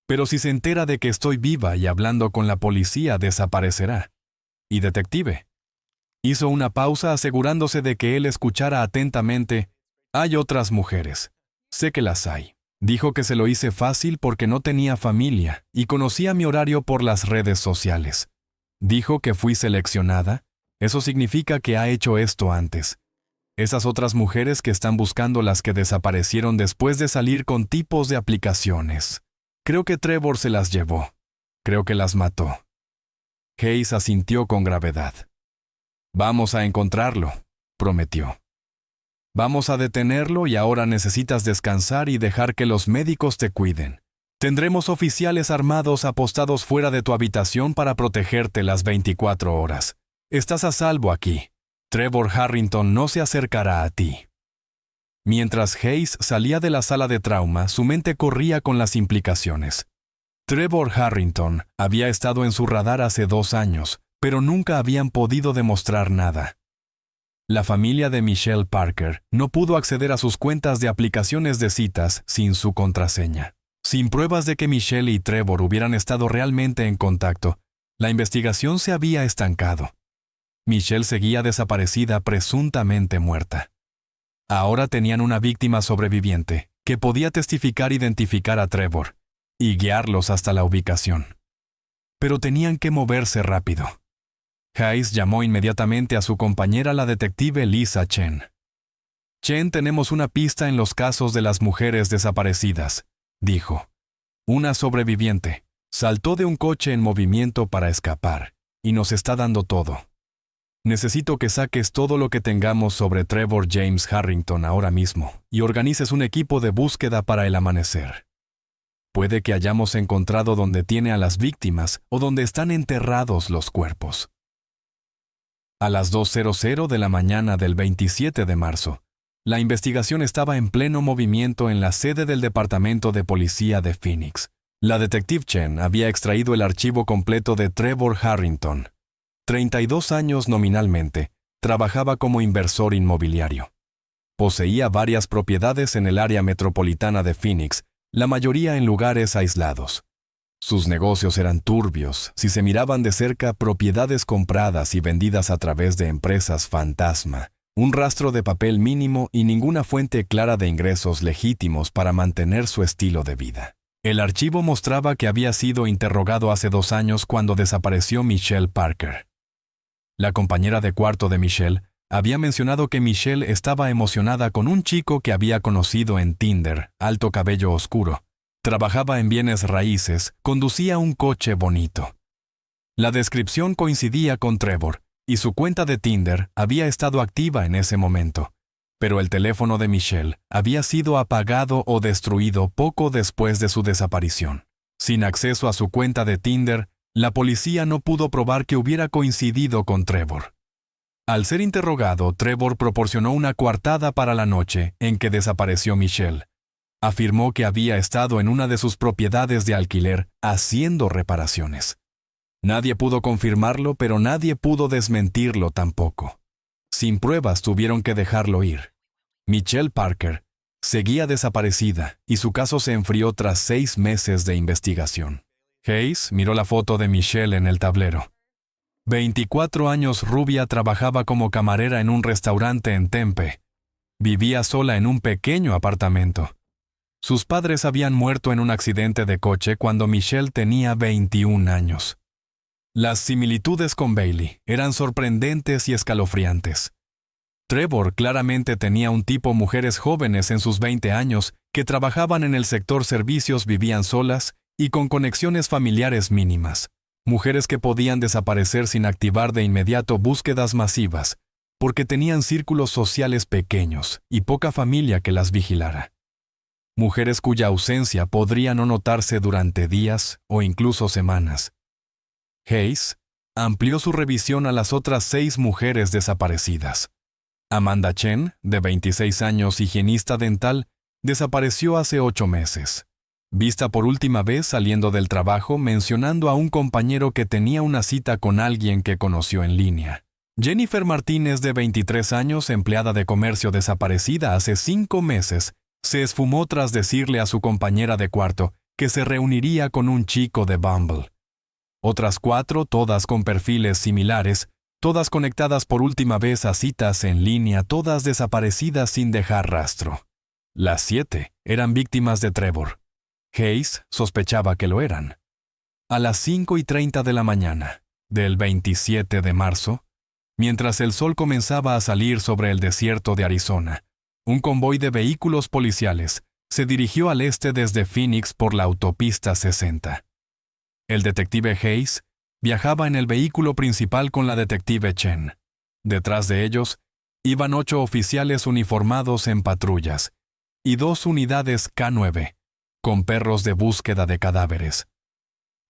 Pero si se entera de que estoy viva y hablando con la policía, desaparecerá. Y detective. Hizo una pausa asegurándose de que él escuchara atentamente. Hay otras mujeres. Sé que las hay. Dijo que se lo hice fácil porque no tenía familia y conocía mi horario por las redes sociales. Dijo que fui seleccionada. Eso significa que ha hecho esto antes. Esas otras mujeres que están buscando las que desaparecieron después de salir con tipos de aplicaciones. Creo que Trevor se las llevó. Creo que las mató. Hayes asintió con gravedad. Vamos a encontrarlo, prometió. Vamos a detenerlo y ahora necesitas descansar y dejar que los médicos te cuiden. Tendremos oficiales armados apostados fuera de tu habitación para protegerte las 24 horas. Estás a salvo aquí. Trevor Harrington no se acercará a ti. Mientras Hayes salía de la sala de trauma, su mente corría con las implicaciones. Trevor Harrington había estado en su radar hace 2 años, pero nunca habían podido demostrar nada. La familia de Michelle Parker no pudo acceder a sus cuentas de aplicaciones de citas sin su contraseña. Sin pruebas de que Michelle y Trevor hubieran estado realmente en contacto, la investigación se había estancado. Michelle seguía desaparecida, presuntamente muerta. Ahora tenían una víctima sobreviviente que podía testificar, identificar a Trevor y guiarlos hasta la ubicación. Pero tenían que moverse rápido. Hayes llamó inmediatamente a su compañera, la detective Lisa Chen. Chen, tenemos una pista en los casos de las mujeres desaparecidas, dijo. Una sobreviviente saltó de un coche en movimiento para escapar y nos está dando todo. Necesito que saques todo lo que tengamos sobre Trevor James Harrington ahora mismo y organices un equipo de búsqueda para el amanecer. Puede que hayamos encontrado donde tiene a las víctimas o donde están enterrados los cuerpos. A las 2:00 de la mañana del 27 de marzo, la investigación estaba en pleno movimiento en la sede del Departamento de Policía de Phoenix. La detective Chen había extraído el archivo completo de Trevor Harrington. 32 años nominalmente, trabajaba como inversor inmobiliario. Poseía varias propiedades en el área metropolitana de Phoenix, la mayoría en lugares aislados. Sus negocios eran turbios, si se miraban de cerca, propiedades compradas y vendidas a través de empresas fantasma, un rastro de papel mínimo y ninguna fuente clara de ingresos legítimos para mantener su estilo de vida. El archivo mostraba que había sido interrogado hace 2 años cuando desapareció Michelle Parker. La compañera de cuarto de Michelle Había mencionado que Michelle estaba emocionada con un chico que había conocido en Tinder, alto cabello oscuro. Trabajaba en bienes raíces, conducía un coche bonito. La descripción coincidía con Trevor, y su cuenta de Tinder había estado activa en ese momento. Pero el teléfono de Michelle había sido apagado o destruido poco después de su desaparición. Sin acceso a su cuenta de Tinder, la policía no pudo probar que hubiera coincidido con Trevor. Al ser interrogado, Trevor proporcionó una coartada para la noche en que desapareció Michelle. Afirmó que había estado en una de sus propiedades de alquiler haciendo reparaciones. Nadie pudo confirmarlo, pero nadie pudo desmentirlo tampoco. Sin pruebas tuvieron que dejarlo ir. Michelle Parker seguía desaparecida y su caso se enfrió tras 6 meses de investigación. Hayes miró la foto de Michelle en el tablero. 24 años rubia, trabajaba como camarera en un restaurante en Tempe. Vivía sola en un pequeño apartamento. Sus padres habían muerto en un accidente de coche cuando Michelle tenía 21 años. Las similitudes con Bailey eran sorprendentes y escalofriantes. Trevor claramente tenía un tipo mujeres jóvenes en sus 20 años que trabajaban en el sector servicios, vivían solas y con conexiones familiares mínimas. Mujeres que podían desaparecer sin activar de inmediato búsquedas masivas, porque tenían círculos sociales pequeños y poca familia que las vigilara. Mujeres cuya ausencia podría no notarse durante días o incluso semanas. Hayes amplió su revisión a las otras 6 mujeres desaparecidas. Amanda Chen, de 26 años, higienista dental, desapareció hace 8 meses. Vista por última vez saliendo del trabajo mencionando a un compañero que tenía una cita con alguien que conoció en línea. Jennifer Martínez, de 23 años, empleada de comercio, desaparecida hace 5 meses, se esfumó tras decirle a su compañera de cuarto que se reuniría con un chico de Bumble. Otras 4, todas con perfiles similares, todas conectadas por última vez a citas en línea, todas desaparecidas sin dejar rastro. Las 7 eran víctimas de Trevor. Hayes sospechaba que lo eran. A las 5:30 de la mañana del 27 de marzo, mientras el sol comenzaba a salir sobre el desierto de Arizona, un convoy de vehículos policiales se dirigió al este desde Phoenix por la autopista 60. El detective Hayes viajaba en el vehículo principal con la detective Chen. Detrás de ellos iban 8 oficiales uniformados en patrullas y 2 unidades K9, con perros de búsqueda de cadáveres.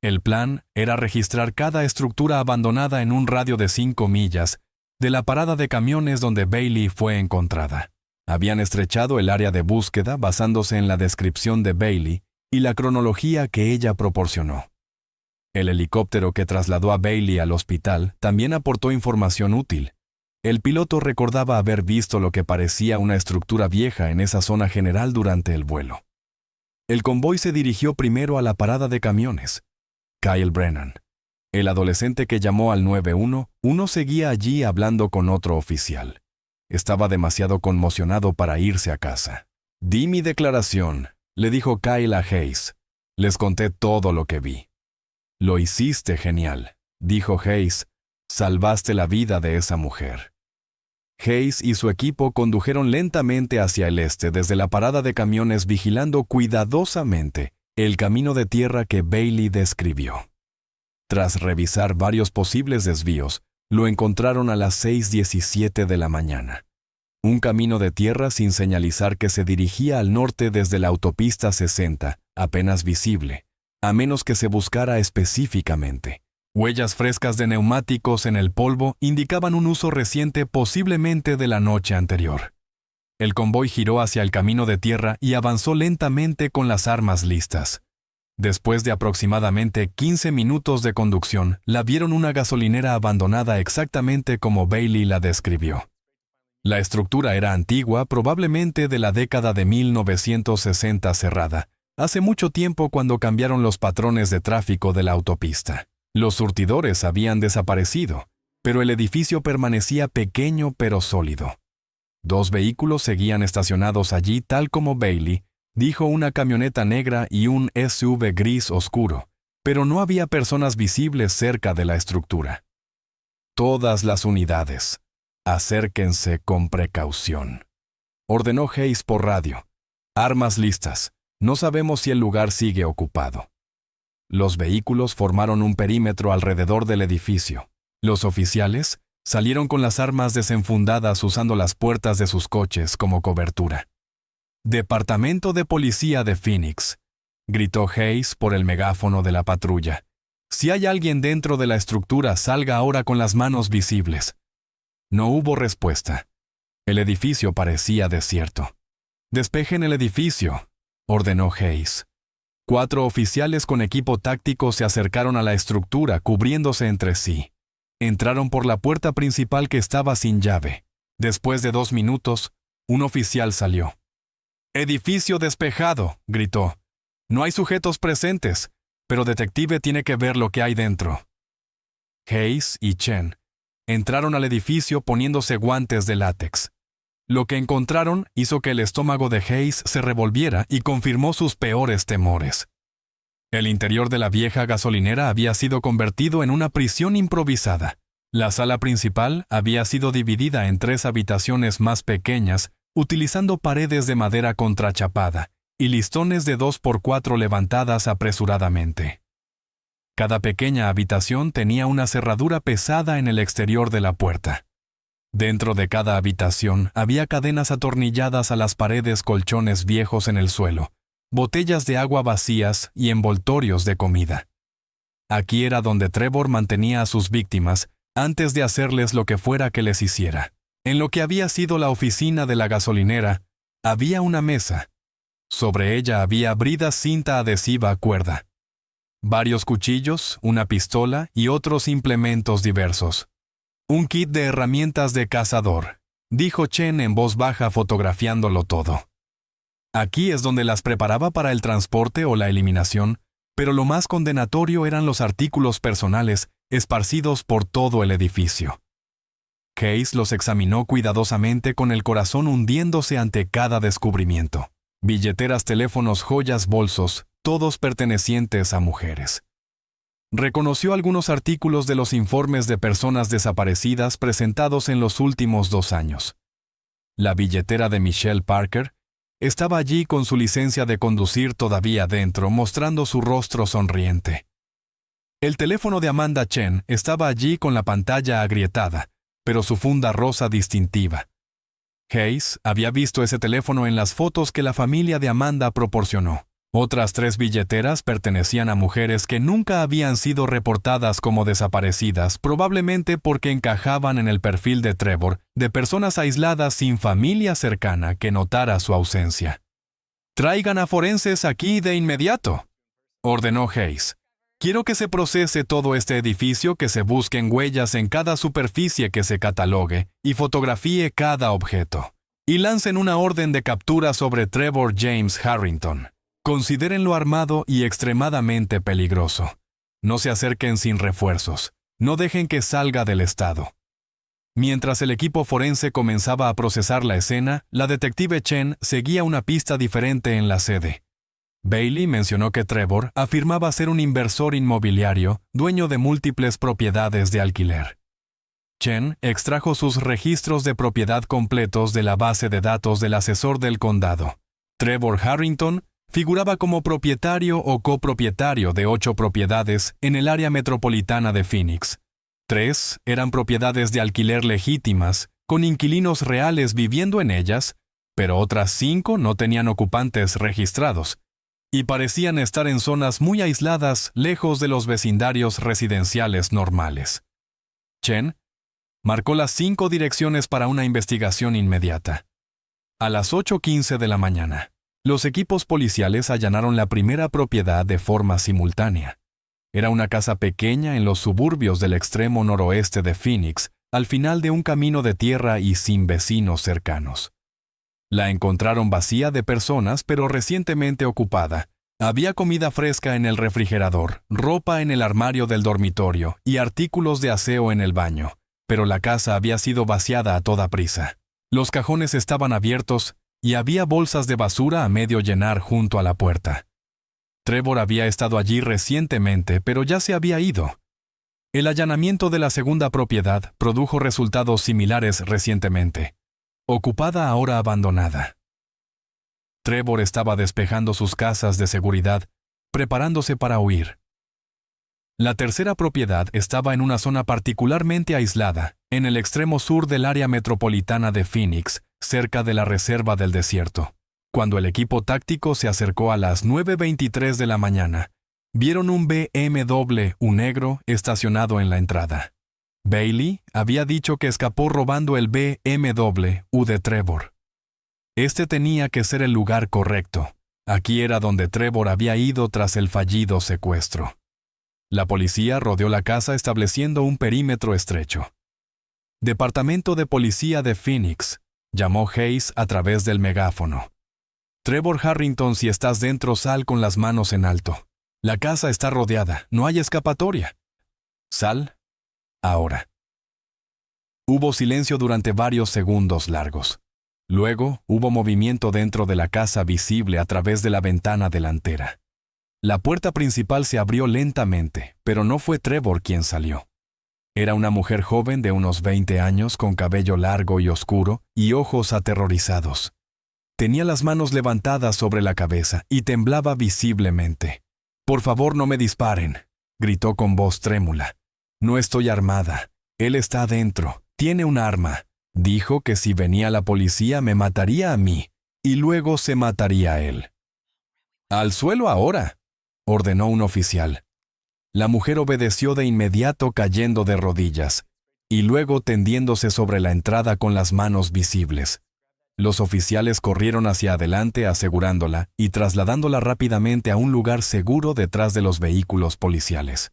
El plan era registrar cada estructura abandonada en un radio de 5 millas de la parada de camiones donde Bailey fue encontrada. Habían estrechado el área de búsqueda basándose en la descripción de Bailey y la cronología que ella proporcionó. El helicóptero que trasladó a Bailey al hospital también aportó información útil. El piloto recordaba haber visto lo que parecía una estructura vieja en esa zona general durante el vuelo. El convoy se dirigió primero a la parada de camiones. Kyle Brennan, el adolescente que llamó al 911, seguía allí hablando con otro oficial. Estaba demasiado conmocionado para irse a casa. «Di mi declaración», le dijo Kyle a Hayes. «Les conté todo lo que vi». «Lo hiciste genial», dijo Hayes. «Salvaste la vida de esa mujer». Hayes y su equipo condujeron lentamente hacia el este desde la parada de camiones, vigilando cuidadosamente el camino de tierra que Bailey describió. Tras revisar varios posibles desvíos, lo encontraron a las 6:17 de la mañana. Un camino de tierra sin señalizar que se dirigía al norte desde la autopista 60, apenas visible, a menos que se buscara específicamente. Huellas frescas de neumáticos en el polvo indicaban un uso reciente, posiblemente de la noche anterior. El convoy giró hacia el camino de tierra y avanzó lentamente con las armas listas. Después de aproximadamente 15 minutos de conducción, la vieron una gasolinera abandonada exactamente como Bailey la describió. La estructura era antigua, probablemente de la década de 1960, cerrada, hace mucho tiempo cuando cambiaron los patrones de tráfico de la autopista. Los surtidores habían desaparecido, pero el edificio permanecía pequeño pero sólido. 2 vehículos seguían estacionados allí tal como Bailey dijo, una camioneta negra y un SUV gris oscuro, pero no había personas visibles cerca de la estructura. Todas las unidades, Acérquense con precaución. Ordenó Hayes por radio. Armas listas. No sabemos si el lugar sigue ocupado. Los vehículos formaron un perímetro alrededor del edificio. Los oficiales salieron con las armas desenfundadas usando las puertas de sus coches como cobertura. «Departamento de Policía de Phoenix», gritó Hayes por el megáfono de la patrulla. «Si hay alguien dentro de la estructura, salga ahora con las manos visibles». No hubo respuesta. El edificio parecía desierto. «Despejen el edificio», ordenó Hayes. 4 oficiales con equipo táctico se acercaron a la estructura, cubriéndose entre sí. Entraron por la puerta principal que estaba sin llave. Después de 2 minutos, un oficial salió. «Edificio despejado», gritó. «No hay sujetos presentes, pero detective tiene que ver lo que hay dentro». Hayes y Chen entraron al edificio poniéndose guantes de látex. Lo que encontraron hizo que el estómago de Hayes se revolviera y confirmó sus peores temores. El interior de la vieja gasolinera había sido convertido en una prisión improvisada. La sala principal había sido dividida en 3 habitaciones más pequeñas, utilizando paredes de madera contrachapada y listones de 2x4 levantadas apresuradamente. Cada pequeña habitación tenía una cerradura pesada en el exterior de la puerta. Dentro de cada habitación había cadenas atornilladas a las paredes, colchones viejos en el suelo, botellas de agua vacías y envoltorios de comida. Aquí era donde Trevor mantenía a sus víctimas antes de hacerles lo que fuera que les hiciera. En lo que había sido la oficina de la gasolinera, había una mesa. Sobre ella había brida cinta adhesiva a cuerda, varios cuchillos, una pistola y otros implementos diversos. «Un kit de herramientas de cazador», dijo Chen en voz baja fotografiándolo todo. Aquí es donde las preparaba para el transporte o la eliminación, pero lo más condenatorio eran los artículos personales esparcidos por todo el edificio. Hayes los examinó cuidadosamente con el corazón hundiéndose ante cada descubrimiento. Billeteras, teléfonos, joyas, bolsos, todos pertenecientes a mujeres. Reconoció algunos artículos de los informes de personas desaparecidas presentados en los últimos 2 años. La billetera de Michelle Parker estaba allí con su licencia de conducir todavía dentro, mostrando su rostro sonriente. El teléfono de Amanda Chen estaba allí con la pantalla agrietada, pero su funda rosa distintiva. Hayes había visto ese teléfono en las fotos que la familia de Amanda proporcionó. Otras 3 billeteras pertenecían a mujeres que nunca habían sido reportadas como desaparecidas, probablemente porque encajaban en el perfil de Trevor, de personas aisladas sin familia cercana que notara su ausencia. «Traigan a forenses aquí de inmediato», ordenó Hayes. «Quiero que se procese todo este edificio, que se busquen huellas en cada superficie que se catalogue y fotografíe cada objeto. Y lancen una orden de captura sobre Trevor James Harrington. Considérenlo armado y extremadamente peligroso. No se acerquen sin refuerzos. No dejen que salga del estado». Mientras el equipo forense comenzaba a procesar la escena, la detective Chen seguía una pista diferente en la sede. Bailey mencionó que Trevor afirmaba ser un inversor inmobiliario, dueño de múltiples propiedades de alquiler. Chen extrajo sus registros de propiedad completos de la base de datos del asesor del condado. Trevor Harrington figuraba como propietario o copropietario de 8 propiedades en el área metropolitana de Phoenix. 3 eran propiedades de alquiler legítimas, con inquilinos reales viviendo en ellas, pero otras 5 no tenían ocupantes registrados, y parecían estar en zonas muy aisladas, lejos de los vecindarios residenciales normales. Chen marcó las 5 direcciones para una investigación inmediata. A las 8:15 de la mañana, los equipos policiales allanaron la primera propiedad de forma simultánea. Era una casa pequeña en los suburbios del extremo noroeste de Phoenix, al final de un camino de tierra y sin vecinos cercanos. La encontraron vacía de personas, pero recientemente ocupada. Había comida fresca en el refrigerador, ropa en el armario del dormitorio y artículos de aseo en el baño, pero la casa había sido vaciada a toda prisa. Los cajones estaban abiertos y había bolsas de basura a medio llenar junto a la puerta. Trevor había estado allí recientemente, pero ya se había ido. El allanamiento de la segunda propiedad produjo resultados similares recientemente. Ocupada, ahora abandonada. Trevor estaba despejando sus casas de seguridad, preparándose para huir. La tercera propiedad estaba en una zona particularmente aislada, en el extremo sur del área metropolitana de Phoenix, cerca de la reserva del desierto. Cuando el equipo táctico se acercó a las 9:23 de la mañana, vieron un BMW negro estacionado en la entrada. Bailey había dicho que escapó robando el BMW de Trevor. Este tenía que ser el lugar correcto. Aquí era donde Trevor había ido tras el fallido secuestro. La policía rodeó la casa estableciendo un perímetro estrecho. Departamento de Policía de Phoenix, llamó Hayes a través del megáfono. Trevor Harrington, si estás dentro, sal con las manos en alto. La casa está rodeada, no hay escapatoria. Sal, ahora. Hubo silencio durante varios segundos largos. Luego, hubo movimiento dentro de la casa visible a través de la ventana delantera. La puerta principal se abrió lentamente, pero no fue Trevor quien salió. Era una mujer joven de unos 20 años con cabello largo y oscuro y ojos aterrorizados. Tenía las manos levantadas sobre la cabeza y temblaba visiblemente. «Por favor, no me disparen», gritó con voz trémula. «No estoy armada. Él está adentro. Tiene un arma. Dijo que si venía la policía me mataría a mí y luego se mataría a él». «Al suelo ahora», ordenó un oficial. La mujer obedeció de inmediato, cayendo de rodillas y luego tendiéndose sobre la entrada con las manos visibles. Los oficiales corrieron hacia adelante asegurándola y trasladándola rápidamente a un lugar seguro detrás de los vehículos policiales.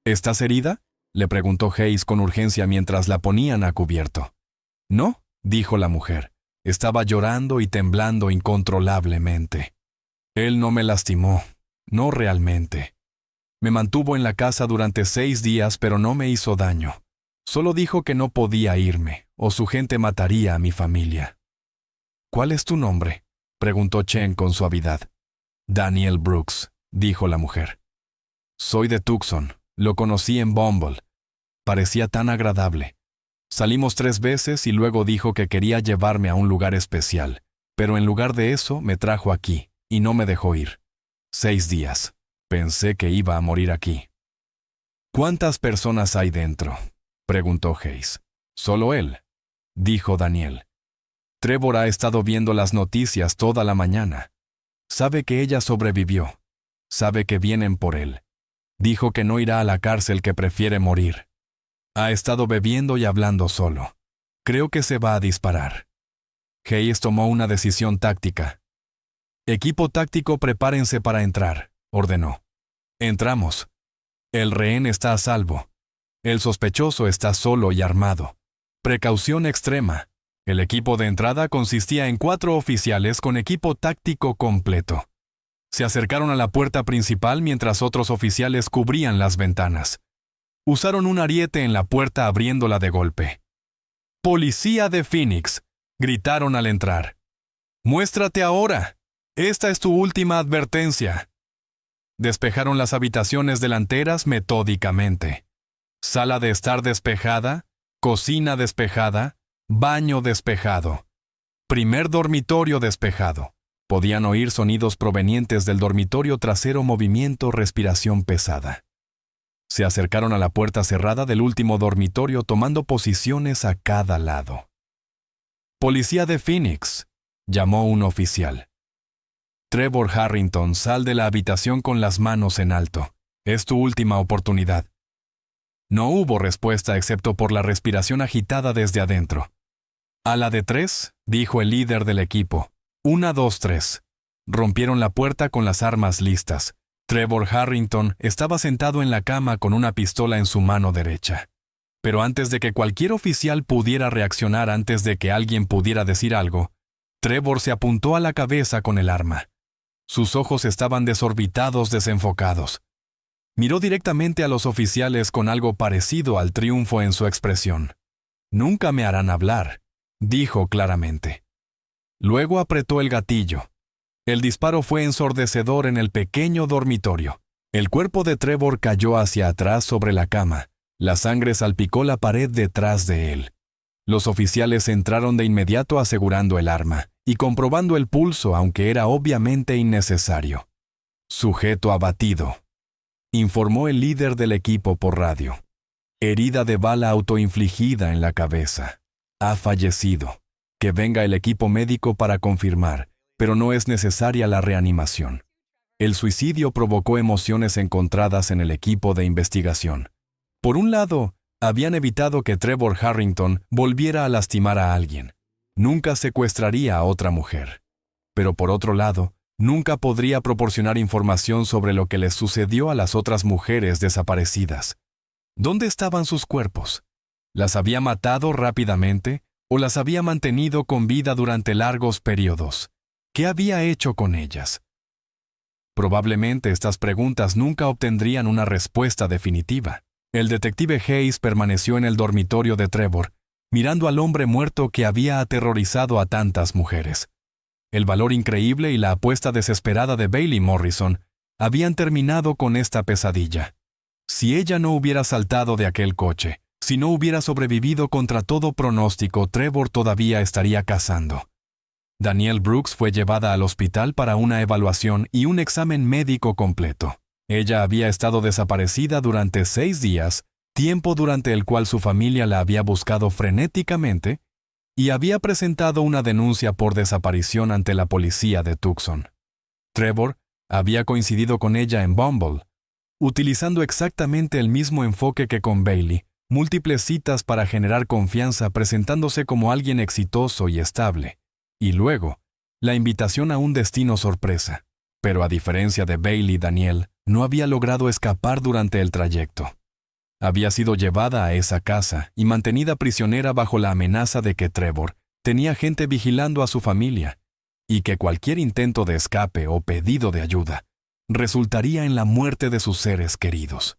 «¿Estás herida?», le preguntó Hayes con urgencia mientras la ponían a cubierto. «No», dijo la mujer. Estaba llorando y temblando incontrolablemente. «Él no me lastimó, no realmente. Me mantuvo en la casa durante 6 días, pero no me hizo daño. Solo dijo que no podía irme, o su gente mataría a mi familia». «¿Cuál es tu nombre?», preguntó Chen con suavidad. «Daniel Brooks», dijo la mujer. «Soy de Tucson. Lo conocí en Bumble. Parecía tan agradable. Salimos 3 veces y luego dijo que quería llevarme a un lugar especial, pero en lugar de eso me trajo aquí y no me dejó ir. 6 días. Pensé que iba a morir aquí». «¿Cuántas personas hay dentro?», preguntó Hayes. «Solo él», dijo Daniel. «Trevor ha estado viendo las noticias toda la mañana. Sabe que ella sobrevivió. Sabe que vienen por él. Dijo que no irá a la cárcel, que prefiere morir. Ha estado bebiendo y hablando solo. Creo que se va a disparar». Hayes tomó una decisión táctica. «Equipo táctico, prepárense para entrar», ordenó. «Entramos. El rehén está a salvo. El sospechoso está solo y armado. Precaución extrema». El equipo de entrada consistía en 4 oficiales con equipo táctico completo. Se acercaron a la puerta principal mientras otros oficiales cubrían las ventanas. Usaron un ariete en la puerta abriéndola de golpe. «Policía de Phoenix», gritaron al entrar. «Muéstrate ahora. Esta es tu última advertencia». Despejaron las habitaciones delanteras metódicamente. Sala de estar despejada, cocina despejada, baño despejado. Primer dormitorio despejado. Podían oír sonidos provenientes del dormitorio trasero, movimiento, respiración pesada. Se acercaron a la puerta cerrada del último dormitorio tomando posiciones a cada lado. «Policía de Phoenix», llamó un oficial. «Trevor Harrington, sal de la habitación con las manos en alto. Es tu última oportunidad». No hubo respuesta excepto por la respiración agitada desde adentro. «A la de 3», dijo el líder del equipo. 1, 2, 3. Rompieron la puerta con las armas listas. Trevor Harrington estaba sentado en la cama con una pistola en su mano derecha. Pero antes de que cualquier oficial pudiera reaccionar, antes de que alguien pudiera decir algo, Trevor se apuntó a la cabeza con el arma. Sus ojos estaban desorbitados, desenfocados. Miró directamente a los oficiales con algo parecido al triunfo en su expresión. «Nunca me harán hablar», dijo claramente. Luego apretó el gatillo. El disparo fue ensordecedor en el pequeño dormitorio. El cuerpo de Trevor cayó hacia atrás sobre la cama, La sangre salpicó la pared detrás de él. Los oficiales entraron de inmediato asegurando el arma y comprobando el pulso, aunque era obviamente innecesario. Sujeto abatido, informó el líder del equipo por radio. Herida de bala autoinfligida en la cabeza. Ha fallecido. Que venga el equipo médico para confirmar, pero no es necesaria la reanimación. El suicidio provocó emociones encontradas en el equipo de investigación. Por un lado, habían evitado que Trevor Harrington volviera a lastimar a alguien. Nunca secuestraría a otra mujer. Pero por otro lado, nunca podría proporcionar información sobre lo que les sucedió a las otras mujeres desaparecidas. ¿Dónde estaban sus cuerpos? ¿Las había matado rápidamente o las había mantenido con vida durante largos periodos? ¿Qué había hecho con ellas? Probablemente estas preguntas nunca obtendrían una respuesta definitiva. El detective Hayes permaneció en el dormitorio de Trevor, mirando al hombre muerto que había aterrorizado a tantas mujeres. El valor increíble y la apuesta desesperada de Bailey Morrison habían terminado con esta pesadilla. Si ella no hubiera saltado de aquel coche, si no hubiera sobrevivido contra todo pronóstico, Trevor todavía estaría cazando. Danielle Brooks fue llevada al hospital para una evaluación y un examen médico completo. Ella había estado desaparecida durante 6 días, tiempo durante el cual su familia la había buscado frenéticamente, y había presentado una denuncia por desaparición ante la policía de Tucson. Trevor había coincidido con ella en Bumble, utilizando exactamente el mismo enfoque que con Bailey, múltiples citas para generar confianza presentándose como alguien exitoso y estable, y luego, la invitación a un destino sorpresa. Pero a diferencia de Bailey, Danielle no había logrado escapar durante el trayecto. Había sido llevada a esa casa y mantenida prisionera bajo la amenaza de que Trevor tenía gente vigilando a su familia y que cualquier intento de escape o pedido de ayuda resultaría en la muerte de sus seres queridos.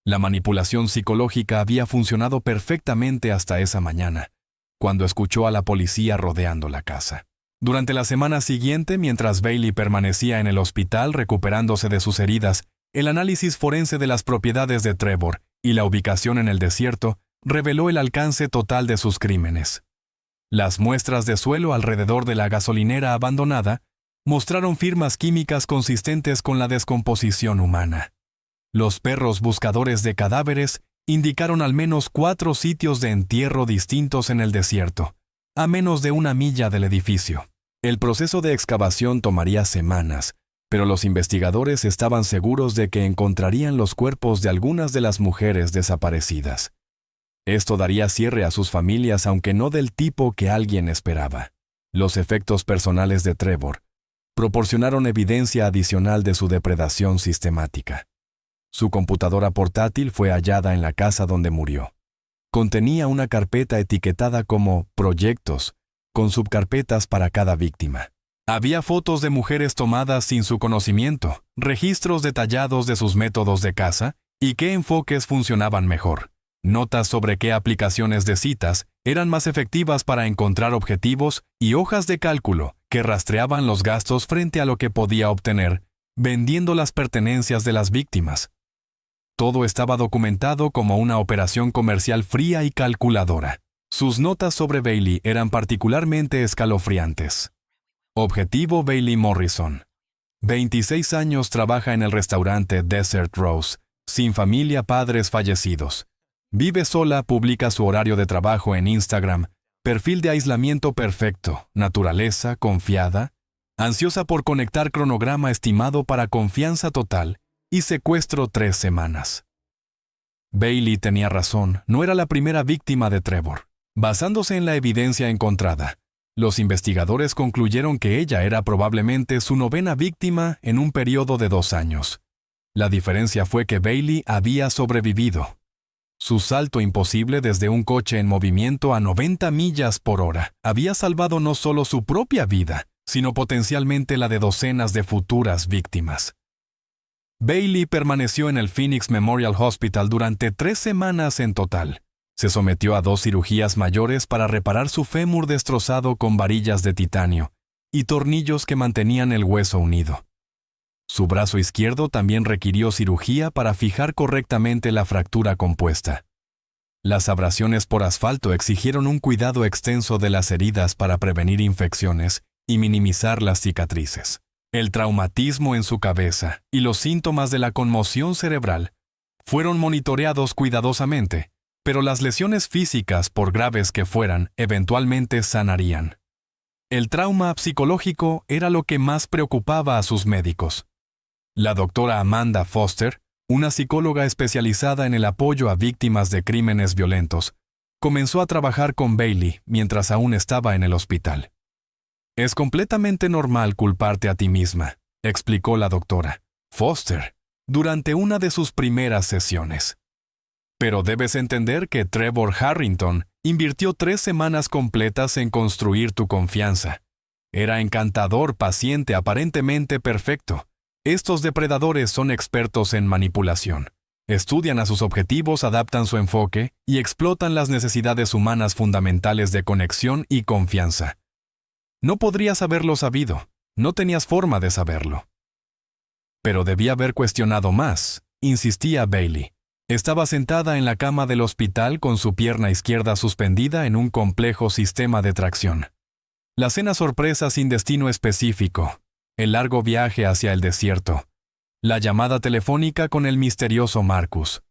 La manipulación psicológica había funcionado perfectamente hasta esa mañana, cuando escuchó a la policía rodeando la casa. Durante la semana siguiente, mientras Bailey permanecía en el hospital recuperándose de sus heridas, el análisis forense de las propiedades de Trevor y la ubicación en el desierto reveló el alcance total de sus crímenes. Las muestras de suelo alrededor de la gasolinera abandonada mostraron firmas químicas consistentes con la descomposición humana. Los perros buscadores de cadáveres indicaron al menos 4 sitios de entierro distintos en el desierto, a menos de 1 milla del edificio. El proceso de excavación tomaría semanas, pero los investigadores estaban seguros de que encontrarían los cuerpos de algunas de las mujeres desaparecidas. Esto daría cierre a sus familias, aunque no del tipo que alguien esperaba. Los efectos personales de Trevor proporcionaron evidencia adicional de su depredación sistemática. Su computadora portátil fue hallada en la casa donde murió. Contenía una carpeta etiquetada como Proyectos, con subcarpetas para cada víctima. Había fotos de mujeres tomadas sin su conocimiento, registros detallados de sus métodos de caza y qué enfoques funcionaban mejor, notas sobre qué aplicaciones de citas eran más efectivas para encontrar objetivos y hojas de cálculo que rastreaban los gastos frente a lo que podía obtener vendiendo las pertenencias de las víctimas. Todo estaba documentado como una operación comercial fría y calculadora. Sus notas sobre Bailey eran particularmente escalofriantes. Objetivo: Bailey Morrison. 26 años, trabaja en el restaurante Desert Rose, sin familia, padres fallecidos. Vive sola, publica su horario de trabajo en Instagram, perfil de aislamiento perfecto, naturaleza, confiada, ansiosa por conectar, cronograma estimado para confianza total y secuestro 3 semanas. Bailey tenía razón, no era la primera víctima de Trevor. Basándose en la evidencia encontrada, los investigadores concluyeron que ella era probablemente su 9ª víctima en un periodo de 2 años. La diferencia fue que Bailey había sobrevivido. Su salto imposible desde un coche en movimiento a 90 millas por hora había salvado no solo su propia vida, sino potencialmente la de docenas de futuras víctimas. Bailey permaneció en el Phoenix Memorial Hospital durante 3 semanas en total. Se sometió a 2 cirugías mayores para reparar su fémur destrozado con varillas de titanio y tornillos que mantenían el hueso unido. Su brazo izquierdo también requirió cirugía para fijar correctamente la fractura compuesta. Las abrasiones por asfalto exigieron un cuidado extenso de las heridas para prevenir infecciones y minimizar las cicatrices. El traumatismo en su cabeza y los síntomas de la conmoción cerebral fueron monitoreados cuidadosamente, pero las lesiones físicas, por graves que fueran, eventualmente sanarían. El trauma psicológico era lo que más preocupaba a sus médicos. La doctora Amanda Foster, una psicóloga especializada en el apoyo a víctimas de crímenes violentos, comenzó a trabajar con Bailey mientras aún estaba en el hospital. «Es completamente normal culparte a ti misma», explicó la doctora Foster durante una de sus primeras sesiones. «Pero debes entender que Trevor Harrington invirtió 3 semanas completas en construir tu confianza. Era encantador, paciente, aparentemente perfecto. Estos depredadores son expertos en manipulación. Estudian a sus objetivos, adaptan su enfoque y explotan las necesidades humanas fundamentales de conexión y confianza. No podrías haberlo sabido, no tenías forma de saberlo». «Pero debía haber cuestionado más», insistía Bailey. Estaba sentada en la cama del hospital con su pierna izquierda suspendida en un complejo sistema de tracción. La cena sorpresa sin destino específico, el largo viaje hacia el desierto, la llamada telefónica con el misterioso Marcus.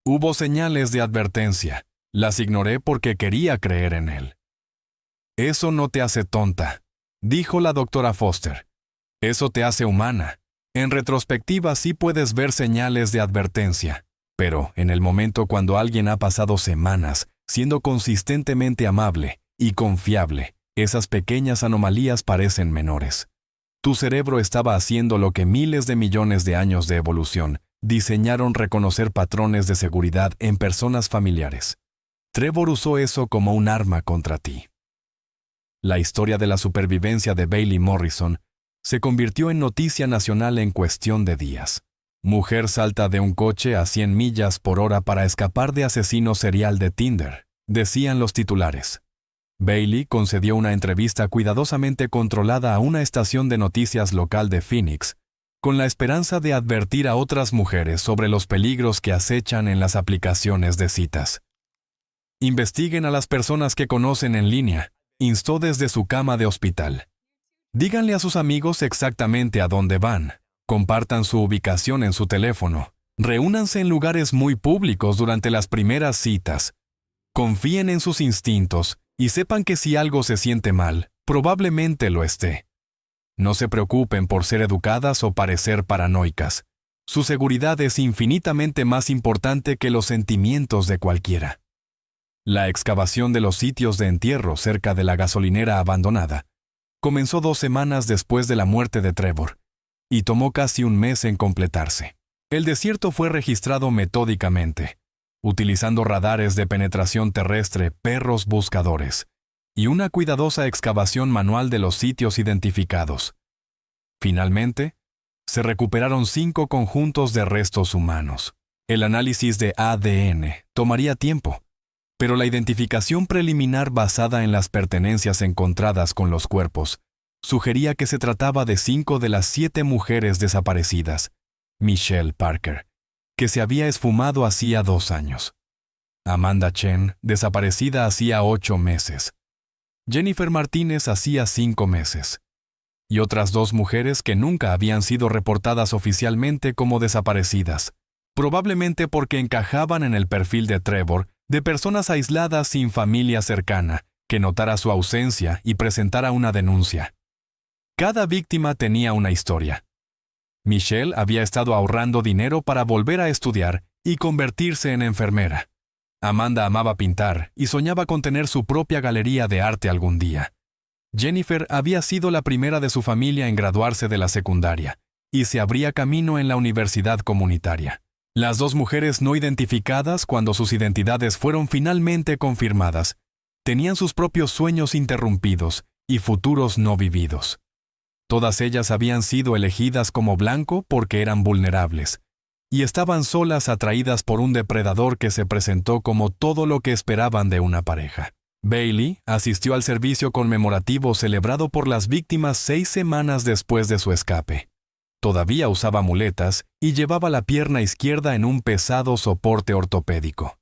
Hubo señales de advertencia, las ignoré porque quería creer en él. «Eso no te hace tonta», dijo la doctora Foster. «Eso te hace humana. En retrospectiva sí puedes ver señales de advertencia. Pero, en el momento cuando alguien ha pasado semanas siendo consistentemente amable y confiable, esas pequeñas anomalías parecen menores. Tu cerebro estaba haciendo lo que miles de millones de años de evolución diseñaron: reconocer patrones de seguridad en personas familiares. Trevor usó eso como un arma contra ti». La historia de la supervivencia de Bailey Morrison se convirtió en noticia nacional en cuestión de días. «Mujer salta de un coche a 100 millas por hora para escapar de asesino serial de Tinder», decían los titulares. Bailey concedió una entrevista cuidadosamente controlada a una estación de noticias local de Phoenix, con la esperanza de advertir a otras mujeres sobre los peligros que acechan en las aplicaciones de citas. «Investiguen a las personas que conocen en línea», instó desde su cama de hospital. «Díganle a sus amigos exactamente a dónde van. Compartan su ubicación en su teléfono. Reúnanse en lugares muy públicos durante las primeras citas. Confíen en sus instintos y sepan que si algo se siente mal, probablemente lo esté. No se preocupen por ser educadas o parecer paranoicas. Su seguridad es infinitamente más importante que los sentimientos de cualquiera». La excavación de los sitios de entierro cerca de la gasolinera abandonada comenzó 2 semanas después de la muerte de Trevor, y tomó casi un mes en completarse. El desierto fue registrado metódicamente, utilizando radares de penetración terrestre, perros buscadores, y una cuidadosa excavación manual de los sitios identificados. Finalmente, se recuperaron 5 conjuntos de restos humanos. El análisis de ADN tomaría tiempo, pero la identificación preliminar basada en las pertenencias encontradas con los cuerpos sugería que se trataba de 5 de las 7 mujeres desaparecidas. Michelle Parker, que se había esfumado hacía 2 años. Amanda Chen, desaparecida hacía 8 meses. Jennifer Martínez hacía 5 meses. Y otras 2 mujeres que nunca habían sido reportadas oficialmente como desaparecidas, probablemente porque encajaban en el perfil de Trevor, de personas aisladas sin familia cercana, que notara su ausencia y presentara una denuncia. Cada víctima tenía una historia. Michelle había estado ahorrando dinero para volver a estudiar y convertirse en enfermera. Amanda amaba pintar y soñaba con tener su propia galería de arte algún día. Jennifer había sido la primera de su familia en graduarse de la secundaria y se abría camino en la universidad comunitaria. Las 2 mujeres no identificadas, cuando sus identidades fueron finalmente confirmadas, tenían sus propios sueños interrumpidos y futuros no vividos. Todas ellas habían sido elegidas como blanco porque eran vulnerables, y estaban solas, atraídas por un depredador que se presentó como todo lo que esperaban de una pareja. Bailey asistió al servicio conmemorativo celebrado por las víctimas 6 semanas después de su escape. Todavía usaba muletas y llevaba la pierna izquierda en un pesado soporte ortopédico.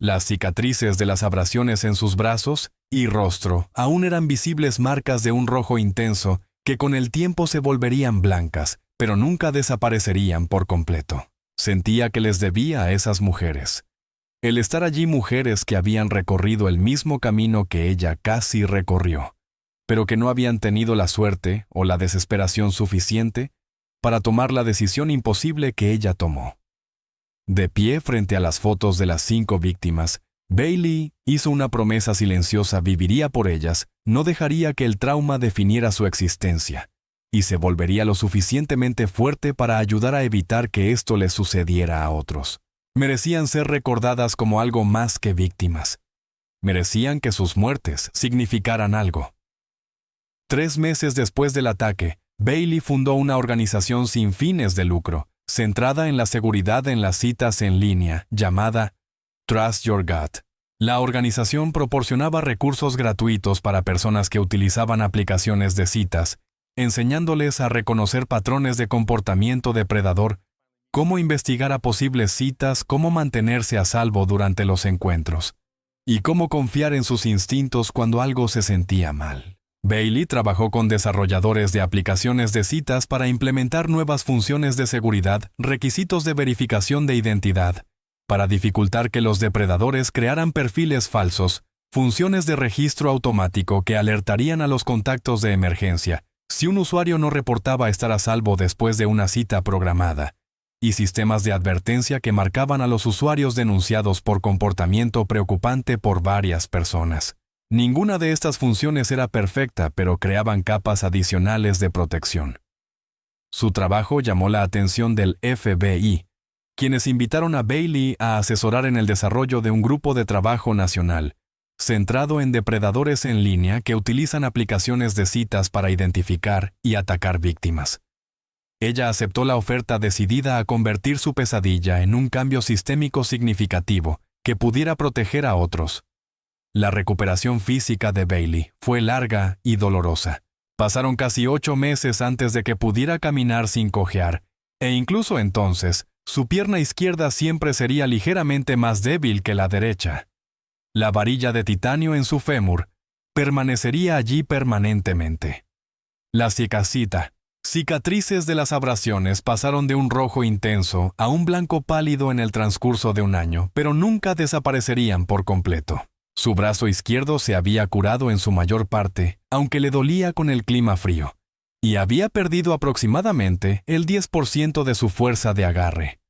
Las cicatrices de las abrasiones en sus brazos y rostro aún eran visibles marcas de un rojo intenso que con el tiempo se volverían blancas, pero nunca desaparecerían por completo. Sentía que les debía a esas mujeres. El estar allí mujeres que habían recorrido el mismo camino que ella casi recorrió, pero que no habían tenido la suerte o la desesperación suficiente para tomar la decisión imposible que ella tomó. De pie frente a las fotos de las 5 víctimas, Bailey hizo una promesa silenciosa: viviría por ellas, no dejaría que el trauma definiera su existencia, y se volvería lo suficientemente fuerte para ayudar a evitar que esto les sucediera a otros. Merecían ser recordadas como algo más que víctimas. Merecían que sus muertes significaran algo. 3 meses después del ataque, Bailey fundó una organización sin fines de lucro, centrada en la seguridad en las citas en línea, llamada Trust Your Gut. La organización proporcionaba recursos gratuitos para personas que utilizaban aplicaciones de citas, enseñándoles a reconocer patrones de comportamiento depredador, cómo investigar a posibles citas, cómo mantenerse a salvo durante los encuentros, y cómo confiar en sus instintos cuando algo se sentía mal. Bailey trabajó con desarrolladores de aplicaciones de citas para implementar nuevas funciones de seguridad, requisitos de verificación de identidad, para dificultar que los depredadores crearan perfiles falsos, funciones de registro automático que alertarían a los contactos de emergencia si un usuario no reportaba estar a salvo después de una cita programada, y sistemas de advertencia que marcaban a los usuarios denunciados por comportamiento preocupante por varias personas. Ninguna de estas funciones era perfecta, pero creaban capas adicionales de protección. Su trabajo llamó la atención del FBI, quienes invitaron a Bailey a asesorar en el desarrollo de un grupo de trabajo nacional, centrado en depredadores en línea que utilizan aplicaciones de citas para identificar y atacar víctimas. Ella aceptó la oferta decidida a convertir su pesadilla en un cambio sistémico significativo que pudiera proteger a otros. La recuperación física de Bailey fue larga y dolorosa. Pasaron casi 8 meses antes de que pudiera caminar sin cojear, e incluso entonces, su pierna izquierda siempre sería ligeramente más débil que la derecha. La varilla de titanio en su fémur permanecería allí permanentemente. La cicatrices de las abrasiones pasaron de un rojo intenso a un blanco pálido en el transcurso de un año, pero nunca desaparecerían por completo. Su brazo izquierdo se había curado en su mayor parte, aunque le dolía con el clima frío, y había perdido aproximadamente el 10% de su fuerza de agarre.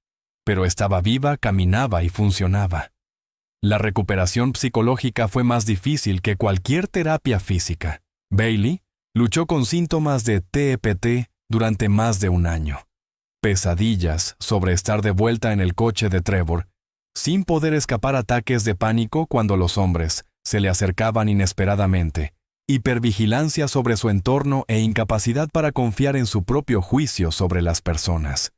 Pero estaba viva, caminaba y funcionaba. La recuperación psicológica fue más difícil que cualquier terapia física. Bailey luchó con síntomas de TEPT durante más de un año. Pesadillas sobre estar de vuelta en el coche de Trevor, sin poder escapar ataques de pánico cuando los hombres se le acercaban inesperadamente, hipervigilancia sobre su entorno e incapacidad para confiar en su propio juicio sobre las personas.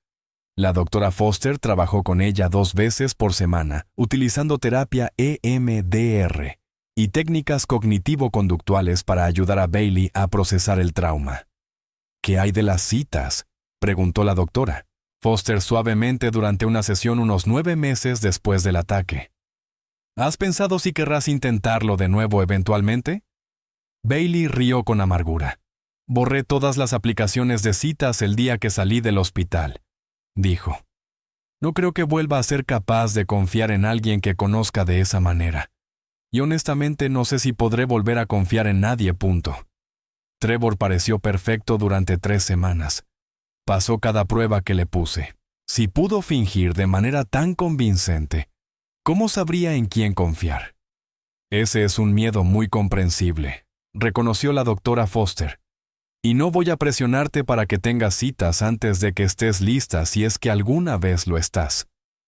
La doctora Foster trabajó con ella 2 veces por semana, utilizando terapia EMDR y técnicas cognitivo-conductuales para ayudar a Bailey a procesar el trauma. ¿Qué hay de las citas?, preguntó la doctora Foster suavemente durante una sesión unos 9 meses después del ataque. ¿Has pensado si querrás intentarlo de nuevo eventualmente? Bailey rió con amargura. Borré todas las aplicaciones de citas el día que salí del hospital, dijo. No creo que vuelva a ser capaz de confiar en alguien que conozca de esa manera. Y honestamente no sé si podré volver a confiar en nadie, punto. Trevor pareció perfecto durante 3 semanas. Pasó cada prueba que le puse. Si pudo fingir de manera tan convincente, ¿cómo sabría en quién confiar? Ese es un miedo muy comprensible, reconoció la doctora Foster. Y no voy a presionarte para que tengas citas antes de que estés lista si es que alguna vez lo estás.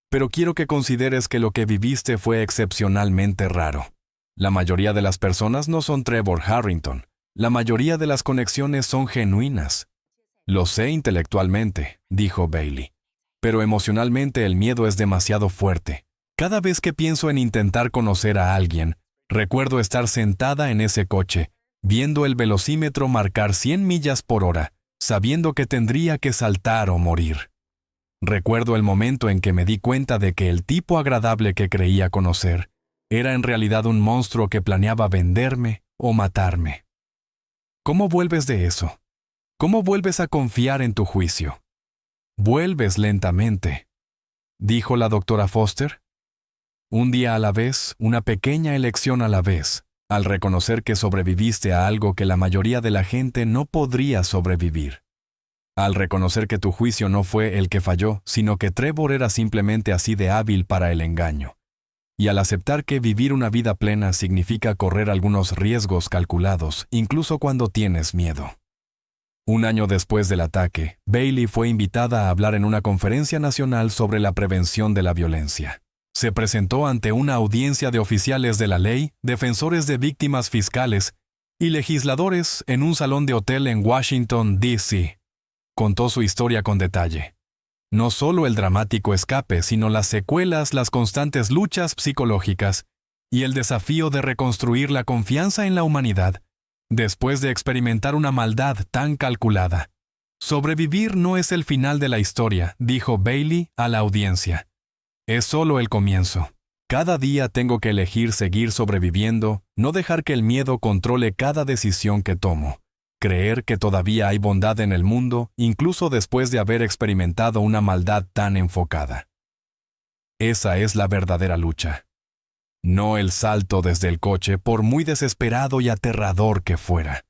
Pero quiero que consideres que lo que viviste fue excepcionalmente raro. La mayoría de las personas no son Trevor Harrington. La mayoría de las conexiones son genuinas. Lo sé intelectualmente, dijo Bailey. Pero emocionalmente el miedo es demasiado fuerte. Cada vez que pienso en intentar conocer a alguien, recuerdo estar sentada en ese coche, viendo el velocímetro marcar 100 millas por hora, sabiendo que tendría que saltar o morir. Recuerdo el momento en que me di cuenta de que el tipo agradable que creía conocer era en realidad un monstruo que planeaba venderme o matarme. ¿Cómo vuelves de eso? ¿Cómo vuelves a confiar en tu juicio? Vuelves lentamente, dijo la doctora Foster. Un día a la vez, una pequeña elección a la vez, al reconocer que sobreviviste a algo que la mayoría de la gente no podría sobrevivir. Al reconocer que tu juicio no fue el que falló, sino que Trevor era simplemente así de hábil para el engaño. Y al aceptar que vivir una vida plena significa correr algunos riesgos calculados, incluso cuando tienes miedo. Un año después del ataque, Bailey fue invitada a hablar en una conferencia nacional sobre la prevención de la violencia. Se presentó ante una audiencia de oficiales de la ley, defensores de víctimas fiscales y legisladores en un salón de hotel en Washington, D.C. Contó su historia con detalle. No solo el dramático escape, sino las secuelas, las constantes luchas psicológicas y el desafío de reconstruir la confianza en la humanidad después de experimentar una maldad tan calculada. Sobrevivir no es el final de la historia, dijo Bailey a la audiencia. Es solo el comienzo. Cada día tengo que elegir seguir sobreviviendo, no dejar que el miedo controle cada decisión que tomo. Creer que todavía hay bondad en el mundo, incluso después de haber experimentado una maldad tan enfocada. Esa es la verdadera lucha. No el salto desde el coche, por muy desesperado y aterrador que fuera.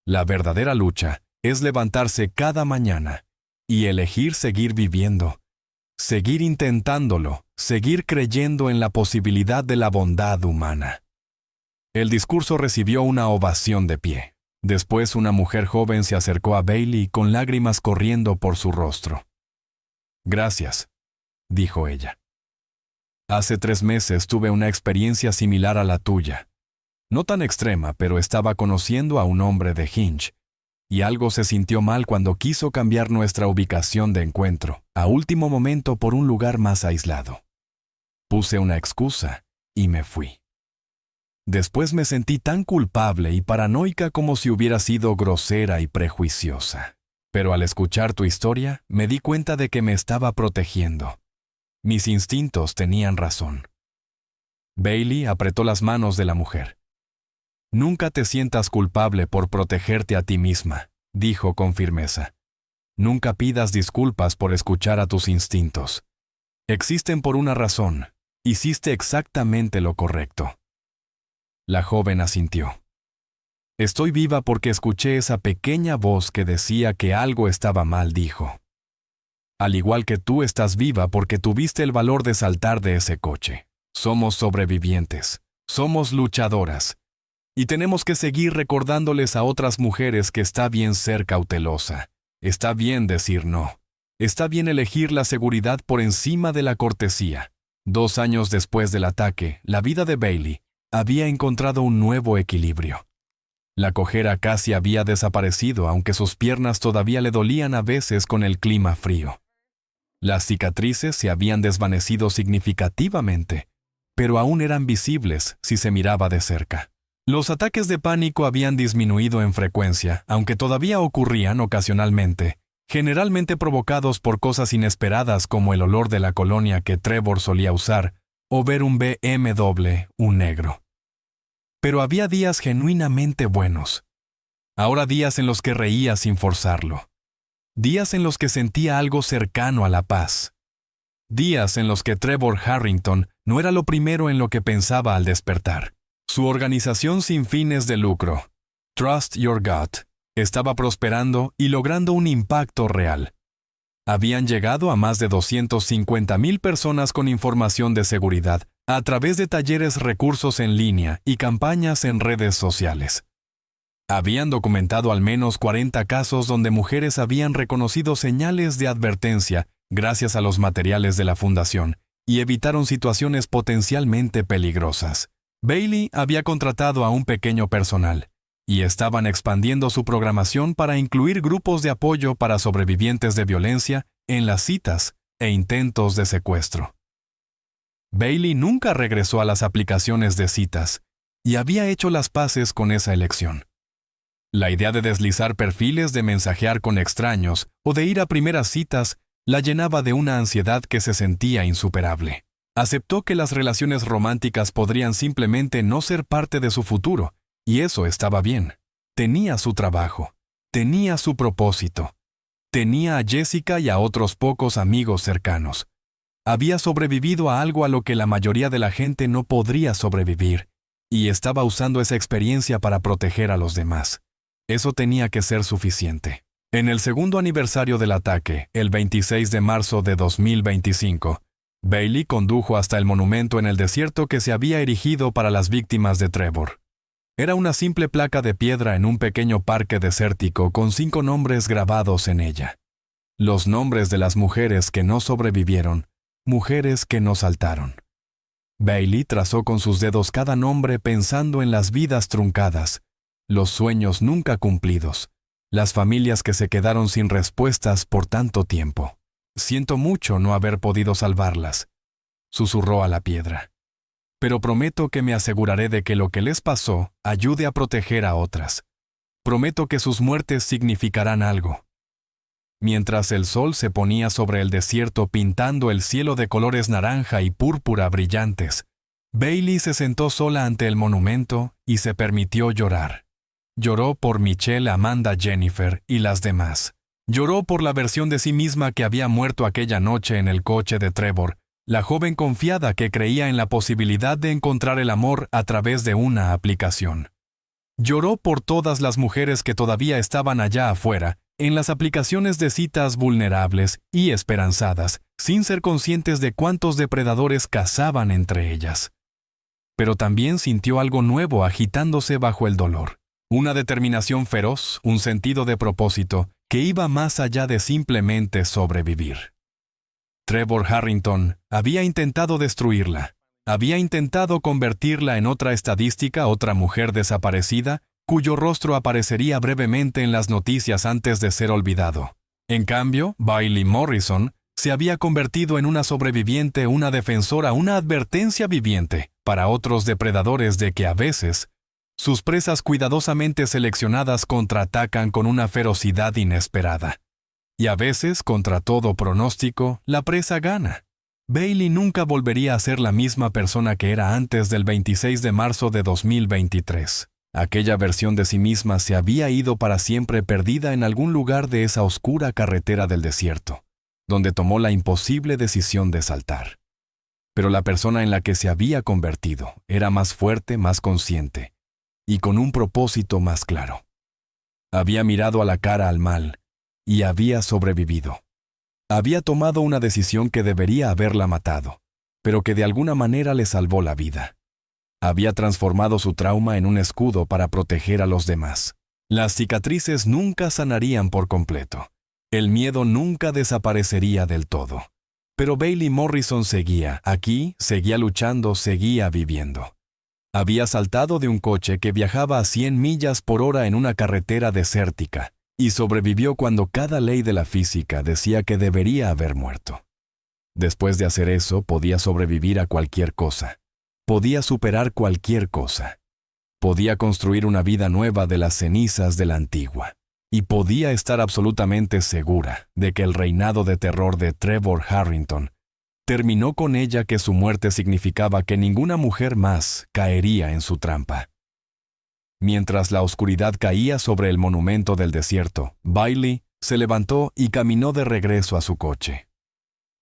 La verdadera lucha es levantarse cada mañana y elegir seguir viviendo, seguir intentándolo, seguir creyendo en la posibilidad de la bondad humana. El discurso recibió una ovación de pie. Después una mujer joven se acercó a Bailey con lágrimas corriendo por su rostro. «Gracias», dijo ella. «Hace 3 meses tuve una experiencia similar a la tuya. No tan extrema, pero estaba conociendo a un hombre de Hinge, y algo se sintió mal cuando quiso cambiar nuestra ubicación de encuentro, a último momento por un lugar más aislado. Puse una excusa y me fui. Después me sentí tan culpable y paranoica como si hubiera sido grosera y prejuiciosa. Pero al escuchar tu historia, me di cuenta de que me estaba protegiendo. Mis instintos tenían razón». Bailey apretó las manos de la mujer. «Nunca te sientas culpable por protegerte a ti misma», dijo con firmeza. «Nunca pidas disculpas por escuchar a tus instintos. Existen por una razón. Hiciste exactamente lo correcto». La joven asintió. «Estoy viva porque escuché esa pequeña voz que decía que algo estaba mal», dijo. «Al igual que tú estás viva porque tuviste el valor de saltar de ese coche. Somos sobrevivientes, somos luchadoras, y tenemos que seguir recordándoles a otras mujeres que está bien ser cautelosa, está bien decir no, está bien elegir la seguridad por encima de la cortesía». 2 años después del ataque, la vida de Bailey había encontrado un nuevo equilibrio. La cojera casi había desaparecido, aunque sus piernas todavía le dolían a veces con el clima frío. Las cicatrices se habían desvanecido significativamente, pero aún eran visibles si se miraba de cerca. Los ataques de pánico habían disminuido en frecuencia, aunque todavía ocurrían ocasionalmente, generalmente provocados por cosas inesperadas como el olor de la colonia que Trevor solía usar o ver un BMW, un negro. Pero había días genuinamente buenos. Ahora días en los que reía sin forzarlo. Días en los que sentía algo cercano a la paz. Días en los que Trevor Harrington no era lo primero en lo que pensaba al despertar. Su organización sin fines de lucro, Trust Your Gut, estaba prosperando y logrando un impacto real. Habían llegado a más de 250,000 personas con información de seguridad a través de talleres, recursos en línea y campañas en redes sociales. Habían documentado al menos 40 casos donde mujeres habían reconocido señales de advertencia gracias a los materiales de la fundación y evitaron situaciones potencialmente peligrosas. Bailey había contratado a un pequeño personal y estaban expandiendo su programación para incluir grupos de apoyo para sobrevivientes de violencia en las citas e intentos de secuestro. Bailey nunca regresó a las aplicaciones de citas y había hecho las paces con esa elección. La idea de deslizar perfiles, de mensajear con extraños o de ir a primeras citas la llenaba de una ansiedad que se sentía insuperable. Aceptó que las relaciones románticas podrían simplemente no ser parte de su futuro, y eso estaba bien. Tenía su trabajo, tenía su propósito, tenía a Jessica y a otros pocos amigos cercanos. Había sobrevivido a algo a lo que la mayoría de la gente no podría sobrevivir, y estaba usando esa experiencia para proteger a los demás. Eso tenía que ser suficiente. En el segundo aniversario del ataque, el 26 de marzo de 2025, Bailey condujo hasta el monumento en el desierto que se había erigido para las víctimas de Trevor. Era una simple placa de piedra en un pequeño parque desértico con 5 nombres grabados en ella. Los nombres de las mujeres que no sobrevivieron, mujeres que no saltaron. Bailey trazó con sus dedos cada nombre pensando en las vidas truncadas, los sueños nunca cumplidos, las familias que se quedaron sin respuestas por tanto tiempo. Siento mucho no haber podido salvarlas, susurró a la piedra. Pero prometo que me aseguraré de que lo que les pasó ayude a proteger a otras. Prometo que sus muertes significarán algo. Mientras el sol se ponía sobre el desierto pintando el cielo de colores naranja y púrpura brillantes, Bailey se sentó sola ante el monumento y se permitió llorar. Lloró por Michelle, Amanda, Jennifer y las demás. Lloró por la versión de sí misma que había muerto aquella noche en el coche de Trevor, la joven confiada que creía en la posibilidad de encontrar el amor a través de una aplicación. Lloró por todas las mujeres que todavía estaban allá afuera, en las aplicaciones de citas vulnerables y esperanzadas, sin ser conscientes de cuántos depredadores cazaban entre ellas. Pero también sintió algo nuevo agitándose bajo el dolor. Una determinación feroz, un sentido de propósito, que iba más allá de simplemente sobrevivir. Trevor Harrington había intentado destruirla. Había intentado convertirla en otra estadística, otra mujer desaparecida, cuyo rostro aparecería brevemente en las noticias antes de ser olvidado. En cambio, Bailey Morrison se había convertido en una sobreviviente, una defensora, una advertencia viviente para otros depredadores de que a veces sus presas cuidadosamente seleccionadas contraatacan con una ferocidad inesperada. Y a veces, contra todo pronóstico, la presa gana. Bailey nunca volvería a ser la misma persona que era antes del 26 de marzo de 2023. Aquella versión de sí misma se había ido para siempre perdida en algún lugar de esa oscura carretera del desierto, donde tomó la imposible decisión de saltar. Pero la persona en la que se había convertido era más fuerte, más consciente, y con un propósito más claro. Había mirado a la cara al mal, y había sobrevivido. Había tomado una decisión que debería haberla matado, pero que de alguna manera le salvó la vida. Había transformado su trauma en un escudo para proteger a los demás. Las cicatrices nunca sanarían por completo. El miedo nunca desaparecería del todo. Pero Bailey Morrison seguía aquí, seguía luchando, seguía viviendo. Había saltado de un coche que viajaba a 100 millas por hora en una carretera desértica, y sobrevivió cuando cada ley de la física decía que debería haber muerto. Después de hacer eso, podía sobrevivir a cualquier cosa. Podía superar cualquier cosa. Podía construir una vida nueva de las cenizas de la antigua. Y podía estar absolutamente segura de que el reinado de terror de Trevor Harrington terminó con ella, que su muerte significaba que ninguna mujer más caería en su trampa. Mientras la oscuridad caía sobre el monumento del desierto, Bailey se levantó y caminó de regreso a su coche.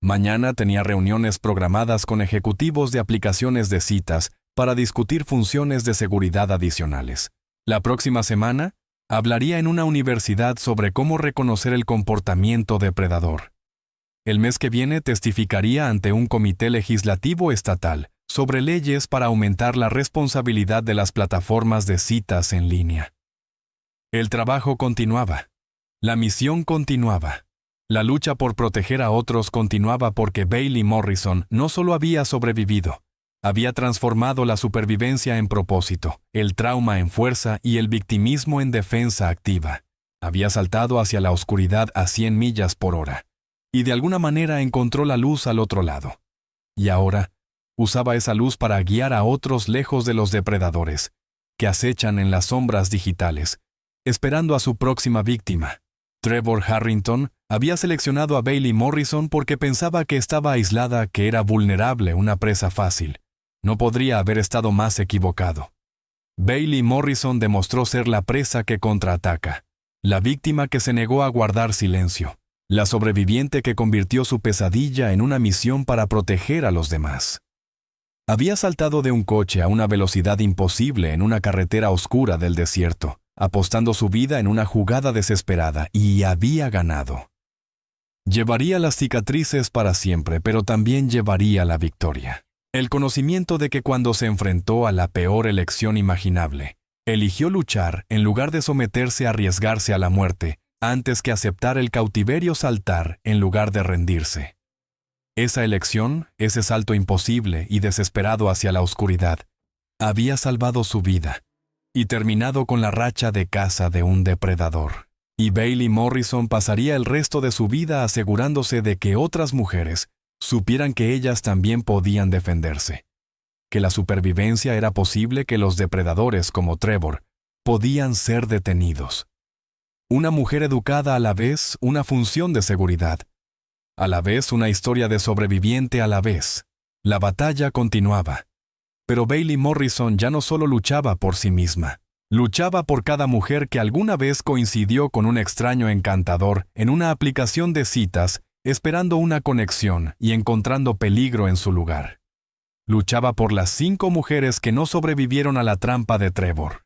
Mañana tenía reuniones programadas con ejecutivos de aplicaciones de citas para discutir funciones de seguridad adicionales. La próxima semana, hablaría en una universidad sobre cómo reconocer el comportamiento depredador. El mes que viene testificaría ante un comité legislativo estatal sobre leyes para aumentar la responsabilidad de las plataformas de citas en línea. El trabajo continuaba. La misión continuaba. La lucha por proteger a otros continuaba, porque Bailey Morrison no solo había sobrevivido, había transformado la supervivencia en propósito, el trauma en fuerza y el victimismo en defensa activa. Había saltado hacia la oscuridad a 100 millas por hora, y de alguna manera encontró la luz al otro lado. Y ahora, usaba esa luz para guiar a otros lejos de los depredadores, que acechan en las sombras digitales, esperando a su próxima víctima. Trevor Harrington había seleccionado a Bailey Morrison porque pensaba que estaba aislada, que era vulnerable, una presa fácil. No podría haber estado más equivocado. Bailey Morrison demostró ser la presa que contraataca, la víctima que se negó a guardar silencio, la sobreviviente que convirtió su pesadilla en una misión para proteger a los demás. Había saltado de un coche a una velocidad imposible en una carretera oscura del desierto, apostando su vida en una jugada desesperada, y había ganado. Llevaría las cicatrices para siempre, pero también llevaría la victoria. El conocimiento de que cuando se enfrentó a la peor elección imaginable, eligió luchar en lugar de someterse a arriesgarse a la muerte, antes que aceptar el cautiverio, saltar en lugar de rendirse. Esa elección, ese salto imposible y desesperado hacia la oscuridad, había salvado su vida y terminado con la racha de caza de un depredador. Y Bailey Morrison pasaría el resto de su vida asegurándose de que otras mujeres supieran que ellas también podían defenderse, que la supervivencia era posible, que los depredadores como Trevor podían ser detenidos. Una mujer educada, a la vez una función de seguridad, a la vez una historia de sobreviviente, a la vez. La batalla continuaba. Pero Bailey Morrison ya no solo luchaba por sí misma, luchaba por cada mujer que alguna vez coincidió con un extraño encantador en una aplicación de citas, esperando una conexión y encontrando peligro en su lugar. Luchaba por las 5 mujeres que no sobrevivieron a la trampa de Trevor.